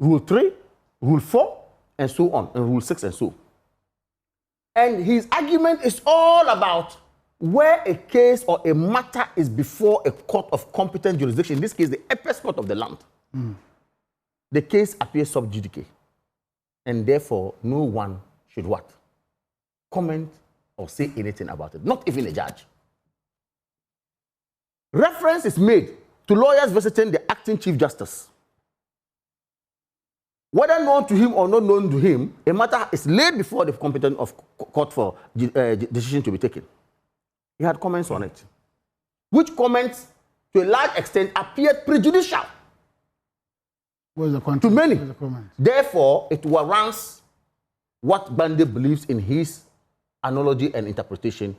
Rule 3, Rule 4, and so on, and Rule 6 and so. And his argument is all about where a case or a matter is before a court of competent jurisdiction, in this case, the apex court of the land. The case appears sub judice, and therefore no one should what? Comment or say anything about it, not even a judge. Reference is made to lawyers visiting the acting Chief Justice. Whether known to him or not known to him, a matter is laid before the competent of court for decision to be taken. He had comments on it, which comments to a large extent appeared prejudicial to many. Therefore, it warrants what Bande believes in his analogy and interpretation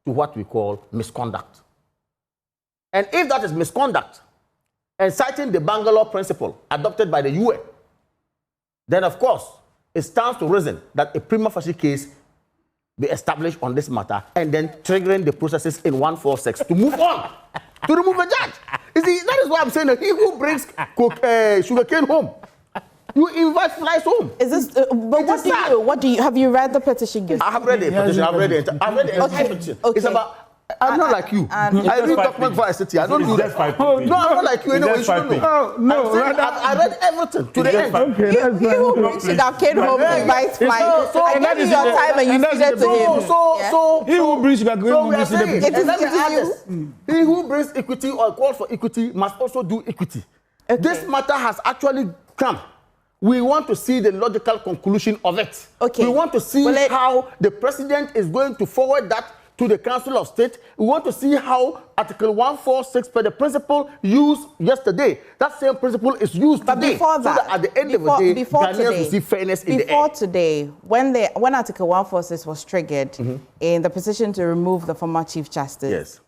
to what we call misconduct. And if that is misconduct, and citing the Bangalore principle adopted by the UN, then of course, it stands to reason that a prima facie case be established on this matter and then triggering the processes in 146 to move on, to remove a judge. You see, that is why I'm saying that he who brings sugarcane home, you invite flies home.
Is this? But what do you? Have you read the petition?
I have read the petition. I've read it. I've read the entire petition. Okay. It's about. I'm not like you. I read document before I sit here. I don't do that. No, I'm not like you anyway. You shouldn't know.
No,
I read everything to the end.
Okay,
you should have came home and invite flies. So I gave you your time and you said to him.
So
he who brings sugarcane home is
the he who brings equity or calls for equity must also do equity. Okay. This matter has actually come. We want to see the logical conclusion of it. Okay. We want to see how the president is going to forward that to the Council of State. We want to see how Article 146 per the principle used yesterday, that same principle is used today.
Before that,
so that at the end of the day, Ghanaians will see fairness in the air.
Before today, when Article 146 was triggered in the petition to remove the former Chief Justice,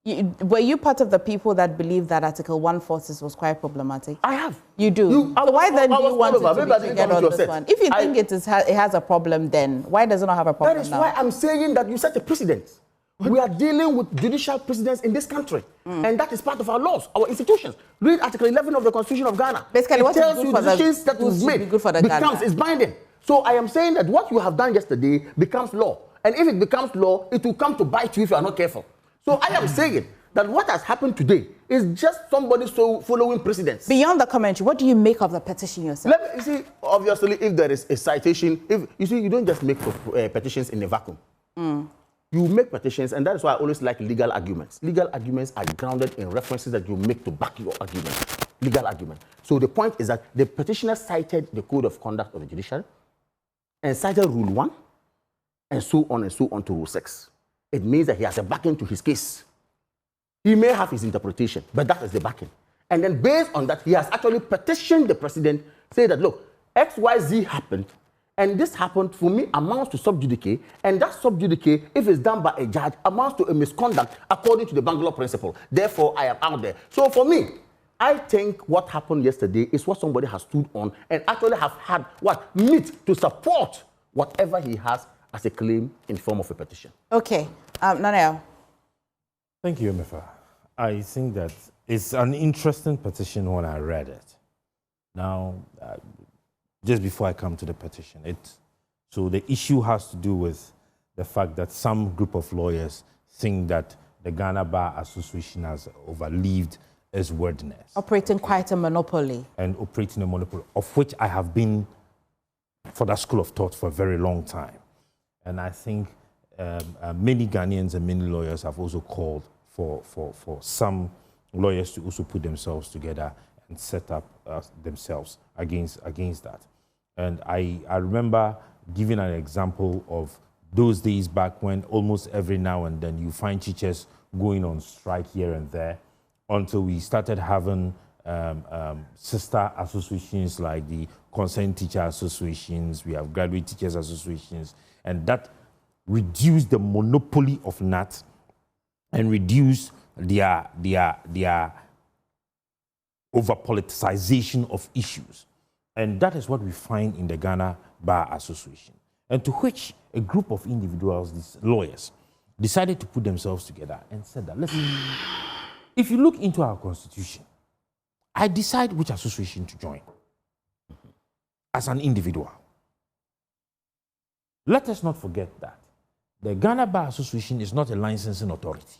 Were you part of the people that believed that Article 146 was quite problematic?
I have.
You do? So why then do you want it to be triggered on this one? If you think it has a problem then, why does it not have a problem now?
That is why I'm saying that you set a precedent. We are dealing with judicial precedents in this country. And that is part of our laws, our institutions. Read Article 11 of the Constitution of Ghana.
Basically, what
tells you decisions that is made is binding. So I am saying that what you have done yesterday becomes law. And if it becomes law, it will come to bite you if you are not careful. So I am saying that what has happened today is just somebody following precedents.
Beyond the commentary, what do you make of the petition yourself?
You see, obviously, if there is a citation, you don't just make petitions in a vacuum. You make petitions, and that is why I always like legal arguments. Legal arguments are grounded in references that you make to back your argument. Legal argument. So the point is that the petitioner cited the Code of Conduct of the Judiciary and cited Rule 1 and so on to Rule 6. It means that he has a backing to his case. He may have his interpretation, but that is the backing. And then based on that, he has actually petitioned the president, say that, look, X, Y, Z happened, and this happened for me amounts to sub judice, and that sub judice, if it's done by a judge, amounts to a misconduct according to the Bangalore principle. Therefore, I am out there. So for me, I think what happened yesterday is what somebody has stood on and actually have had meat to support whatever he has as a claim in form of a petition.
Okay. Naneo.
Thank you, Emefa. I think that it's an interesting petition when I read it. Now, just before I come to the petition, so the issue has to do with the fact that some group of lawyers think that the Ghana Bar Association has overlived its worthiness.
Operating quite a monopoly.
And operating a monopoly, of which I have been for that school of thought for a very long time. And I think many Ghanaians and many lawyers have also called for some lawyers to also put themselves together and set up themselves against that. And I remember giving an example of those days back when almost every now and then you find teachers going on strike here and there until we started having sister associations like the Concerned Teacher Associations, we have Graduate Teachers Associations, and that reduced the monopoly of NAT and reduced their over-politicization of issues. And that is what we find in the Ghana Bar Association, and to which a group of individuals, these lawyers, decided to put themselves together and said that, listen, if you look into our constitution, I decide which association to join as an individual. Let us not forget that the Ghana Bar Association is not a licensing authority,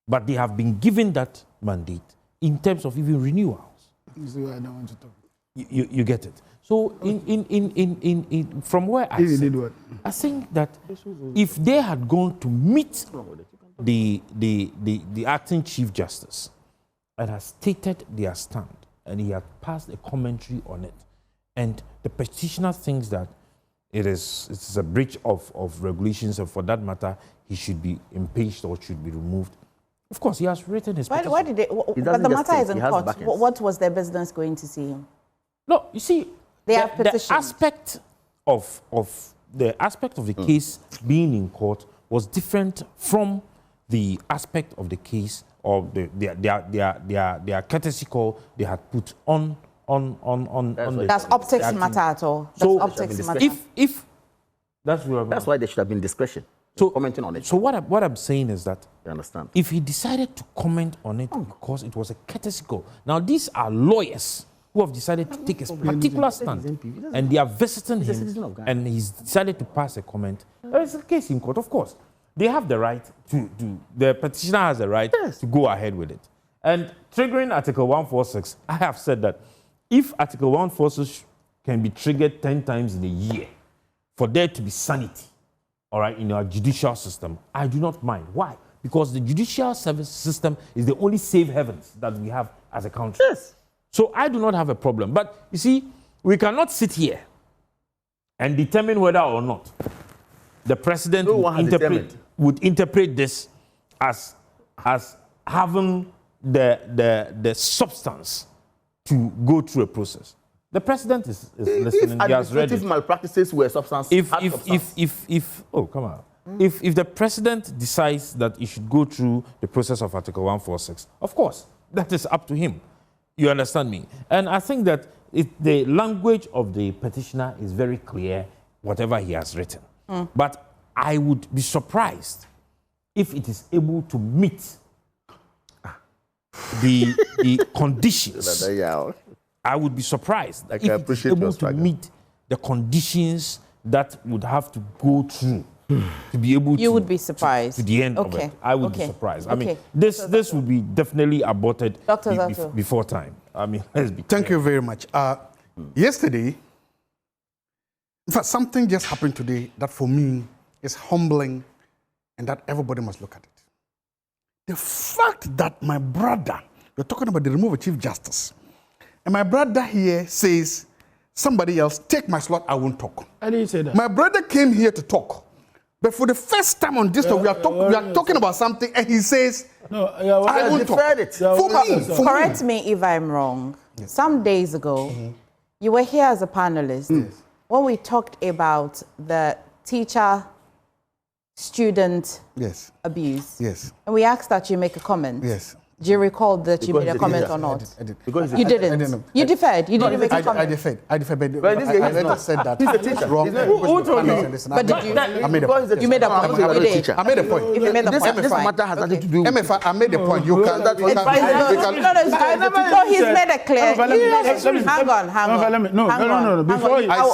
but they have been given that mandate in terms of even renewals.
This is why I don't want to talk.
You get it. So from where I sit, I think that if they had gone to meet the acting Chief Justice and has stated their stand and he had passed a commentary on it, and the petitioner thinks that it's a breach of regulations, and for that matter, he should be impeached or should be removed. Of course, he has written his petition.
Why did they? But the matter is in court. What was their business going to see him?
No, you see, the aspect of the case being in court was different from the aspect of the case or their courtesy call they had put on the.
That's optics matter at all. That's
so
optics matter.
If
that's why there should have been discretion. So commenting on it.
So what I'm saying is that
you understand,
if he decided to comment on it because it was a courtesy call. Now these are lawyers who have decided to take a particular stand, and they are visiting him, and he's decided to pass a comment. There is a case in court, of course. They have the right the petitioner has the right to go ahead with it. And triggering Article 146, I have said that if Article 146 can be triggered 10 times in a year for there to be sanity, all right, in our judicial system, I do not mind. Why? Because the judicial service system is the only safe havens that we have as a country.
Yes.
So I do not have a problem. But you see, we cannot sit here and determine whether or not the president would interpret this as having the substance to go through a process. The president is listening.
If administrative malpractices were substance,
if oh, come on. If the president decides that he should go through the process of Article 146, of course, that is up to him. You understand me? And I think that the language of the petitioner is very clear, whatever he has written. But I would be surprised if it is able to meet the conditions. I would be surprised if it is able to meet the conditions that would have to go through to be able
You would be surprised.
to the end of it. I would be surprised. I mean, this would be definitely aborted before time. I mean, let's be
Thank you very much. Yesterday, in fact, something just happened today that for me is humbling and that everybody must look at it. The fact that my brother, you're talking about the removal of Chief Justice, and my brother here says, somebody else, take my slot, I won't talk.
I didn't say that.
My brother came here to talk. But for the first time on this, we are talking about something, and he says, I won't talk.
Correct me if I'm wrong. Yes. Some days ago, you were here as a panelist when we talked about the teacher-student abuse.
Yes.
And we asked that you make a comment.
Yes.
Do you recall that you made a comment or not?
I did.
You didn't. You deferred. You didn't make a comment.
I deferred. But I said that.
He's a teacher.
Wrong.
Who told you?
But did you?
I made a point.
You made a point. You did.
I made a point.
If you made the point,
This matter has nothing to do with
MFA, I made the point. You can.
No, he's made it clear. Hang on.
No. Before I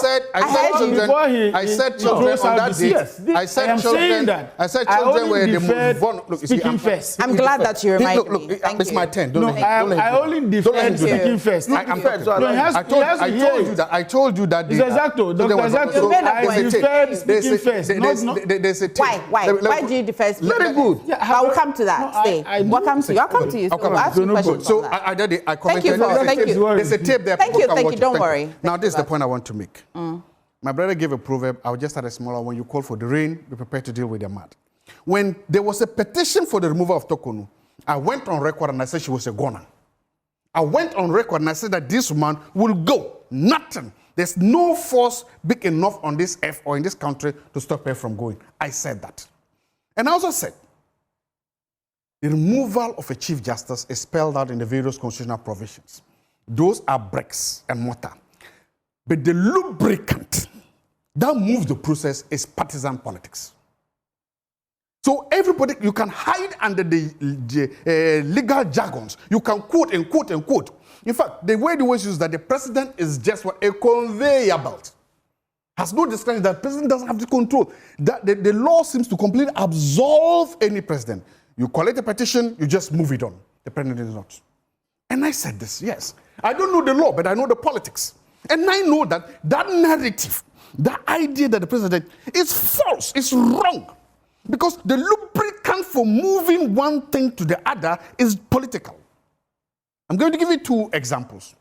said children on that day. I said children were the most vulnerable.
Speaking first.
I'm glad that you reminded me.
Look, it's my turn.
I only defend speaking first.
I told you that.
It's exacto. Dr. Exacto, I defend speaking first.
Why do you defend speaking first?
Very good.
I will come to that. Stay. What comes to you? I'll come to you. So ask you questions.
So I commented.
Thank you.
There's a tape there.
Thank you. Don't worry.
Now this is the point I want to make. My brother gave a proverb. I'll just add a smaller one. You call for the rain, be prepared to deal with the mud. When there was a petition for the removal of Tokonu, I went on record and I said she was a goner. I went on record and I said that this woman will go. Nothing. There's no force big enough on this earth or in this country to stop her from going. I said that. And I also said, the removal of a Chief Justice is spelled out in the various constitutional provisions. Those are bricks and mortar. But the lubricant that moves the process is partisan politics. So everybody, you can hide under the legal jargons. You can quote and quote and quote. In fact, the way they always use that the president is just what a conveyor belt. Has no discretion, that the president doesn't have the control. That the law seems to completely absolve any president. You collect a petition, you just move it on. The president is not. And I said this, yes. I don't know the law, but I know the politics. And I know that narrative, that idea that the president is false, is wrong. Because the lubricant for moving one thing to the other is political. I'm going to give you two examples.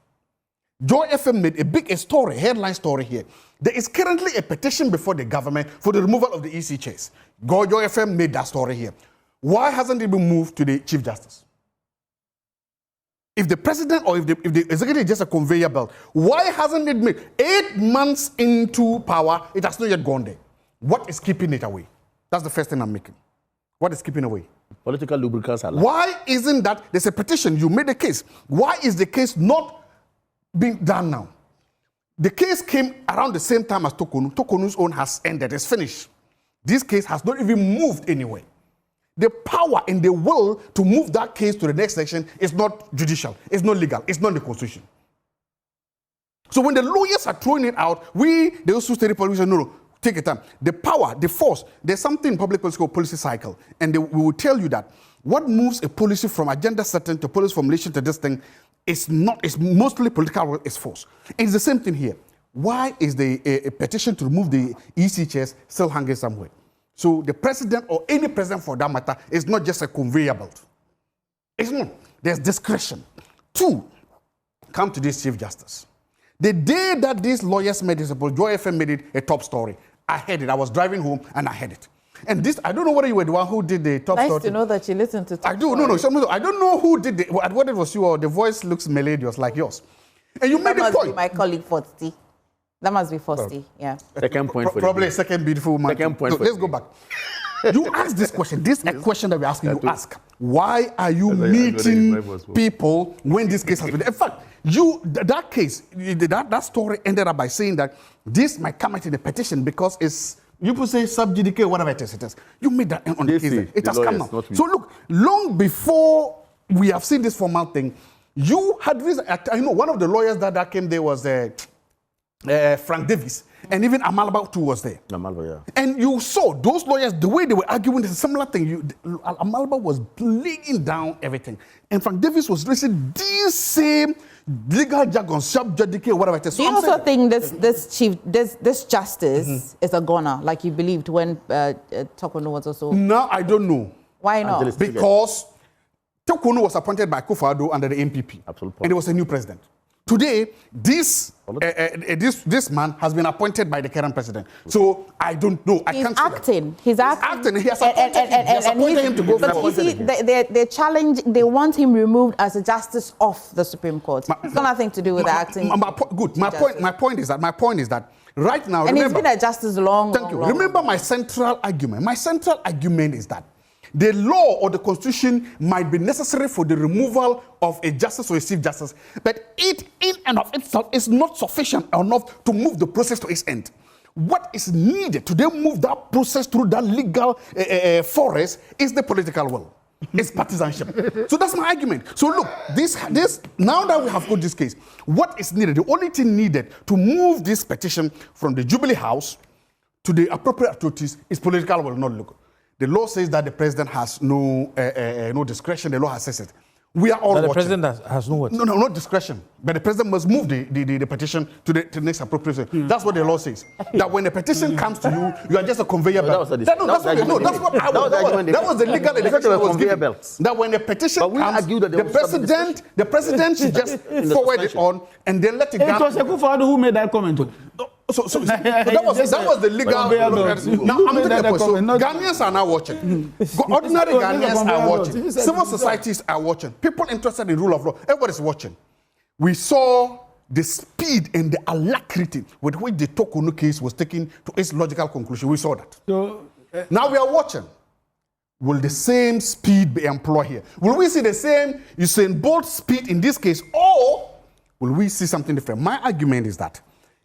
Joy FM made a big story, headline story here. There is currently a petition before the government for the removal of the EC chairs. Joy FM made that story here. Why hasn't it been moved to the Chief Justice? If the president or if the executive is just a conveyor belt, why hasn't it made 8 months into power, it has not yet gone there? What is keeping it away? That's the first thing I'm making. What is keeping away?
Political lubricants are.
Why isn't that? There's a petition, you made a case. Why is the case not being done now? The case came around the same time as Tokonu. Tokonu's own has ended, it's finished. This case has not even moved anywhere. The power and the will to move that case to the next section is not judicial, it's not legal, it's not in the constitution. So when the lawyers are throwing it out, the also state police say, no, take your time. The power, the force, there's something in public policy called policy cycle. And we will tell you that what moves a policy from agenda setting to policy formulation to this thing is mostly political, it's force. And it's the same thing here. Why is a petition to remove the EC chairs still hanging somewhere? So the president or any president for that matter is not just a conveyor belt. It's not. There's discretion. 2, come to this Chief Justice. The day that these lawyers made this, Joy FM made it a top story. I heard it. I was driving home and I heard it. And this, I don't know whether you were the one who did the top story.
Nice to know that you listened to top
I do. No. I don't know who did it. Whether it was you or the voice looks melodious like yours. And you made the point.
My colleague Forty. That must be Fosti, yeah.
Second point for
probably a second beautiful woman.
Second point.
So let's go back. You ask this question. This is a question that we're asking. You ask, why are you meeting people when this case has been? In fact, that case, that story ended up by saying that this might come into the petition because it's, you could say sub judice, whatever it is. You made that on the case. It has come now. So look, long before we have seen this formal thing, you had reason. I know one of the lawyers that came there was Frank Davis, and even Amalba too was there.
Amalba, yeah.
And you saw those lawyers, the way they were arguing is a similar thing. Amalba was laying down everything. And Frank Davis was raising these same legal jargon, sub judice, whatever it is.
Do you also think this justice is a goner, like you believed when Tokono was also?
No, I don't know.
Why not?
Because Tokono was appointed by Akufo-Addo under the MPP.
Absolutely.
And there was a new president. Today, this man has been appointed by the current president. So I don't know. I can't
acting. He's acting.
He has appointed him to go
forward. But you see, they challenge. They want him removed as a justice of the Supreme Court. It's got nothing to do with the acting.
My point is that right now,
and he's been a justice long.
Thank you. Remember my central argument. My central argument is that the law or the constitution might be necessary for the removal of a justice or a chief justice, but it in and of itself is not sufficient enough to move the process to its end. What is needed to then move that process through that legal forest is the political will. It's partisanship. So that's my argument. So look, this now that we have got this case, what is needed? The only thing needed to move this petition from the Jubilee House to the appropriate authorities is political will, not local. The law says that the president has no discretion. The law has said it. We are all watching.
The president has no what?
No, not discretion. But the president must move the petition to the next appropriation. That's what the law says. That when the petition comes to you, you are just a conveyor belt. That was the legal education that was given. That when the petition comes, the president should just forward it on and then let it go.
It was Akufo-Addo who made that comment.
So that was the legal. Now I'm taking the point. So Ghanaians are now watching. Ordinary Ghanaians are watching. Civil societies are watching. People interested in rule of law. Everybody's watching. We saw the speed and the alacrity with which the Tokono case was taken to its logical conclusion. We saw that. Now we are watching. Will the same speed be employed here? Will we see the same Usain Bolt speed in this case, or will we see something different? My argument is that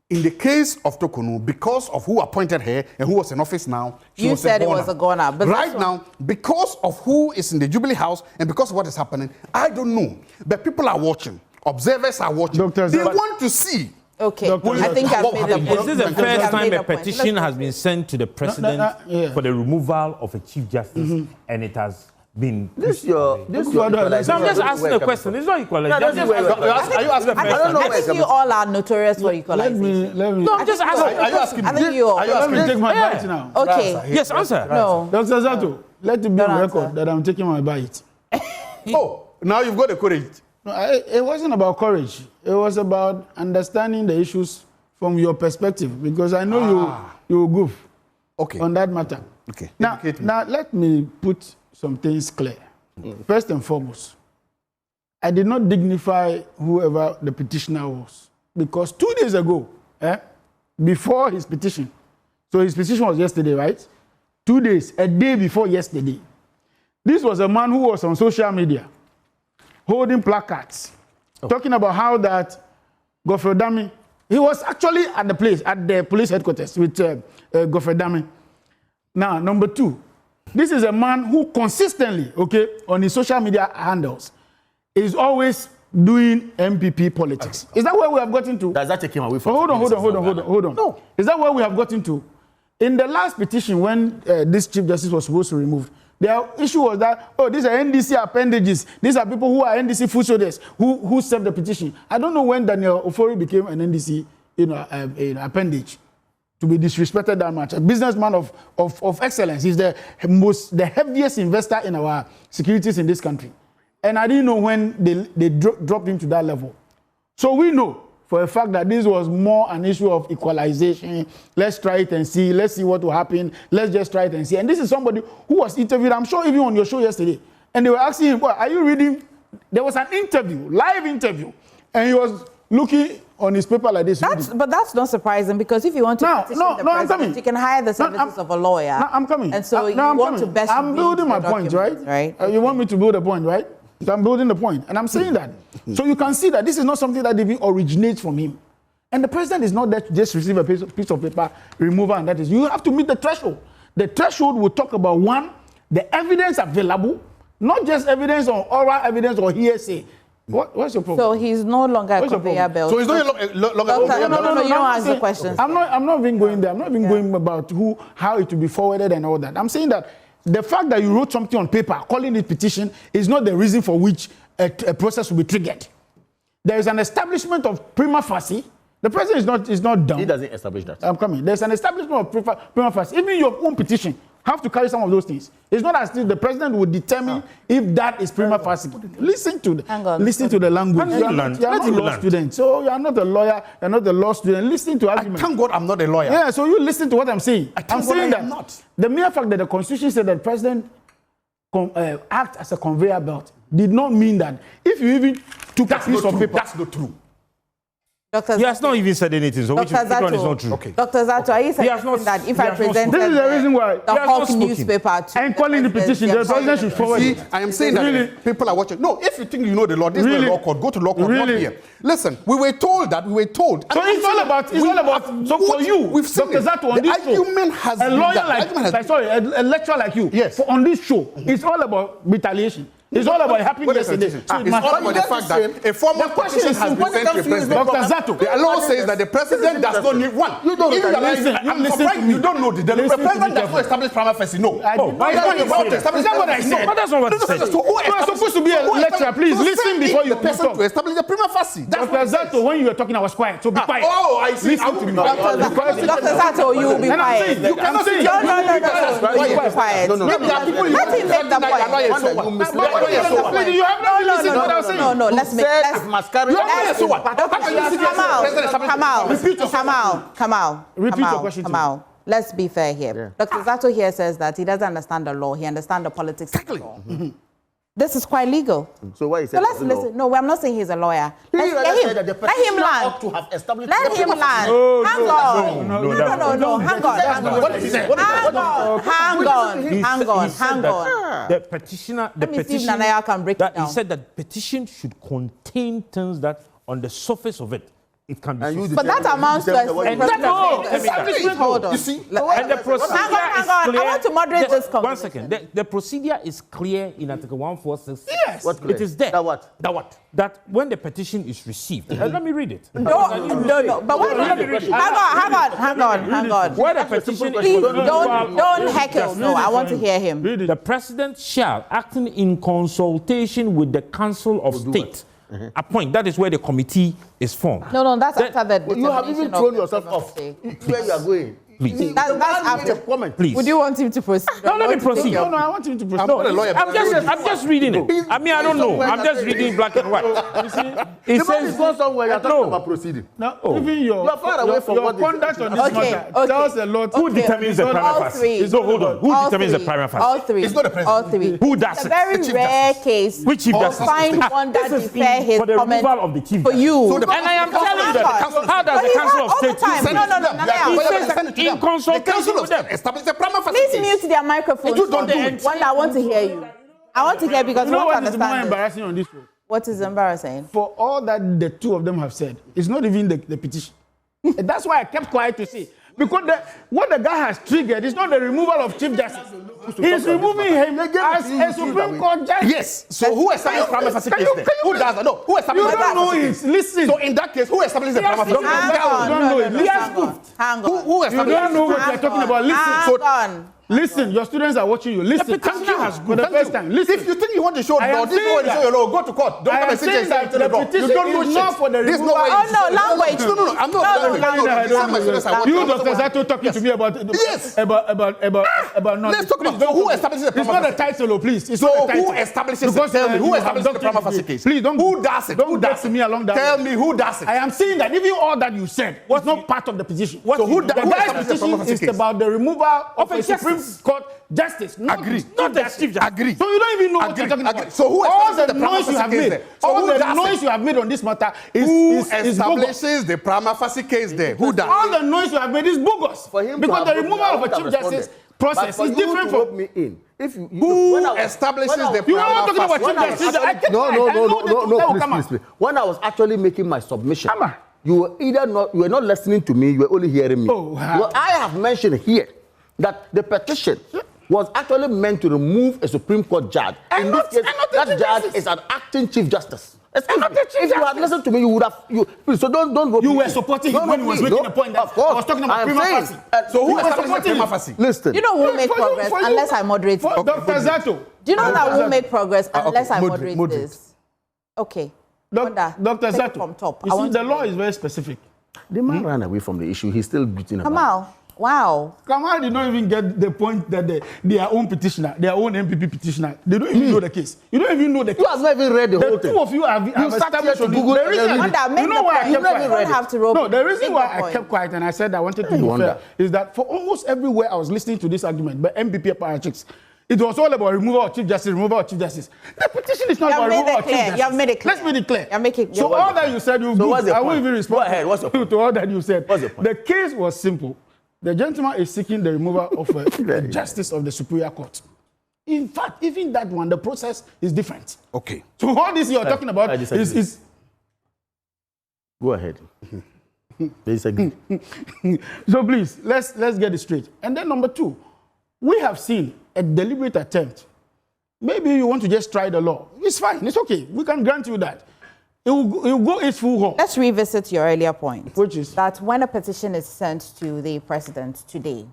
in the case of Tokono, because of who appointed her and who was in office now,
you said it was a goner. But
right now, because of who is in the Jubilee House and because of what is happening, I don't know. But people are watching. Observers are watching. They want to see.
Okay, I think I've made the point.
Is this the first time a petition has been sent to the president for the removal of a chief justice, and it has been?
I'm just asking a question. It's not equalization.
Are you asking?
I don't know. I think you all are notorious for equalization.
Let me.
No, I'm just asking.
Are you asking?
I think you all.
Let me take my bite now.
Okay.
Yes, answer.
No.
Dr. Zato, let it be on record that I'm taking my bite.
Oh, now you've got the courage.
No, it wasn't about courage. It was about understanding the issues from your perspective, because I know you will goof on that matter.
Okay.
Now let me put some things clear. First and foremost, I did not dignify whoever the petitioner was, because 2 days ago, before his petition, so his petition was yesterday, right? 2 days, a day before yesterday, this was a man who was on social media holding placards, talking about how that Godfrey Dami, he was actually at the police headquarters with Godfrey Dami. Now, number two, this is a man who consistently, on his social media handles, is always doing MPP politics. Is that where we have gotten to?
Does that take him away from?
Hold on. No. Is that where we have gotten to? In the last petition, when this Chief Justice was supposed to be removed, the issue was that, these are NDC appendages. These are people who are NDC foot soldiers who served the petition. I don't know when Daniel Ofori became an NDC appendage to be disrespected that much. A businessman of excellence. He's the heaviest investor in our securities in this country. And I didn't know when they dropped him to that level. So we know for a fact that this was more an issue of equalization. Let's try it and see. Let's see what will happen. Let's just try it and see. And this is somebody who was interviewed, I'm sure even on your show yesterday. And they were asking him, are you reading? There was an interview, live interview. And he was looking on his paper like this.
But that's not surprising because if you want to petition the president, you can hire the services of a lawyer.
No, I'm coming.
And so you want to best.
I'm building my point, right? You want me to build a point, right? So I'm building the point, and I'm saying that. So you can see that this is not something that even originates from him. And the president is not there to just receive a piece of paper, removal, and that is. You have to meet the threshold. The threshold will talk about, one, the evidence available, not just evidence or oral evidence or hearsay. What's your problem?
So he's no longer a conveyor belt.
So he's not longer
No, you don't answer the questions.
I'm not even going there. I'm not even going about how it will be forwarded and all that. I'm saying that the fact that you wrote something on paper, calling it petition, is not the reason for which a process will be triggered. There is an establishment of prima facie. The president is not done.
He doesn't establish that.
I'm coming. There's an establishment of prima facie. Even your own petition have to carry some of those things. It's not as if the president would determine if that is prima facie. Listen to the language. You are not a law student. So you are not a lawyer. You are not a law student. Listen to arguments.
Thank God I'm not a lawyer.
Yeah, so you listen to what I'm saying. I'm saying that
not.
The mere fact that the Constitution said that the president act as a conveyor belt did not mean that if you even took a piece of paper.
That's not true.
He has not even said anything, so which one is not true?
Okay.
Dr. Zato, are you saying that if I presented
this is the reason why
the Hawk newspaper to
and calling the petition, the president should forward it.
I am saying that people are watching. No, if you think you know the law, this is the law court. Go to law court, not here. Listen, we were told. So
it's all about. So for you,
we've seen
Dr. Zato, on this show, a lawyer a lecturer like you,
yes,
on this show, it's all about retaliation. It's all about happening yesterday.
It's all about the fact that a formal petition has been sent to the president.
Dr. Zato,
the law says that the president does not need one. You don't know. You don't know. The president does not establish prima facie. No.
That's not what I said. That's not what I said. You are supposed to be a lecturer. Please listen before you talk.
To establish the prima facie.
Dr. Zato, when you were talking, I was quiet. So be quiet.
Oh, I see.
Listen to me.
Dr. Zato, you will be quiet.
You cannot say
you be quiet. Let him make the point.
You have not listened to what I'm saying.
No, let's make
Repeat your question.
Kamal, let's be fair here.
Yeah.
Dr. Zato here says that he doesn't understand the law. He understands the politics of the law. This is quite legal.
So why is
So let's listen. No, I'm not saying he's a lawyer. Let him land. Let him land. Hang on. No. Hang on.
The petitioner, he said that petition should contain things that on the surface of it can be.
But that amounts to
hold on. You see, and the procedure
hang on. I want to moderate this conversation.
1 second. The procedure is clear in Article 146.
Yes.
It is there. That when the petition is received, let me read it.
No. But hang on.
Where the petition
please don't heckle. No, I want to hear him.
The president shall, acting in consultation with the Council of State, appoint. That is where the committee is formed.
No, that's after the.
You have even thrown yourself off where you are going.
Please.
That's after.
Please.
Would you want him to proceed?
No, let me proceed.
No, I want him to proceed.
I'm just reading it. I mean, I don't know. I'm just reading black and white. You see,
it says go somewhere. You're talking about proceeding.
No, even your
far away from
your conduct on this matter tells a lot.
Who determines the prima facie? So hold on. Who determines the prima facie?
All three.
It's not the president.
All three.
Who does
it?
it?
It's a very rare case.
Which chief does it?
Find one that defer his
for the
comment
removal of the chief.
For you.
And I am telling you that. How does the Council of State?
No.
He says in consultation with them.
Establish the prima facie.
Please mute their microphones.
You don't do it.
One, I want to hear you. I want to hear because
you know
what
what is more embarrassing on this show?
What is embarrassing?
For all that the two of them have said, it's not even the petition. That's why I kept quiet to say. Because what the guy has triggered is not the removal of Chief Justice. He's removing him as a Supreme Court judge.
Yes. So who established prima facie case then? Who does that? No. Who established
you don't know it. Listen.
So in that case, who established the prima facie?
Hang on.
Who established?
You don't know what you're talking about. Listen. Listen, your students are watching you. Listen,
thank you.
For the first time. Listen.
If you think you want to show law, this is what you show your law. Go to court. Don't come and sit here and say the law. You don't know shit.
For the
this no way.
Oh no, language.
No. I'm not.
You, Dr. Zato, talking to me about
yes.
About not.
Let's talk about who establishes the prima facie.
It's not a title, please.
So who establishes it? Tell me who establishes the prima facie case.
Please don't.
Who does it?
Don't get me along that.
Tell me who does it.
I am saying that even all that you said was not part of the petition.
So who establishes the prima facie case?
It's about the removal of a Supreme Court justice, not
Agree.
not the chief justice.
Agree.
So you don't even know what
Agree.
you're talking
Agree.
about.
So who
all
establishes
the
the prima
noise you
facie
have
case
made,
there? So
all
who
the
does
noise
it?
you have made on this matter is
Who
bogus.
establishes the prima facie case there? Who does?
All the noise you have made is bogus.
For him
Because
to
the removal of a chief justice process is different from.
me in. If you,
Who establishes the
You know what I'm
prima
talking about
facie?
chief justice?
No, please. When I was actually making my submission, you were you were not listening to me, you were only hearing me. Well, I have mentioned here that the petition was actually meant to remove a Supreme Court judge. In this case, that judge is an acting chief justice. If you had listened to me, you would have. Please, so don't go.
You were supporting him when he was making a point that I was talking about prima facie.
So who established the prima facie?
Listen.
You know who make progress unless I moderate it.
Dr. Zato.
Do you know that we'll make progress unless I moderate this? Okay.
Dr. Zato,
from top.
You see, the law is very specific.
The man ran away from the issue. He's still beating about.
Kamal, wow.
Kamal did not even get the point that their own petitioner, their own MPP petitioner, they don't even know the case. You don't even know the case.
You have not even read the whole thing.
The two of you have established
to Google
the reason.
You know why I kept quiet?
No, the reason why I kept quiet and I said I wanted to be fair is that for almost everywhere I was listening to this argument by MPP politics, it was all about removal of chief justice, removal of chief justice. The petition is not about removal of chief justice.
You have made it clear.
Let's make it clear.
You're making.
So all that you said, I will even respond.
Go ahead. What's your point?
To all that you said.
What's your point?
The case was simple. The gentleman is seeking the removal of the justice of the Superior Court. In fact, even that one, the process is different.
Okay.
So all this you're talking about is.
Go ahead. Disagree.
So please, let's get it straight. And then number two, we have seen a deliberate attempt. Maybe you want to just try the law. It's fine. It's okay. We can grant you that. It will go its full haul.
Let's revisit your earlier point.
Which is?
That when a petition is sent to the president today,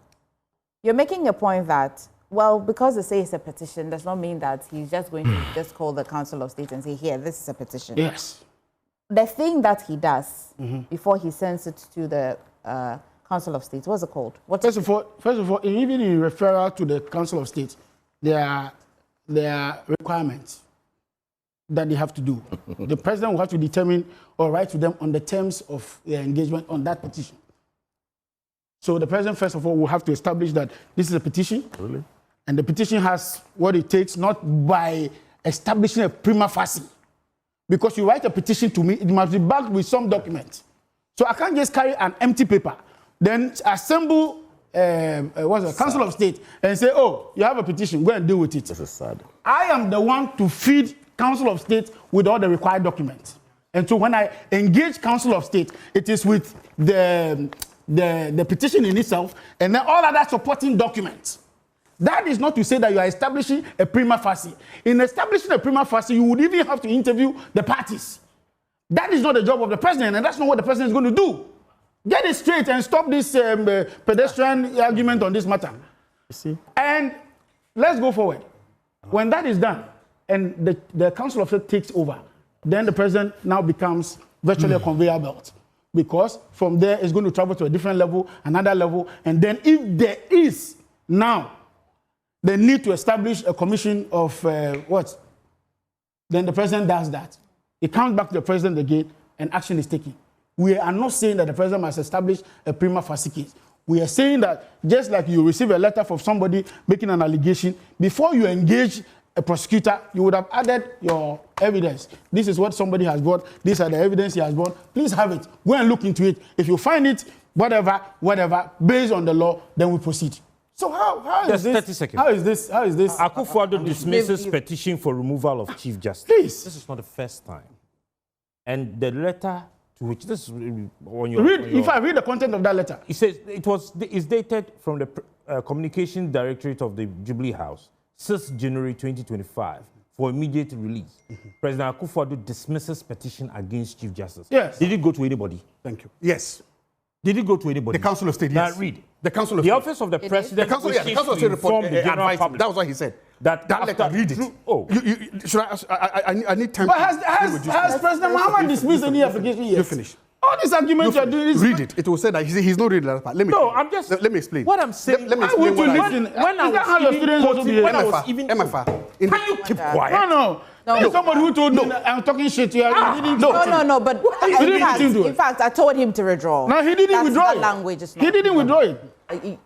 you're making a point that, well, because they say it's a petition does not mean that he's just going to just call the Council of State and say, here, this is a petition.
Yes.
The thing that he does before he sends it to the Council of State, what's it called?
First of all, even in referral to the Council of State, there are requirements that they have to do. The president will have to determine or write to them on the terms of their engagement on that petition. So the president, first of all, will have to establish that this is a petition.
Really?
And the petition has what it takes, not by establishing a prima facie. Because you write a petition to me, it must be backed with some document. So I can't just carry an empty paper, then assemble Council of State and say, oh, you have a petition, go and deal with it.
This is sad.
I am the one to feed Council of State with all the required documents. And so when I engage Council of State, it is with the petition in itself and then all other supporting documents. That is not to say that you are establishing a prima facie. In establishing a prima facie, you would even have to interview the parties. That is not the job of the president, and that's not what the president is going to do. Get it straight and stop this pedestrian argument on this matter.
You see?
And let's go forward. When that is done, and the Council of State takes over, then the president now becomes virtually a conveyor belt. Because from there, it's going to travel to a different level, another level, and then if there is now the need to establish a commission of then the president does that. It comes back to the president again, and action is taken. We are not saying that the president must establish a prima facie case. We are saying that just like you receive a letter from somebody making an allegation, before you engage a prosecutor, you would have added your evidence. This is what somebody has brought. These are the evidence he has brought. Please have it. Go and look into it. If you find it, whatever, based on the law, then we proceed. So how is this?
30 seconds.
How is this?
Akufo-Addo dismisses petition for removal of Chief Justice.
Please.
This is not the first time. And the letter to which this is on your...
If I read the content of that letter.
It says it's dated from the Communication Directorate of the Jubilee House, 6th January 2025, for immediate release. President Akufo-Addo dismisses petition against Chief Justice.
Yes.
Did it go to anybody?
Thank you. Yes.
Did it go to anybody?
The Council of State,
now
yes.
read.
The Council of
the
State.
Office of the President.
The Council of State report advised him. That was what he said. That letter, read it. Should I need time.
But has President Mahama dismissed any application yet?
You finish.
All these arguments you are doing is...
Read it. It will say that he's not reading that part. Let me explain.
What I'm saying...
Let me explain what I
listen. When I was even...
Can
you keep quiet?
No. Somebody who told me I'm talking shit here.
No, but in fact, I told him to withdraw.
No, he didn't withdraw it.
Language is
He didn't withdraw it.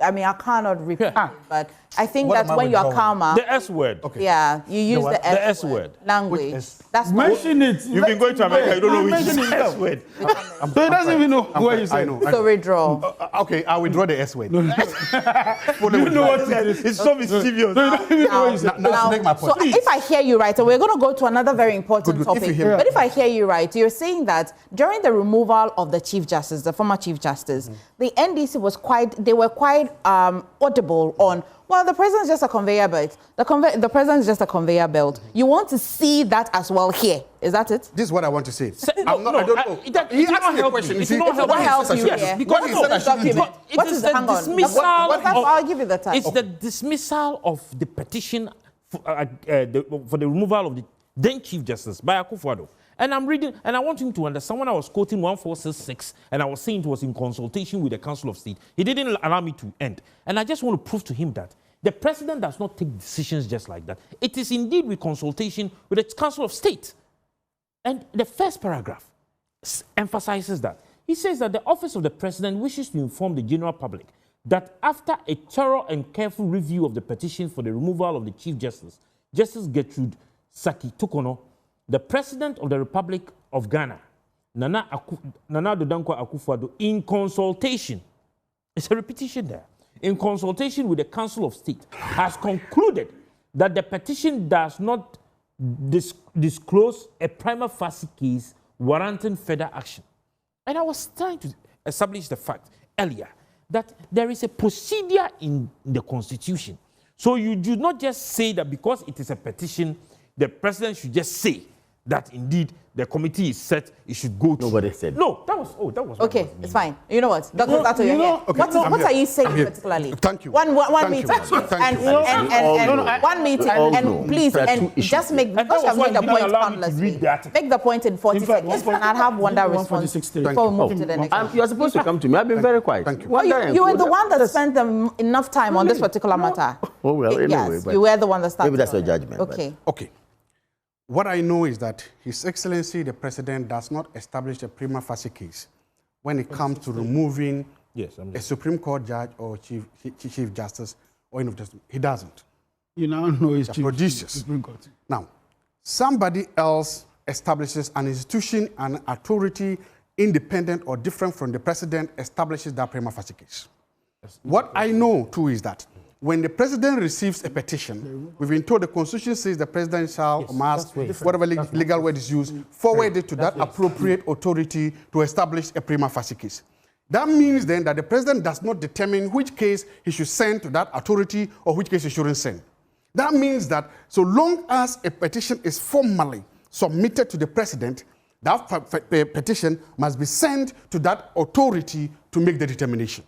I mean, I cannot repeat it, but I think that when you're calmer...
The S word.
Okay. Yeah, you use the S word. Language. That's
mention it.
You've been going to America, you don't know which is the S word.
So he doesn't even know where you say.
I know.
So withdraw.
Okay, I withdraw the S word.
You know what it is? It's so mischievous.
Now, make my point.
So if I hear you right, and we're going to go to another very important topic, but if I hear you right, you're saying that during the removal of the Chief Justice, the former Chief Justice, the NDC were quite audible on, well, the president's just a conveyor belt. The president's just a conveyor belt. You want to see that as well here. Is that it?
This is what I want to say.
I don't know.
He asked me a question.
It will help you.
Yes, because he said I should
What is the dismissal? I'll give you the time.
It's the dismissal of the petition for the removal of the then Chief Justice by Akufo-Addo. And I'm reading, and I want him to understand when I was quoting 1466, and I was saying it was in consultation with the Council of State. He didn't allow me to end. And I just want to prove to him that the president does not take decisions just like that. It is indeed with consultation with the Council of State. And the first paragraph emphasizes that. He says that the office of the president wishes to inform the general public that after a thorough and careful review of the petition for the removal of the Chief Justice, Justice Gertrude Saki Tokono, the President of the Republic of Ghana, Nana Addo Dankwa Akufo-Addo, in consultation, it's a repetition there, in consultation with the Council of State, has concluded that the petition does not disclose a prima facie case warranting further action. And I was trying to establish the fact earlier that there is a procedure in the Constitution. So you do not just say that because it is a petition, the president should just say that indeed the committee is set, it should go to...
Nobody said.
No, that was
okay, it's fine. You know what? Dr. Sato, you're here. What are you saying particularly?
Thank you.
One meeting. One meeting. And please, and just make, because you have made the point harmlessly, make the point in 40 seconds, and I'll have Wonder response before we move to the next.
You're supposed to come to me. I've been very quiet.
Thank you.
You were the one that spent enough time on this particular matter.
Oh, well, anyway.
Yes, you were the one that started.
Maybe that's your judgment.
Okay.
Okay. What I know is that His Excellency the President does not establish a prima facie case when it comes to removing a Supreme Court judge or Chief Justice or any of this. He doesn't.
You now know he's
prodigious.
Supreme Court.
Now, somebody else establishes an institution, an authority, independent or different from the President, establishes that prima facie case. What I know too is that when the president receives a petition, we've been told the Constitution says the president shall, must, whatever legal word is used, forward it to that appropriate authority to establish a prima facie case. That means then that the president does not determine which case he should send to that authority or which case he shouldn't send. That means that so long as a petition is formally submitted to the president, that petition must be sent to that authority to make the determination.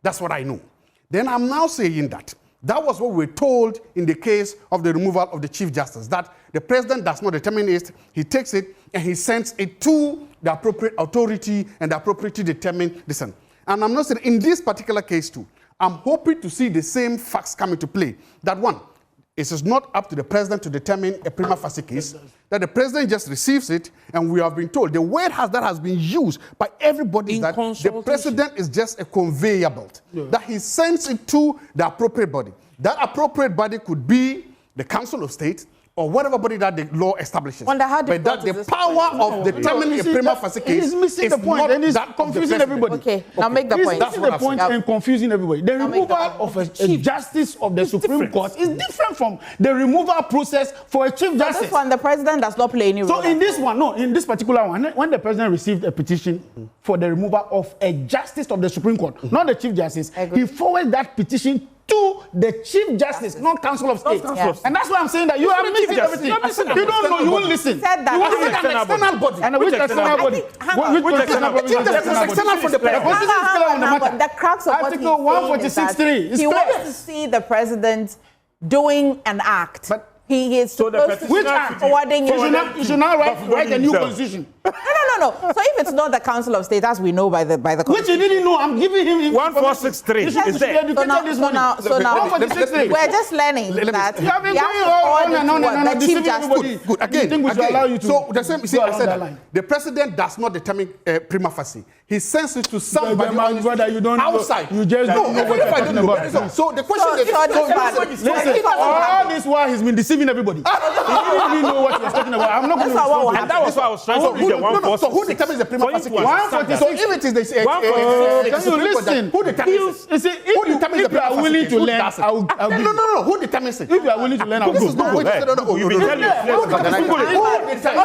That's what I know. Then I'm now saying that was what we were told in the case of the removal of the Chief Justice, that the president does not determine it, he takes it and he sends it to the appropriate authority and the appropriately determine this. And I'm not saying in this particular case too, I'm hoping to see the same facts come into play. That one, it is not up to the president to determine a prima facie case, that the president just receives it, and we have been told, the word that has been used by everybody is that the president is just a conveyor belt, that he sends it to the appropriate body. That appropriate body could be the Council of State, or whatever body that the law establishes. But that the power of determining a prima facie case is missing the point, and it's
confusing everybody.
Okay, now make the point.
That's the point and confusing everybody. The removal of a Chief Justice of the Supreme Court is different from the removal process for a Chief Justice.
This one, the president does not play any role.
So in this one, no, in this particular one, when the president received a petition for the removal of a Justice of the Supreme Court, not the Chief Justice, he forwarded that petition to the Chief Justice, not Council of State. And that's why I'm saying that you are missing everything. You don't know, you won't listen.
Said that.
You will look at an external body. And which external body? Which external body?
Chief Justice is external from the president.
The crux of what
Article 146.3
he wants to see the president doing an act. He is supposed to be forwarding
you should now write a new constitution.
No. So if it's not the Council of State, as we know by the
which he didn't know, I'm giving him
1463. Is there?
So now we're just learning that
you have been going on
the Chief Justice.
Good. Again. So the same. See, I said the president does not determine prima facie. He sends it to somebody
you don't
outside.
You just don't know what you're talking about.
So the question is,
listen, all this while he's been deceiving everybody. He didn't even know what he was talking about. I'm not going to.
And that was why I was trying to read the 146.
So who determines the prima facie? So if it is the
can you listen?
Who determines it?
If you are willing to learn, I'll give you.
No. Who determines it?
If you are willing to learn, I'll go.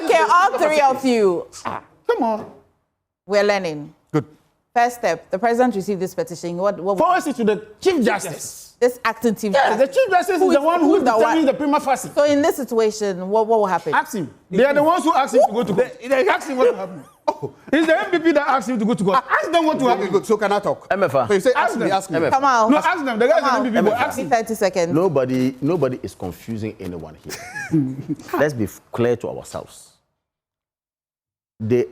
Okay, all three of you.
Come on.
We're learning.
Good.
First step, the president received this petition. What
forward it to the Chief Justice.
This acting Chief
Justice. The Chief Justice is the one who determines the prima facie.
So in this situation, what will happen?
Ask him. They are the ones who ask him to go to court. They ask him what will happen. It's the MPP that asks him to go to court. Ask them what to happen.
Good. So can I talk?
MFA.
So you say ask me.
Come on.
No, ask them. The guys are MPP. Ask me.
30 seconds.
Nobody is confusing anyone here. Let's be clear to ourselves. The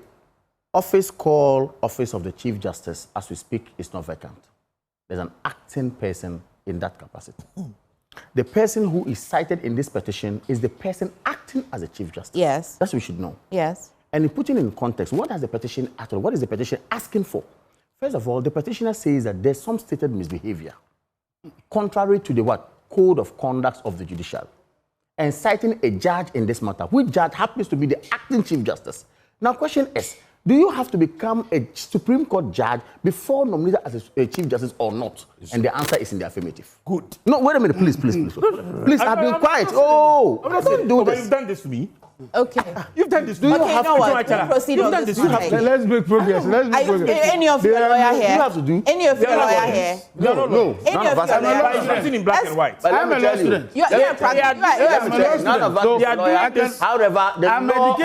office called Office of the Chief Justice, as we speak, is not vacant. There's an acting person in that capacity. The person who is cited in this petition is the person acting as a Chief Justice.
Yes.
That's what we should know.
Yes.
And in putting in context, what has the petition actually, what is the petition asking for? First of all, the petitioner says that there's some stated misbehavior, contrary to the Code of Conduct of the Judiciary, and citing a judge in this matter, which judge happens to be the acting Chief Justice. Now, question is, do you have to become a Supreme Court judge before nominated as a Chief Justice or not? And the answer is in the affirmative.
Good.
No, wait a minute, please. Please, I've been quiet. Don't do this.
You've done this to me.
Okay.
You've done this.
Do you have to proceed on this?
Let's make progress.
Any of your lawyer here?
You have to do.
Any of your lawyer here?
No.
Any of your lawyer?
Written in black and white.
I'm a law student.
You're a practitioner.
None of us are lawyers. However, the law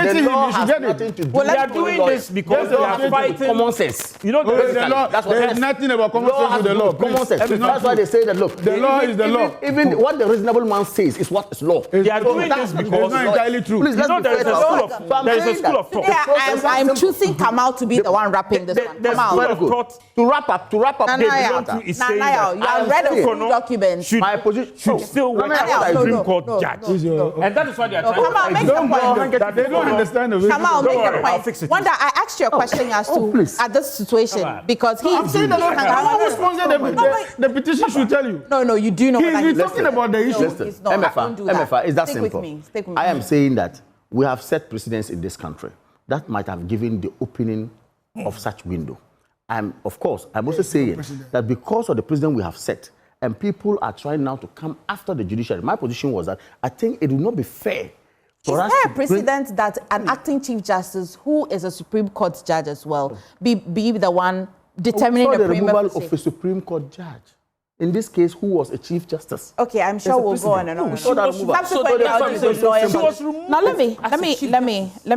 has nothing to do.
Well, they are doing this because they are fighting
common sense.
You know,
there's nothing about common sense with the law.
Common sense. That's why they say that, look,
the law is the law.
Even what the reasonable man says is what is law.
They are doing this because
it's not entirely true.
Please,
there is a school of thought.
I'm choosing Kamal to be the one wrapping this one.
Kamal. To wrap up, they belong to
is saying that
you have read a full document.
My position
should still work as a Supreme Court judge. And that is why they are trying
Kamal, make your point.
That they don't understand the
Kamal, make your point. Wanda, I asked you a question as to at this situation because he.
I'm saying that who sponsored the petition should tell you.
No, you do know.
He's talking about the issue.
MFA, is that
Stick
simple?
Stick with me.
I am saying that we have set precedents in this country that might have given the opening of such window. Of course, I'm also saying that because of the precedent we have set, and people are trying now to come after the judiciary. My position was that I think it would not be fair for us.
Is there a precedent that an acting Chief Justice, who is a Supreme Court judge as well, be the one determining the
removal of a Supreme Court judge? In this case, who was a Chief Justice?
Okay, I'm sure we'll go on and on. Now let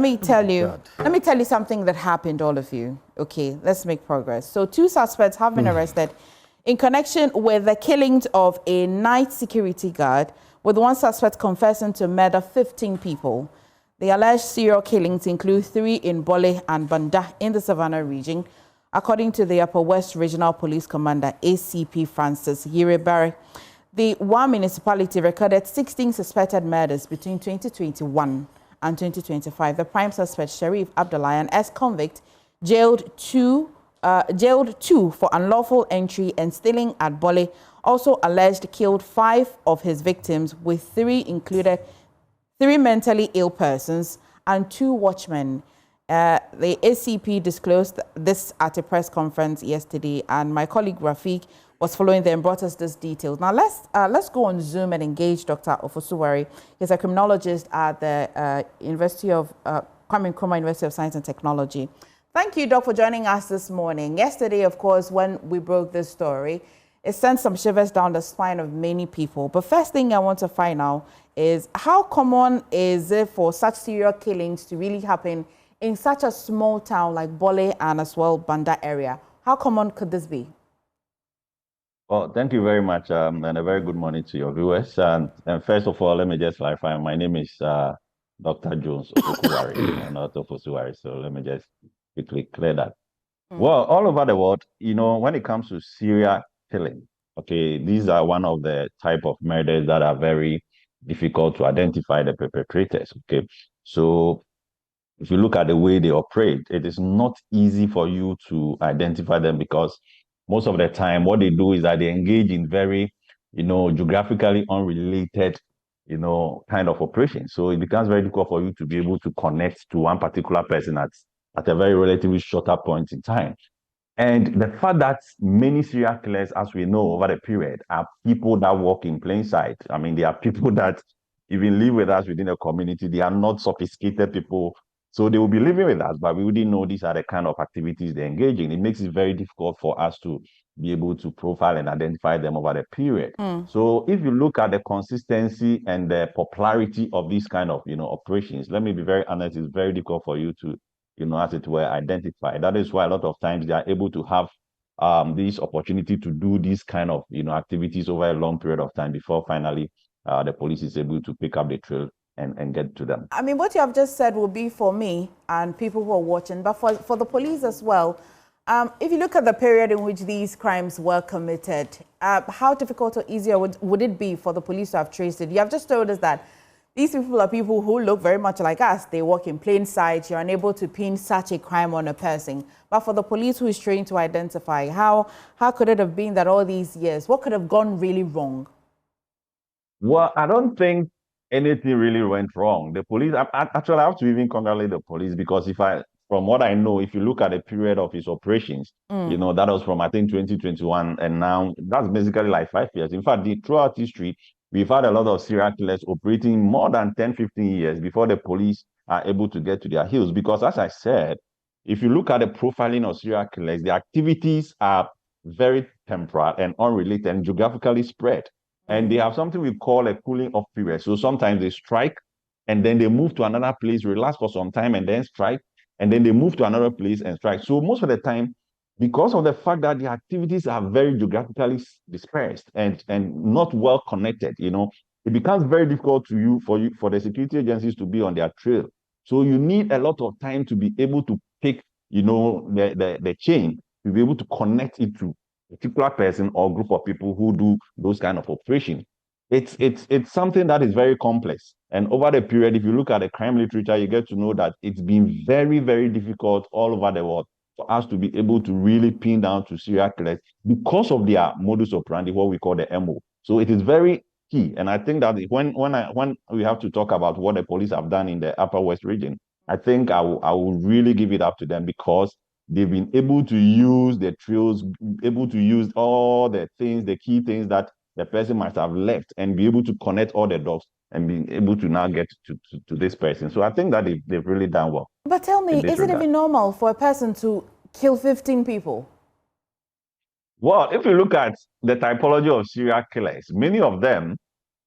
me tell you something that happened, all of you. Okay, let's make progress. So 2 suspects have been arrested in connection with the killings of a night security guard, with 1 suspect confessing to murder 15 people. The alleged serial killings include 3 in Bole and Banda in the Savannah region, according to the Upper West Regional Police Commander, ACP Francis Yirebare. The one municipality recorded 16 suspected murders between 2021 and 2025. The prime suspect, Sharif Abdullah, an ex-convict, jailed two for unlawful entry and stealing at Bole, also alleged killed 5 of his victims, with 3 included 3 mentally ill persons and 2 watchmen. The ACP disclosed this at a press conference yesterday, and my colleague Rafiq was following them, brought us this details. Now let's go on Zoom and engage Dr. Ofosuwari. He's a criminologist at the Kwame Nkrumah University of Science and Technology. Thank you, Doc, for joining us this morning. Yesterday, of course, when we broke this story, it sent some shivers down the spine of many people. But first thing I want to find out is how common is it for such serial killings to really happen in such a small town like Bole and as well Banda area? How common could this be?
Well, thank you very much, and a very good morning to your viewers. And first of all, let me just clarify. My name is Dr. Jones Okuwari, not Ofosuwari. So let me just quickly clear that. Well, all over the world, when it comes to serial killing, okay, these are one of the type of murders that are very difficult to identify the perpetrators. Okay, so if you look at the way they operate, it is not easy for you to identify them because most of the time what they do is that they engage in very, geographically unrelated, kind of operations. So it becomes very difficult for you to be able to connect to one particular person at a very relatively shorter point in time. And the fact that many serial killers, as we know over the period, are people that work in plain sight. I mean, they are people that even live with us within a community. They are not sophisticated people. So they will be living with us, but we wouldn't know these are the kind of activities they engage in. It makes it very difficult for us to be able to profile and identify them over the period. So if you look at the consistency and the popularity of these kind of, operations, let me be very honest, it's very difficult for you to as it were, identify. That is why a lot of times they are able to have this opportunity to do these kind of, activities over a long period of time before finally the police is able to pick up the trail and get to them.
I mean, what you have just said will be for me and people who are watching, but for the police as well. If you look at the period in which these crimes were committed, how difficult or easier would it be for the police to have traced it? You have just told us that these people are people who look very much like us. They work in plain sight. You're unable to pin such a crime on a person. But for the police who is trained to identify, how could it have been that all these years, what could have gone really wrong?
Well, I don't think anything really went wrong. The police, actually, I have to even congratulate the police because from what I know, if you look at the period of his operations, that was from, I think, 2021, and now that's basically like 5 years. In fact, throughout history, we've had a lot of serial killers operating more than 10, 15 years before the police are able to get to their heels. Because as I said, if you look at the profiling of serial killers, the activities are very temporal and unrelated and geographically spread. And they have something we call a cooling off period. So sometimes they strike and then they move to another place, relax for some time and then strike. And then they move to another place and strike. So most of the time, because of the fact that the activities are very geographically dispersed and not well connected, it becomes very difficult for the security agencies to be on their trail. So you need a lot of time to be able to pick, the chain, to be able to connect it to a particular person or group of people who do those kind of operations. It's something that is very complex. And over the period, if you look at the crime literature, you get to know that it's been very, very difficult all over the world for us to be able to really pin down to serial killers because of their modus operandi, what we call the MO. So it is very key. And I think that when we have to talk about what the police have done in the Upper West region, I think I will really give it up to them because they've been able to use the trails, able to use all the things, the key things that the person might have left and be able to connect all the dots and be able to now get to this person. So I think that they've really done well.
But tell me, is it even normal for a person to kill 15 people?
Well, if you look at the typology of serial killers, many of them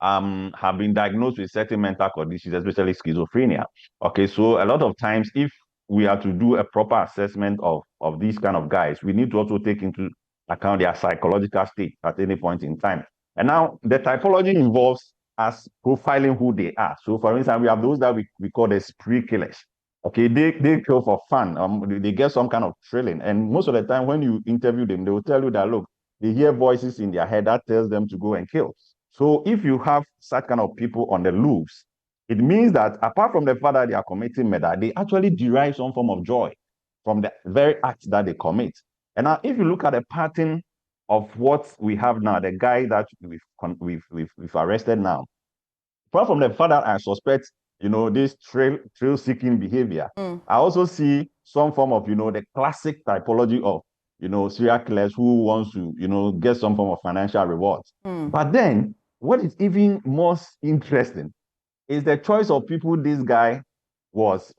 have been diagnosed with certain mental conditions, especially schizophrenia. Okay, so a lot of times, if we are to do a proper assessment of these kind of guys, we need to also take into account their psychological state at any point in time. And now the typology involves us profiling who they are. So for instance, we have those that we call the spree killers. Okay, they kill for fun. They get some kind of thrilling. And most of the time when you interview them, they will tell you that, look, they hear voices in their head that tells them to go and kill. So if you have such kind of people on the loose, it means that apart from the fact that they are committing murder, they actually derive some form of joy from the very act that they commit. And now if you look at the pattern of what we have now, the guy that we've arrested now, apart from the fact that I suspect, this thrill-seeking behavior, I also see some form of, the classic typology of, serial killers who wants to, get some form of financial rewards. But then, what is even most interesting is the choice of people this guy was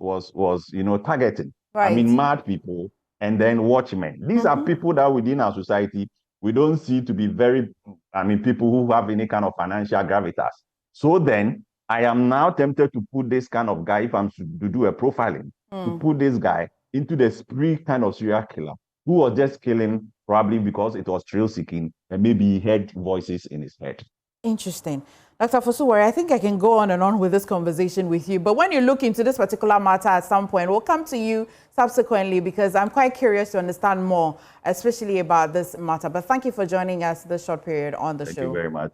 targeting. Right. I mean, mad people and then watchmen. These are people that within our society, we don't see to be people who have any kind of financial gravitas. So then, I am now tempted to put this kind of guy, if I'm to do a profiling, to put this guy into the spree kind of serial killer who was just killing probably because it was thrill-seeking, and maybe he heard voices in his head.
Interesting. Dr. Fosuwari, I think I can go on and on with this conversation with you, but when you look into this particular matter at some point, we'll come to you subsequently because I'm quite curious to understand more, especially about this matter. But thank you for joining us this short period on the show.
Thank you very much.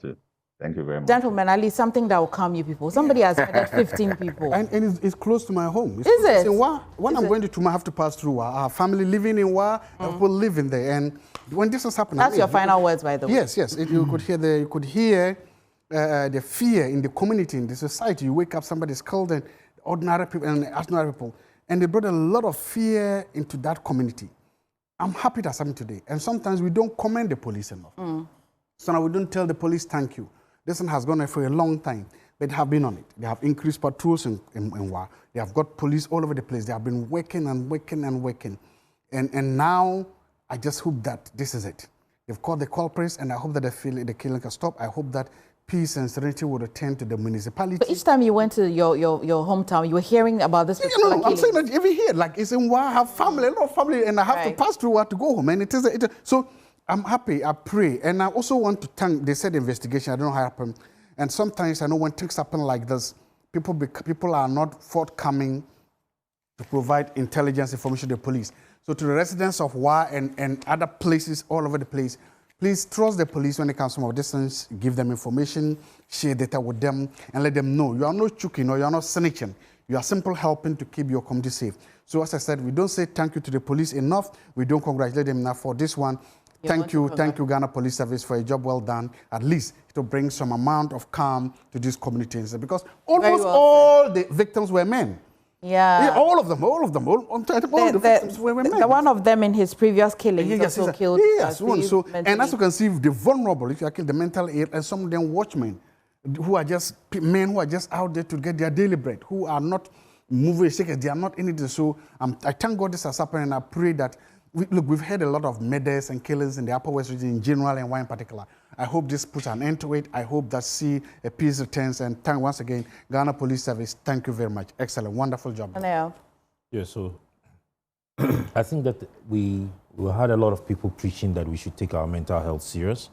Thank you very much.
Gentlemen, at least something that will calm you people. Somebody has murdered 15 people.
And it's close to my home.
Is it?
In Wa. When I'm going to Tuma, I have to pass through Wa. Our family living in Wa, people living there. And when this was happening...
That's your final words, by the way.
Yes, yes. You could hear the fear in the community, in the society. You wake up, somebody's killed, and ordinary people and ordinary people. And they brought a lot of fear into that community. I'm happy that's happening today. And sometimes we don't commend the police enough. So now we don't tell the police thank you. This one has gone on for a long time, but they have been on it. They have increased patrols in Wa. They have got police all over the place. They have been working and working and working. And now I just hope that this is it. They've caught the culprits, and I hope that the killing can stop. I hope that peace and serenity will return to the municipality.
But each time you went to your hometown, you were hearing about this particular killing.
I'm saying that every year, like it's in Wa, I have family, a lot of family, and I have to pass through Wa to go home. And it is so I'm happy, I pray. And I also want to thank, they said investigation, I don't know how it happened. And sometimes I know when things happen like this, people are not forthcoming to provide intelligence information to the police. So to the residents of Wa and other places all over the place, please trust the police when it comes from a distance, give them information, share data with them, and let them know you are not choking or you are not snitching. You are simply helping to keep your community safe. So as I said, we don't say thank you to the police enough. We don't congratulate them enough for this one. Thank you, Ghana Police Service, for a job well done. At least to bring some amount of calm to these communities, because almost all the victims were men.
Yeah,
all of them. All the victims were men.
The one of them in his previous killing also killed.
Yes, one. So, and as you can see, the vulnerable, if you are killed, the mental ill, and some of them watchmen, who are just men who are just out there to get their daily bread, who are not moving shakers, they are not in it. So I thank God this has happened, and I pray that. We've had a lot of murders and killings in the Upper West region in general and Wa in particular. I hope this puts an end to it. I hope that a peace returns. And thank once again, Ghana Police Service. Thank you very much. Excellent, wonderful job.
Yeah, so I think that we had a lot of people preaching that we should take our mental health serious.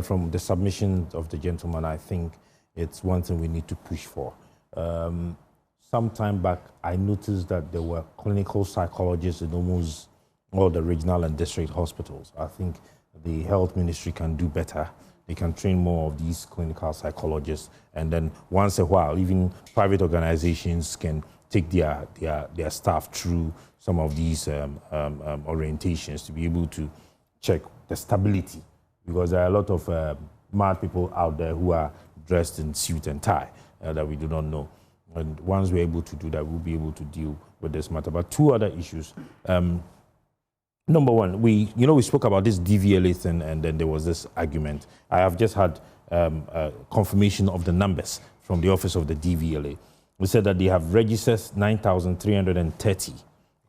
From the submission of the gentleman, I think it's one thing we need to push for. Some time back, I noticed that there were clinical psychologists in almost all the regional and district hospitals. I think the health ministry can do better. They can train more of these clinical psychologists, and then once a while, even private organizations can take their staff through some of these orientations to be able to check the stability, because there are a lot of mad people out there who are dressed in suit and tie that we do not know. And once we're able to do that, we'll be able to deal with this matter. But two other issues. Number one, we spoke about this DVLA thing, and then there was this argument. I have just had confirmation of the numbers from the office of the DVLA. We said that they have registered 9,330.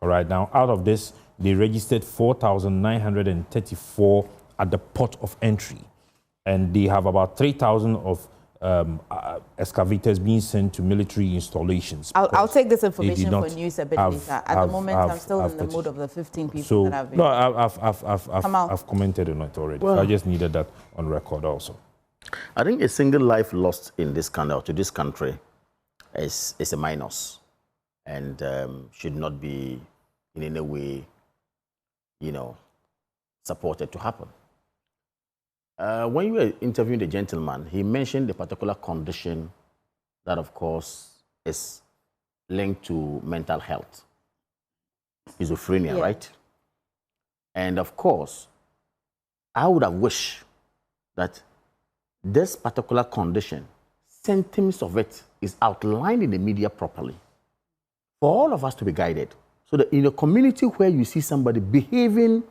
All right, now out of this, they registered 4,934 at the port of entry, and they have about 3,000 of excavators being sent to military installations.
I'll take this information for news a bit later. At the moment, I'm still in the mood of the 15 people that have been.
No, I've commented on it already. Well, I just needed that on record also.
I think a single life lost in this scandal to this country is a minus, and should not be in any way, supported to happen. When you were interviewing the gentleman, he mentioned a particular condition that, of course, is linked to mental health. Schizophrenia, right? And, of course, I would have wished that this particular condition, symptoms of it, is outlined in the media properly for all of us to be guided. So that in a community where you see somebody behaving,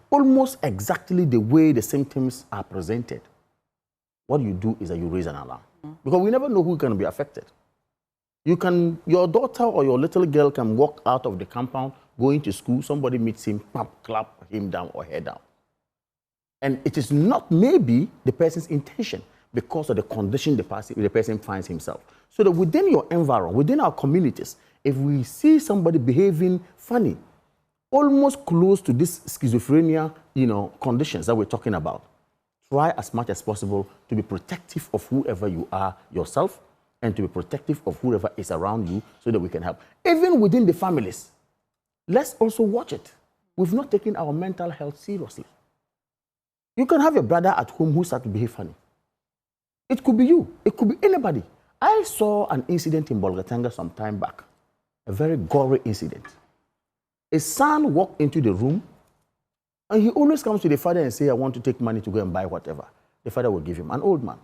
almost exactly the way the symptoms are presented, what you do is that you raise an alarm. Because we never know who's going to be affected. Your daughter or your little girl can walk out of the compound, going to school, somebody meets him, clap him down or her down. And it is not maybe the person's intention because of the condition the person finds himself. So that within your environment, within our communities, if we see somebody behaving funny, almost close to this schizophrenia, conditions that we're talking about. Try as much as possible to be protective of whoever you are yourself and to be protective of whoever is around you so that we can help. Even within the families, let's also watch it. We've not taken our mental health seriously. You can have a brother at home who starts to behave funny. It could be you. It could be anybody. I saw an incident in Bolgatanga some time back, a very gory incident. A son walked into the room, and he always comes to the father and say, I want to take money to go and buy whatever. The father will give him, an old man.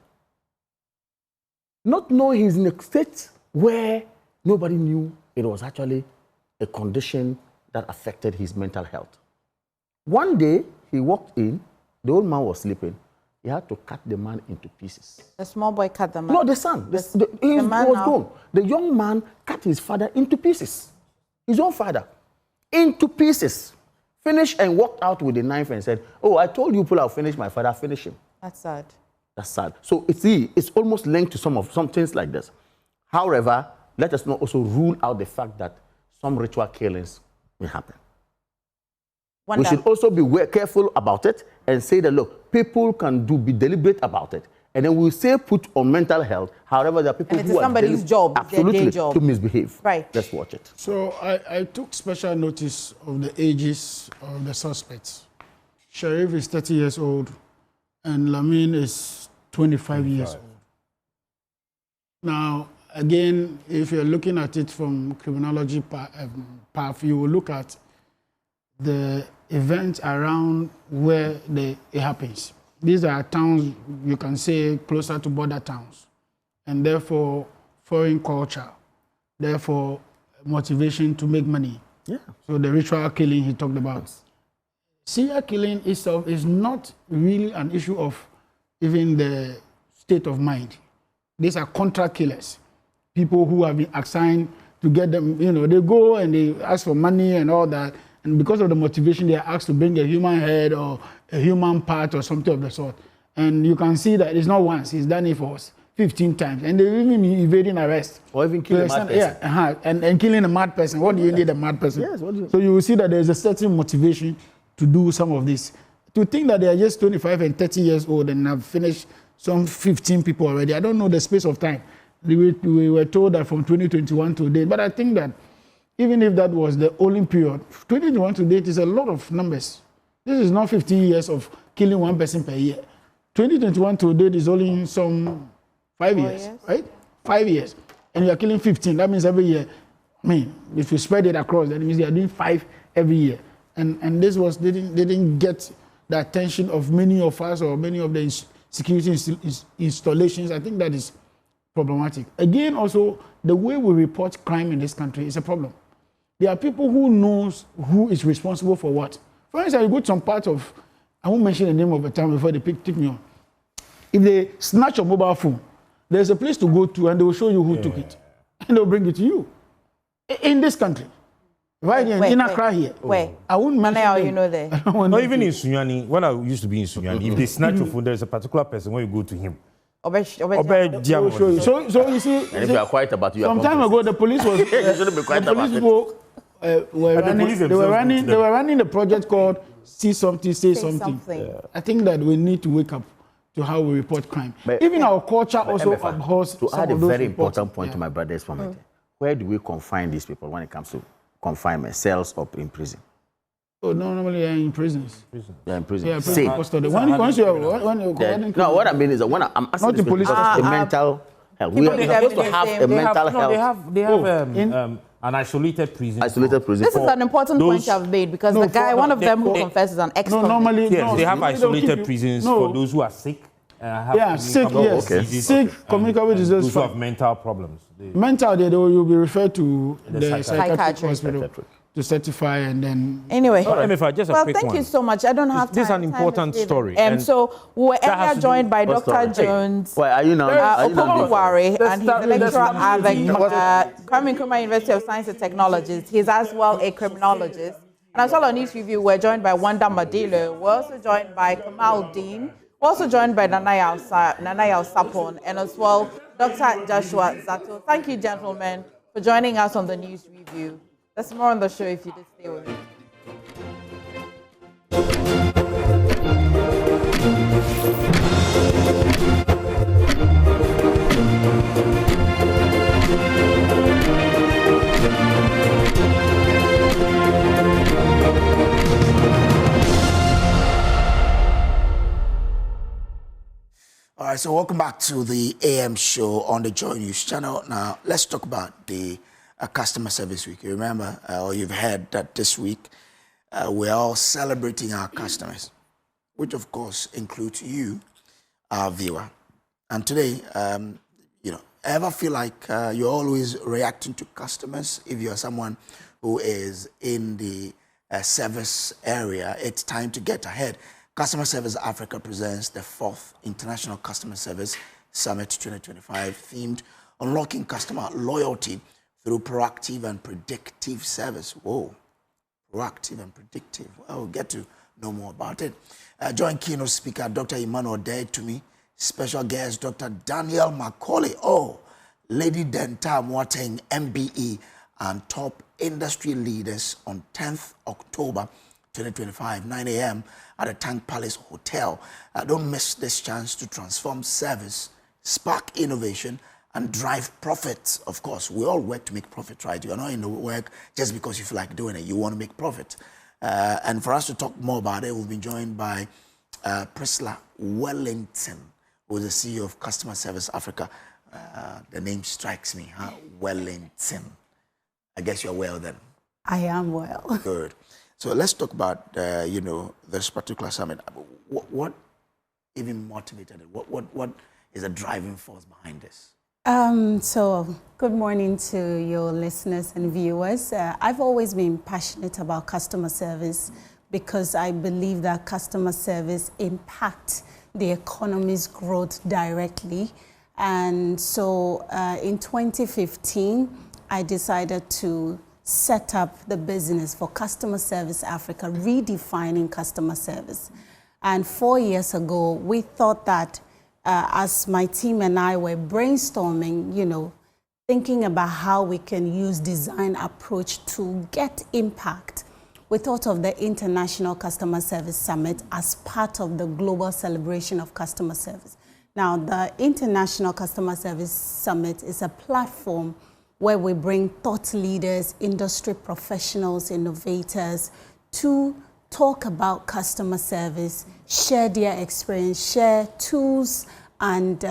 Not knowing he's in a state where nobody knew it was actually a condition that affected his mental health. One day, he walked in, the old man was sleeping. He had to cut the man into pieces.
The small boy cut the man?
No, the son. He was gone. The young man cut his father into pieces. His own father. Into pieces. Finished and walked out with a knife and said, oh, I told you, I'll finish my father, finish him.
That's sad.
That's sad. So it's almost linked to some things like this. However, let us not also rule out the fact that some ritual killings may happen. We should also be careful about it and say that, look, people can be deliberate about it. And then we'll say put on mental health. However, there are people who are
somebody's job,
absolutely
their day job,
to misbehave.
Right.
Let's watch it.
So I took special notice of the ages of the suspects. Sharif is 30 years old and Lamin is 25 years old. Now, again, if you're looking at it from criminology path, you will look at the events around where it happens. These are towns, you can say, closer to border towns, and therefore foreign culture, therefore motivation to make money.
Yeah.
So the ritual killing he talked about. Serial killing itself is not really an issue of even the state of mind. These are contract killers, people who have been assigned to get them, they go and they ask for money and all that. And because of the motivation, they are asked to bring a human head or a human part or something of the sort. And you can see that it's not once, he's done it for 15 times. And they even be evading arrest.
Or even killing a mad person.
Yeah, and killing a mad person. What do you need a mad person?
Yes,
so you will see that there's a certain motivation to do some of this. To think that they are just 25 and 30 years old and have finished some 15 people already, I don't know the space of time. We were told that from 2021 to date, but I think that even if that was the only period, 2021 to date is a lot of numbers. This is not 15 years of killing one person per year. 2021 to date is only some 5 years, right? 5 years. And you are killing 15. That means every year, if you spread it across, that means you are doing 5 every year. And this didn't get the attention of many of us or many of the security installations. I think that is problematic. Again, also, the way we report crime in this country is a problem. There are people who knows who is responsible for what. For instance, you go to some part of, I won't mention the name of the town before they take me on. If they snatch your mobile phone, there's a place to go to and they will show you who took it. And they'll bring it to you. In this country. Right here, in Accra here.
Where?
I wouldn't mention
how
them.
you know there.
No, even in Sunyani, when I used to be in Sunyani, if they snatch your phone, there's a particular person when you go to him.
So you see,
and if you are quiet about it,
some time ago the police was
you shouldn't be quiet about it.
They were running the project called See Something, Say Something. I think that we need to wake up to how we report crime.
But,
even our culture also abhors
to
some
add a
of those
very
reports.
important point to my brother's comment. Where do we confine these people when it comes to confinement, cells or in prison?
Oh, no, normally they're in prisons.
They're in prison.
Yeah,
Safe.
No,
what I mean is that when I'm asking the police, the mental health. We are supposed to have a mental health.
They have an isolated prison.
Isolated prison.
This is an important point I've made because the guy, one of them who confesses, an ex-convict.
Yes, they have isolated prisons for those who are sick.
Sick, yes. Sick, communicable disease.
Those who have mental problems.
Mental, you'll be referred to the
psychiatric
hospital to certify and then...
Anyway,
just a quick
thank
one.
you so much. I don't have time.
This is an important story.
So we were earlier joined by Dr. Jones,
Why are you now?
Okubuwari, and he's a lecturer at the Kwame Nkrumah University of Science and Technologies. He's as well a criminologist. And as well on News Review, we're joined by Wanda Madilo. We're also joined by Kamal Dean. We're also joined by Nanayao Sapon and as well Dr. Joshua Zato. Thank you, gentlemen, for joining us on the News Review. There's more on the show if you just stay with me.
right, so welcome back to the AM show on the Joy News channel. Now, let's talk about the Customer Service Week. You remember, or you've heard that this week, we're all celebrating our customers, which of course includes you, our viewer. And today, ever feel like you're always reacting to customers? If you're someone who is in the service area, it's time to get ahead. Customer Service Africa presents the 4th International Customer Service Summit 2025, themed Unlocking Customer Loyalty Through Proactive and Predictive Service. Whoa, proactive and predictive. Well, we'll get to know more about it. Join keynote speaker Dr. Emmanuel Wontumi, special guest Dr. Daniel Macaulay, Lady Denta Mwateng, MBE, and top industry leaders on 10th October 2025, 9 a.m. at the Tank Palace Hotel. Don't miss this chance to transform service, spark innovation, and drive profits. Of course, we all work to make profit, right? You're not in the work just because you feel like doing it. You want to make profit. And for us to talk more about it, we'll be joined by Priscilla Wellington, who is the CEO of Customer Service Africa. The name strikes me, huh? Wellington. I guess you're well then.
I am well.
Good. So let's talk about, this particular summit. What even motivated it? What is the driving force behind this?
So good morning to your listeners and viewers. I've always been passionate about customer service because I believe that customer service impacts the economy's growth directly. And so in 2015, I decided to set up the business for Customer Service Africa, redefining customer service. And 4 years ago, we thought that as my team and I were brainstorming, thinking about how we can use design approach to get impact, we thought of the International Customer Service Summit as part of the global celebration of customer service. Now, the International Customer Service Summit is a platform where we bring thought leaders, industry professionals, innovators to talk about customer service, share their experience, share tools and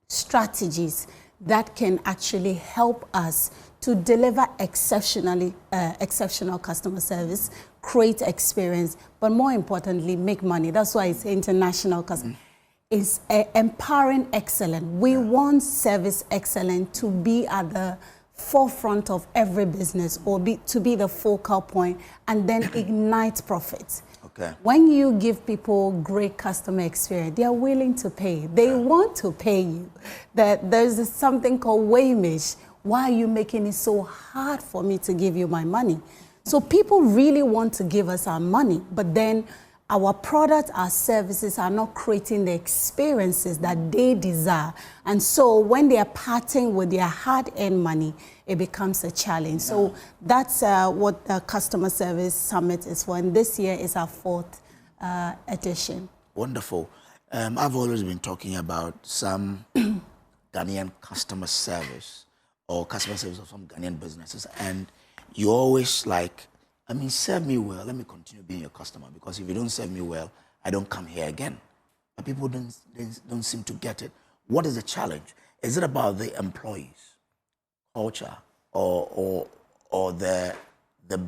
strategies that can actually help us to deliver exceptional customer service, create experience, but more importantly, make money. That's why it's international customer. Is empowering excellence. We want service excellence to be at the forefront of every business or to be the focal point and then ignite profits.
Okay.
When you give people great customer experience, they are willing to pay. They want to pay you. There's something called waymish. Why are you making it so hard for me to give you my money? So people really want to give us our money, but then our products, our services are not creating the experiences that they desire. And so when they are parting with their hard-earned money, it becomes a challenge. Yeah. So that's what the Customer Service Summit is for. And this year is our 4th edition.
Wonderful. I've always been talking about some Ghanaian customer service or customer service of some Ghanaian businesses. And you always serve me well, let me continue being your customer, because if you don't serve me well, I don't come here again. But people don't seem to get it. What is the challenge? Is it about the employees, culture, or the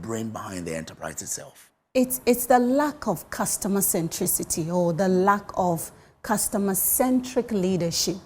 brain behind the enterprise itself?
It's the lack of customer centricity or the lack of customer-centric leadership.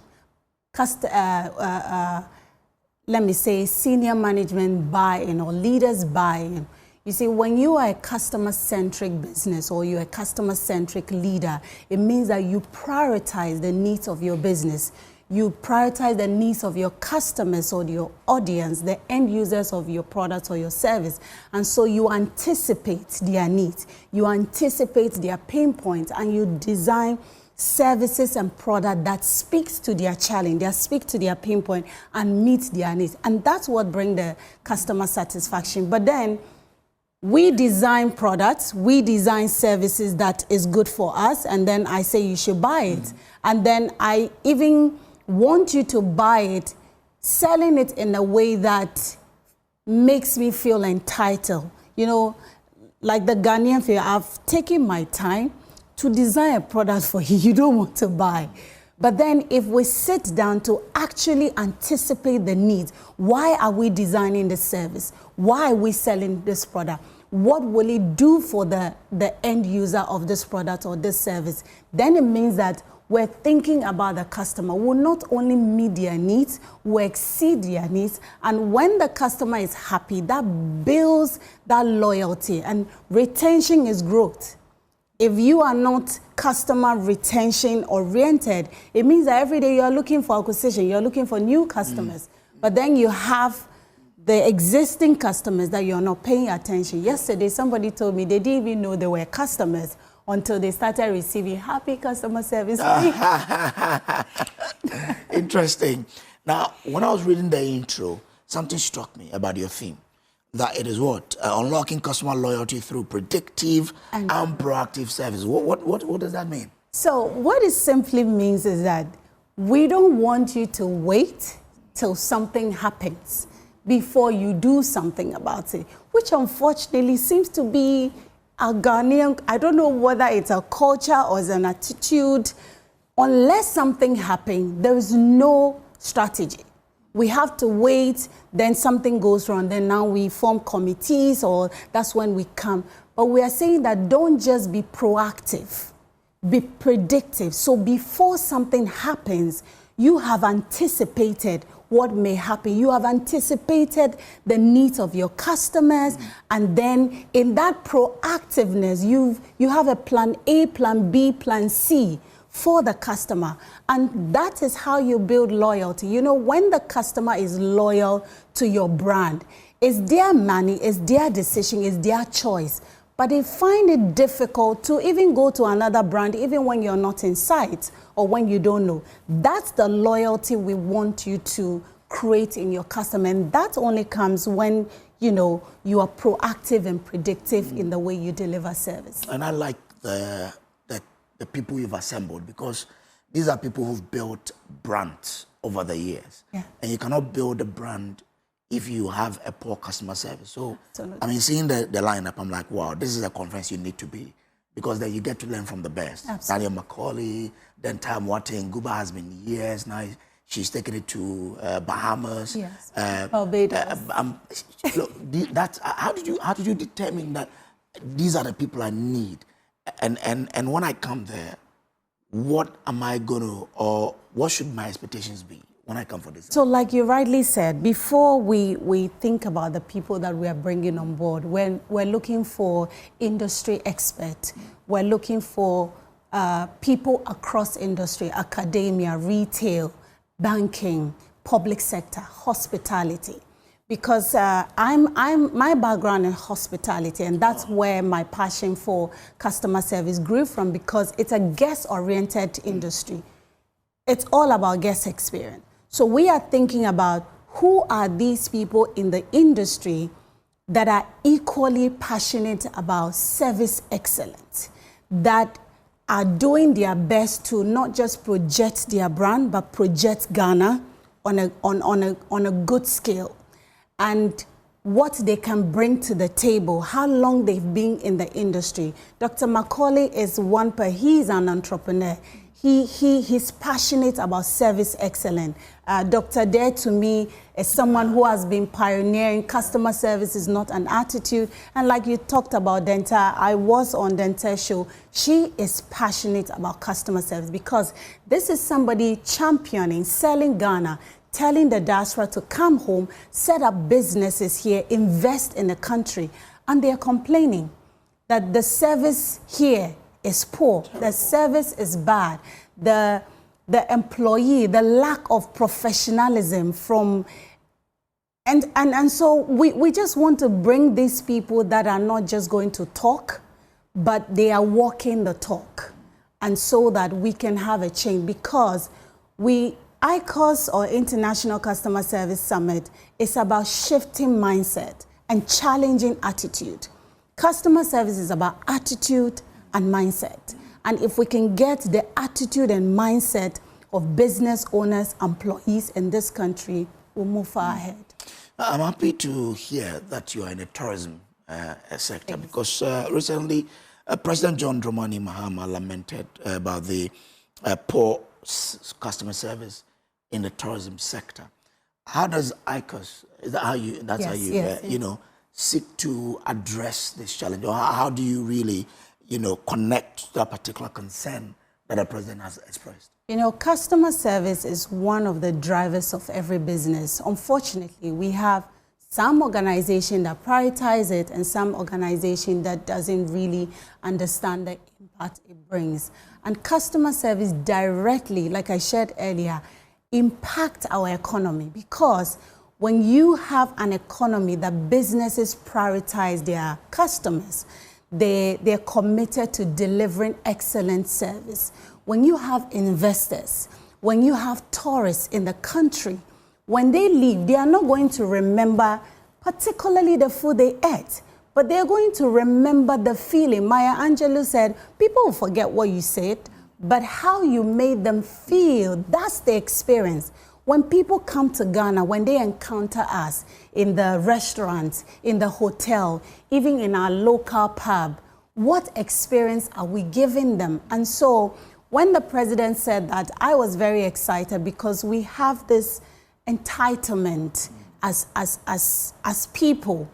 Let me say senior management buy-in or leaders buy-in. You see, when you are a customer-centric business or you're a customer-centric leader, it means that you prioritize the needs of your business. You prioritize the needs of your customers or your audience, the end users of your product or your service. And so you anticipate their needs, you anticipate their pain points, and you design services and product that speaks to their challenge, that speak to their pain point and meets their needs. And that's what brings the customer satisfaction. But then, we design products, we design services that is good for us, and then I say you should buy it. And then I even want you to buy it, selling it in a way that makes me feel entitled. Like the Ghanaian feel, I've taken my time to design a product for you. You don't want to buy. But then if we sit down to actually anticipate the needs, why are we designing this service? Why are we selling this product? What will it do for the end user of this product or this service? Then it means that we're thinking about the customer. We'll not only meet their needs, we'll exceed their needs. And when the customer is happy, that builds that loyalty. And retention is growth. If you are not customer retention oriented, it means that every day you're looking for acquisition, you're looking for new customers. But then you have the existing customers that you're not paying attention. Yesterday, somebody told me they didn't even know they were customers until they started receiving happy customer service.
Interesting. Now, when I was reading the intro, something struck me about your theme. That it is what? Unlocking customer loyalty through predictive and proactive service. What does that mean?
So what it simply means is that we don't want you to wait till something happens before you do something about it, which unfortunately seems to be a Ghanaian, I don't know whether it's a culture or it's an attitude. Unless something happens, there is no strategy. We have to wait, then something goes wrong, then now we form committees, or that's when we come. But we are saying that don't just be proactive, be predictive. So before something happens, you have anticipated what may happen. You have anticipated the needs of your customers, and then in that proactiveness, you have a plan A, plan B, plan C for the customer. And that is how you build loyalty. You know, when the customer is loyal to your brand, it's their money, it's their decision, it's their choice. But they find it difficult to even go to another brand, even when you're not in sight or when you don't know. That's the loyalty we want you to create in your customer. And that only comes when, you know, you are proactive and predictive in the way you deliver service.
And I like the people you've assembled, because these are people who've built brands over the years.
Yeah.
And you cannot build a brand if you have a poor customer service. So,
Absolutely.
I mean, seeing the lineup, I'm like, wow, this is a conference you need to be, because then you get to learn from the best.
Absolutely.
Daniel Macaulay, then Tam Watting, Guba has been years now. She's taken it to Bahamas.
Yes. Barbados.
Look, that's how did you determine that these are the people I need? And when I come there, what am I gonna, or what should my expectations be when I come for this?
So like you rightly said, before we think about the people that we are bringing on board, when we're looking for industry experts, we're looking for people across industry, academia, retail, banking, public sector, hospitality. Because my background in hospitality, and that's where my passion for customer service grew from, because it's a guest-oriented industry. It's all about guest experience. So we are thinking about who are these people in the industry that are equally passionate about service excellence, that are doing their best to not just project their brand, but project Ghana on a good scale. And what they can bring to the table, how long they've been in the industry. Dr. Macaulay is he's an entrepreneur. He's passionate about service excellence. Dr. Dare, to me, is someone who has been pioneering. Customer service is not an attitude. And like you talked about Denta, I was on Denta's show. She is passionate about customer service, because this is somebody championing, selling Ghana, telling the diaspora to come home, set up businesses here, invest in the country. And they're complaining that the service here is poor, the service is bad, the employee, the lack of professionalism from, and so we just want to bring these people that are not just going to talk, but they are walking the talk, and so that we can have a change. Because ICOS, or International Customer Service Summit, is about shifting mindset and challenging attitude. Customer service is about attitude and mindset. And if we can get the attitude and mindset of business owners, employees in this country, we'll move far ahead.
I'm happy to hear that you are in the tourism sector, because recently President John Dramani Mahama lamented about the poor customer service in the tourism sector. How does ICOS, is that how you, that's
Yes,
how you,
yes,
you know, seek to address this challenge? Or how do you really, you know, connect to that particular concern that the president has expressed?
You know, customer service is one of the drivers of every business. Unfortunately, we have some organization that prioritize it and some organization that doesn't really understand the impact it brings. And customer service directly, like I shared earlier, impact our economy, because when you have an economy that businesses prioritize their customers, they're committed to delivering excellent service. When you have investors, when you have tourists in the country, when they leave, they are not going to remember particularly the food they ate, but they're going to remember the feeling. Maya Angelou said, people will forget what you said, but how you made them feel, that's the experience. When people come to Ghana, when they encounter us in the restaurants, in the hotel, even in our local pub, what experience are we giving them? And so when the president said that, I was very excited because we have this entitlement as people.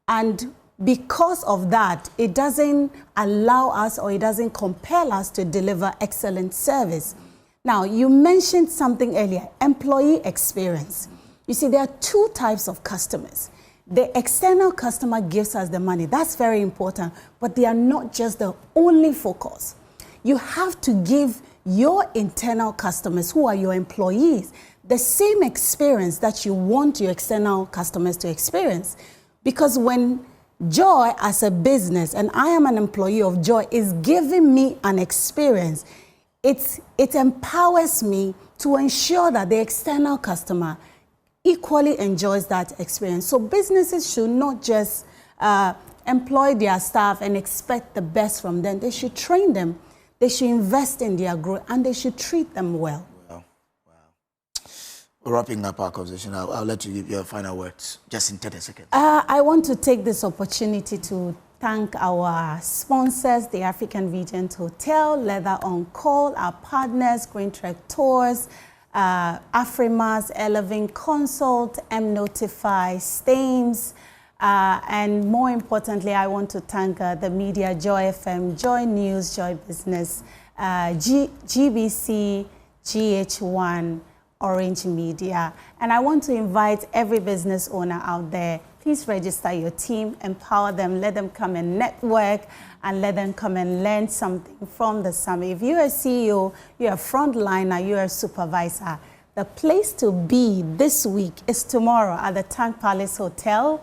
And because of that, it doesn't allow us or it doesn't compel us to deliver excellent service. Now, you mentioned something earlier, employee experience. You see, there are two types of customers. The external customer gives us the money. That's very important, but they are not just the only focus. You have to give your internal customers, who are your employees, the same experience that you want your external customers to experience. Because when Joy, as a business, and I am an employee of Joy, is giving me an experience, it empowers me to ensure that the external customer equally enjoys that experience. So businesses should not just employ their staff and expect the best from them. They should train them, they should invest in their growth, and they should treat them well.
We're wrapping up our conversation. I'll let you give your final words, just in 30 seconds.
I want to take this opportunity to thank our sponsors, the African Regent Hotel, Leather on Call, our partners, Green Trek Tours, Afrimas, Eleving Consult, M-Notify, Stames, and more importantly, I want to thank the media, Joy FM, Joy News, Joy Business, GBC, GH1, Orange Media. And I want to invite every business owner out there, please register your team, empower them, let them come and network, and let them come and learn something from the summit. If you're a CEO, you're a frontliner, you're a supervisor, the place to be this week is tomorrow at the Tank Palace Hotel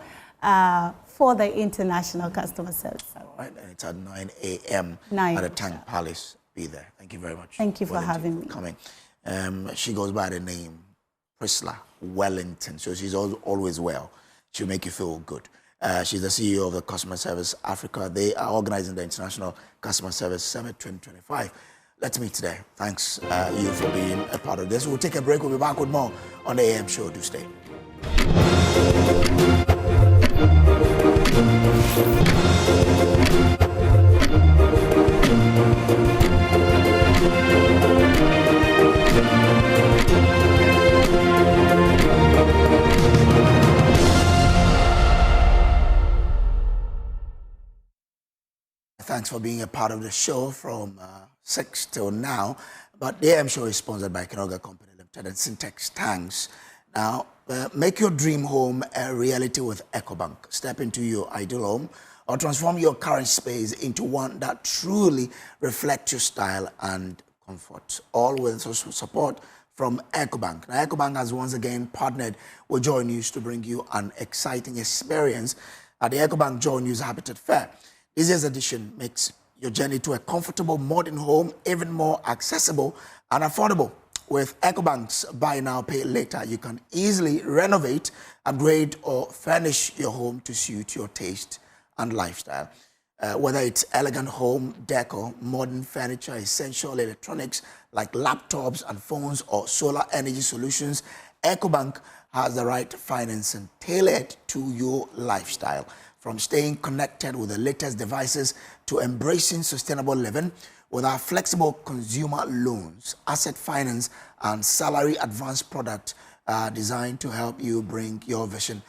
for the International Customer Service.
All right, and it's at 9 a.m. at the Tank Palace. Be there. Thank you very much.
Thank you for having me.
Coming. She goes by the name Priscilla Wellington, so she's always well. She'll make you feel good. She's the CEO of the Customer Service Africa. They are organizing the International Customer Service Summit 2025. Let's meet today. Thanks you for being a part of this. We'll take a break. We'll be back with more on the AM show. Do stay. Thanks for being a part of the show from 6 till now. But the AM show is sponsored by Kenoga Company Limited and Syntex Tanks. Now, make your dream home a reality with EcoBank. Step into your ideal home or transform your current space into one that truly reflects your style and comfort, all with support from EcoBank. Now, EcoBank has once again partnered with Joy News to bring you an exciting experience at the EcoBank Joy News Habitat Fair. This year's edition makes your journey to a comfortable modern home even more accessible and affordable. With EcoBank's Buy Now, Pay Later, you can easily renovate, upgrade, or furnish your home to suit your taste and lifestyle. Whether it's elegant home decor, modern furniture, essential electronics like laptops and phones, or solar energy solutions, EcoBank has the right financing tailored to your lifestyle. From staying connected with the latest devices to embracing sustainable living, with our flexible consumer loans, asset finance, and salary advance product designed to help you bring your vision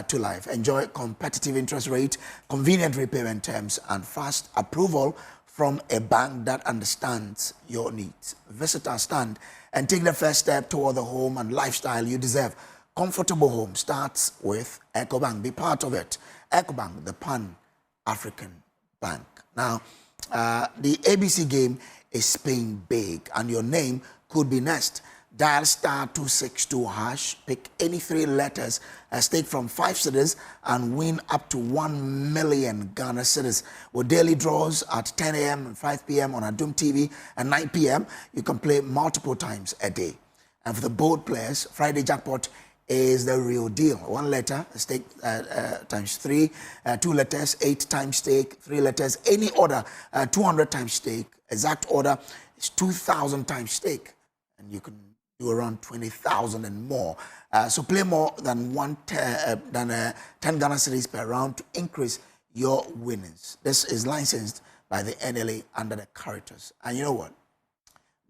to life. Enjoy competitive interest rate, convenient repayment terms, and fast approval from a bank that understands your needs. Visit our stand and take the first step toward the home and lifestyle you deserve. Comfortable home starts with EcoBank. Be part of it. EcoBank, the Pan-African Bank. Now, the ABC game is paying big, and your name could be next. Dial *262#, pick any 3 letters, stake from 5 cedis, and win up to 1 million Ghana cedis. With daily draws at 10 a.m. and 5 p.m. on Adum TV and 9 p.m., you can play multiple times a day. And for the bold players, Friday jackpot is the real deal. 1 letter, stake times 3, 2 letters, 8 times stake, 3 letters, any order, 200 times stake. Exact order is 2,000 times stake, and you can do around 20,000 and more. So play more than 10 Ghana cedis per round to increase your winnings. This is licensed by the NLA under the characters. And you know what?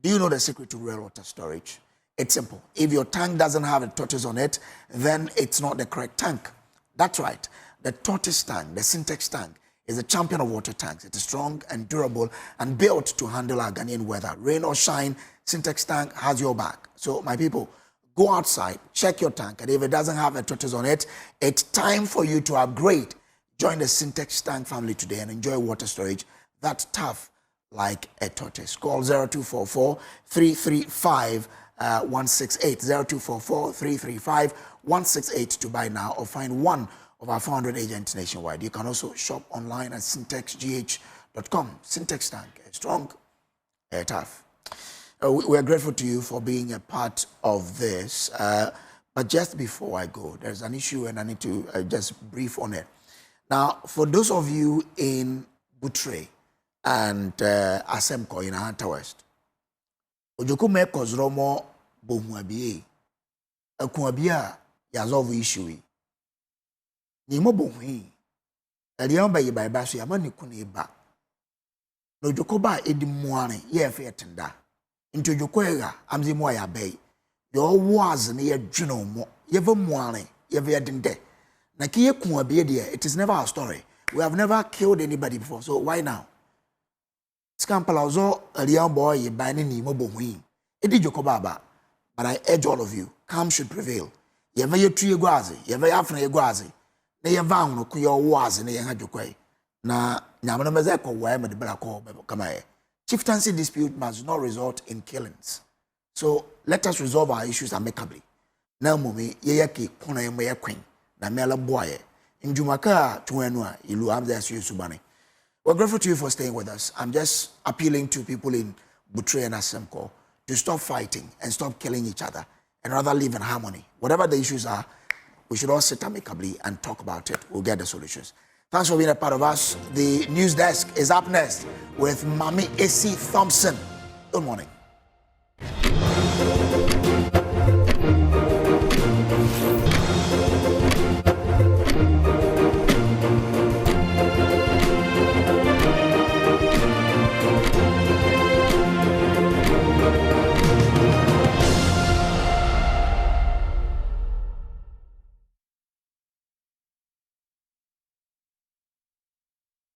Do you know the secret to real water storage? It's simple. If your tank doesn't have a tortoise on it, then it's not the correct tank. That's right. The tortoise tank, the Syntex tank, is a champion of water tanks. It is strong and durable and built to handle our Ghanaian weather. Rain or shine, Syntex tank has your back. So, my people, go outside, check your tank, and if it doesn't have a tortoise on it, it's time for you to upgrade. Join the Syntex tank family today and enjoy water storage that's tough like a tortoise. Call 0244 335 168, 0244 335 168 to buy now, or find one of our 400 agents nationwide. You can also shop online at syntexgh.com. Syntex tank, strong, tough. We're grateful to you for being a part of this. But just before I go, there's an issue and I need to just brief on it. Now, for those of you in Butre and Asemko in Ahanta West, Ojokume Kozromo Bohuabie, Akuabia Yazov issue. Nimo Bohui, Eliamba Yibabasu, Yamani Kuneba. No Jokoba Edimuane, ye Fiatenda. Into Jokoega, Amzi Moya Bay. Your was near Juno, Yevo Moane, Yever Dinde. Nakia Kuabia, it is never our story. We have never killed anybody before, so why now? Scampalazo, a young boy, ye binding Nimo Bohui. Edi Jokobaba, but I urge all of you, calm should prevail. Yever your tree guazi, yever after guazi. Na yevan no kuyo was na yenha jokwe na nyamana mezeko wa me de bla ko kama e chieftaincy dispute must not result in killings. So let us resolve our issues amicably. Na mumi yeyaki kuna yemo ye queen na mela boye njumaka tuenu a ilu amza asu subane. We're grateful to you for staying with us. I'm just appealing to people in Butre and Asemko to stop fighting and stop killing each other and rather live in harmony. Whatever the issues are, we should all sit amicably and talk about it. We'll get the solutions. Thanks for being a part of us. The news desk is up next with Mami A.C. Thompson. Good morning.